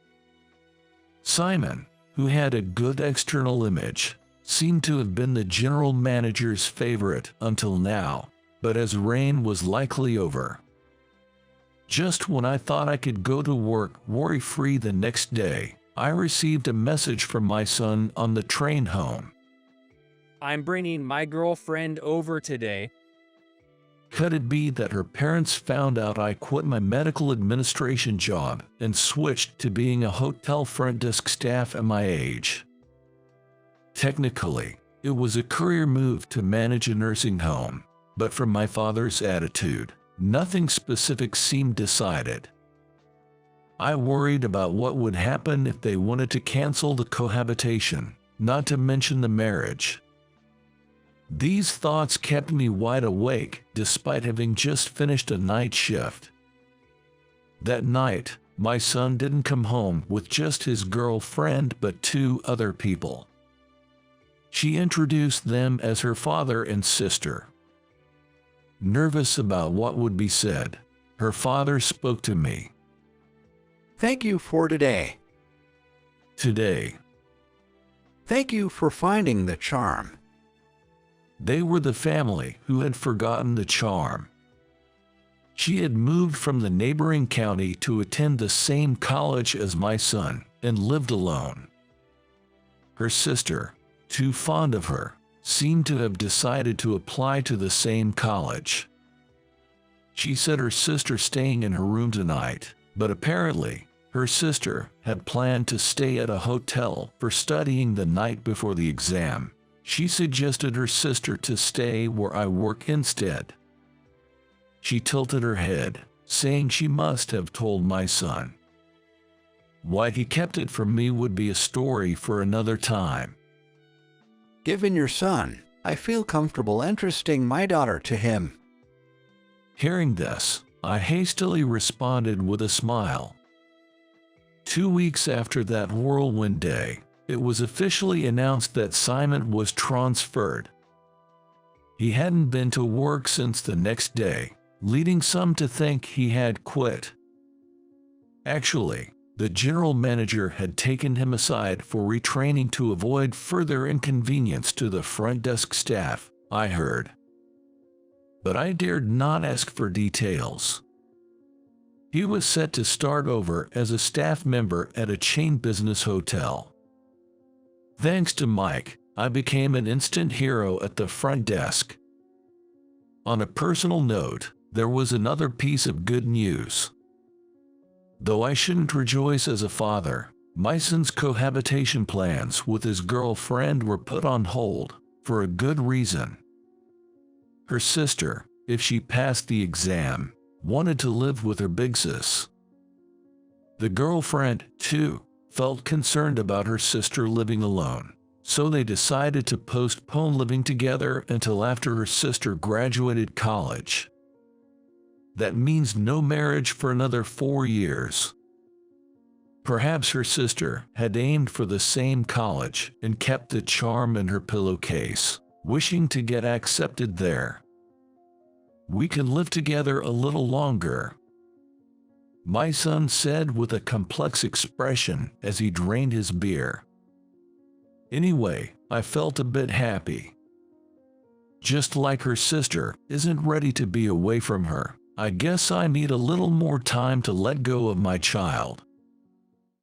Simon, who had a good external image, seemed to have been the general manager's favorite until now, but as rain was likely over. Just when I thought I could go to work worry-free the next day, I received a message from my son on the train home. I'm bringing my girlfriend over today. Could it be that her parents found out I quit my medical administration job and switched to being a hotel front desk staff at my age? Technically, it was a career move to manage a nursing home, but from my father's attitude, nothing specific seemed decided. I worried about what would happen if they wanted to cancel the cohabitation, not to mention the marriage. These thoughts kept me wide awake despite having just finished a night shift. That night, my son didn't come home with just his girlfriend but 2 other people. She introduced them as her father and sister. Nervous about what would be said, her father spoke to me. Thank you for today. Today. Thank you for finding the charm. They were the family who had forgotten the charm. She had moved from the neighboring county to attend the same college as my son and lived alone. Her sister, too fond of her, seemed to have decided to apply to the same college. She said her sister staying in her room tonight, but apparently her sister had planned to stay at a hotel for studying the night before the exam. She suggested her sister to stay where I work instead. She tilted her head, saying she must have told my son. Why he kept it from me would be a story for another time. Given your son, I feel comfortable entrusting my daughter to him. Hearing this, I hastily responded with a smile. 2 weeks after that whirlwind day, it was officially announced that Simon was transferred. He hadn't been to work since the next day, leading some to think he had quit. Actually, the general manager had taken him aside for retraining to avoid further inconvenience to the front desk staff, I heard. But I dared not ask for details. He was set to start over as a staff member at a chain business hotel. Thanks to Mike, I became an instant hero at the front desk. On a personal note, there was another piece of good news. Though I shouldn't rejoice as a father, my son's cohabitation plans with his girlfriend were put on hold, for a good reason. Her sister, if she passed the exam, wanted to live with her big sis. The girlfriend, too, felt concerned about her sister living alone, so they decided to postpone living together until after her sister graduated college. That means no marriage for another 4 years. Perhaps her sister had aimed for the same college and kept the charm in her pillowcase, wishing to get accepted there. We can live together a little longer, my son said with a complex expression as he drained his beer. Anyway, I felt a bit happy. Just like her sister isn't ready to be away from her, I guess I need a little more time to let go of my child.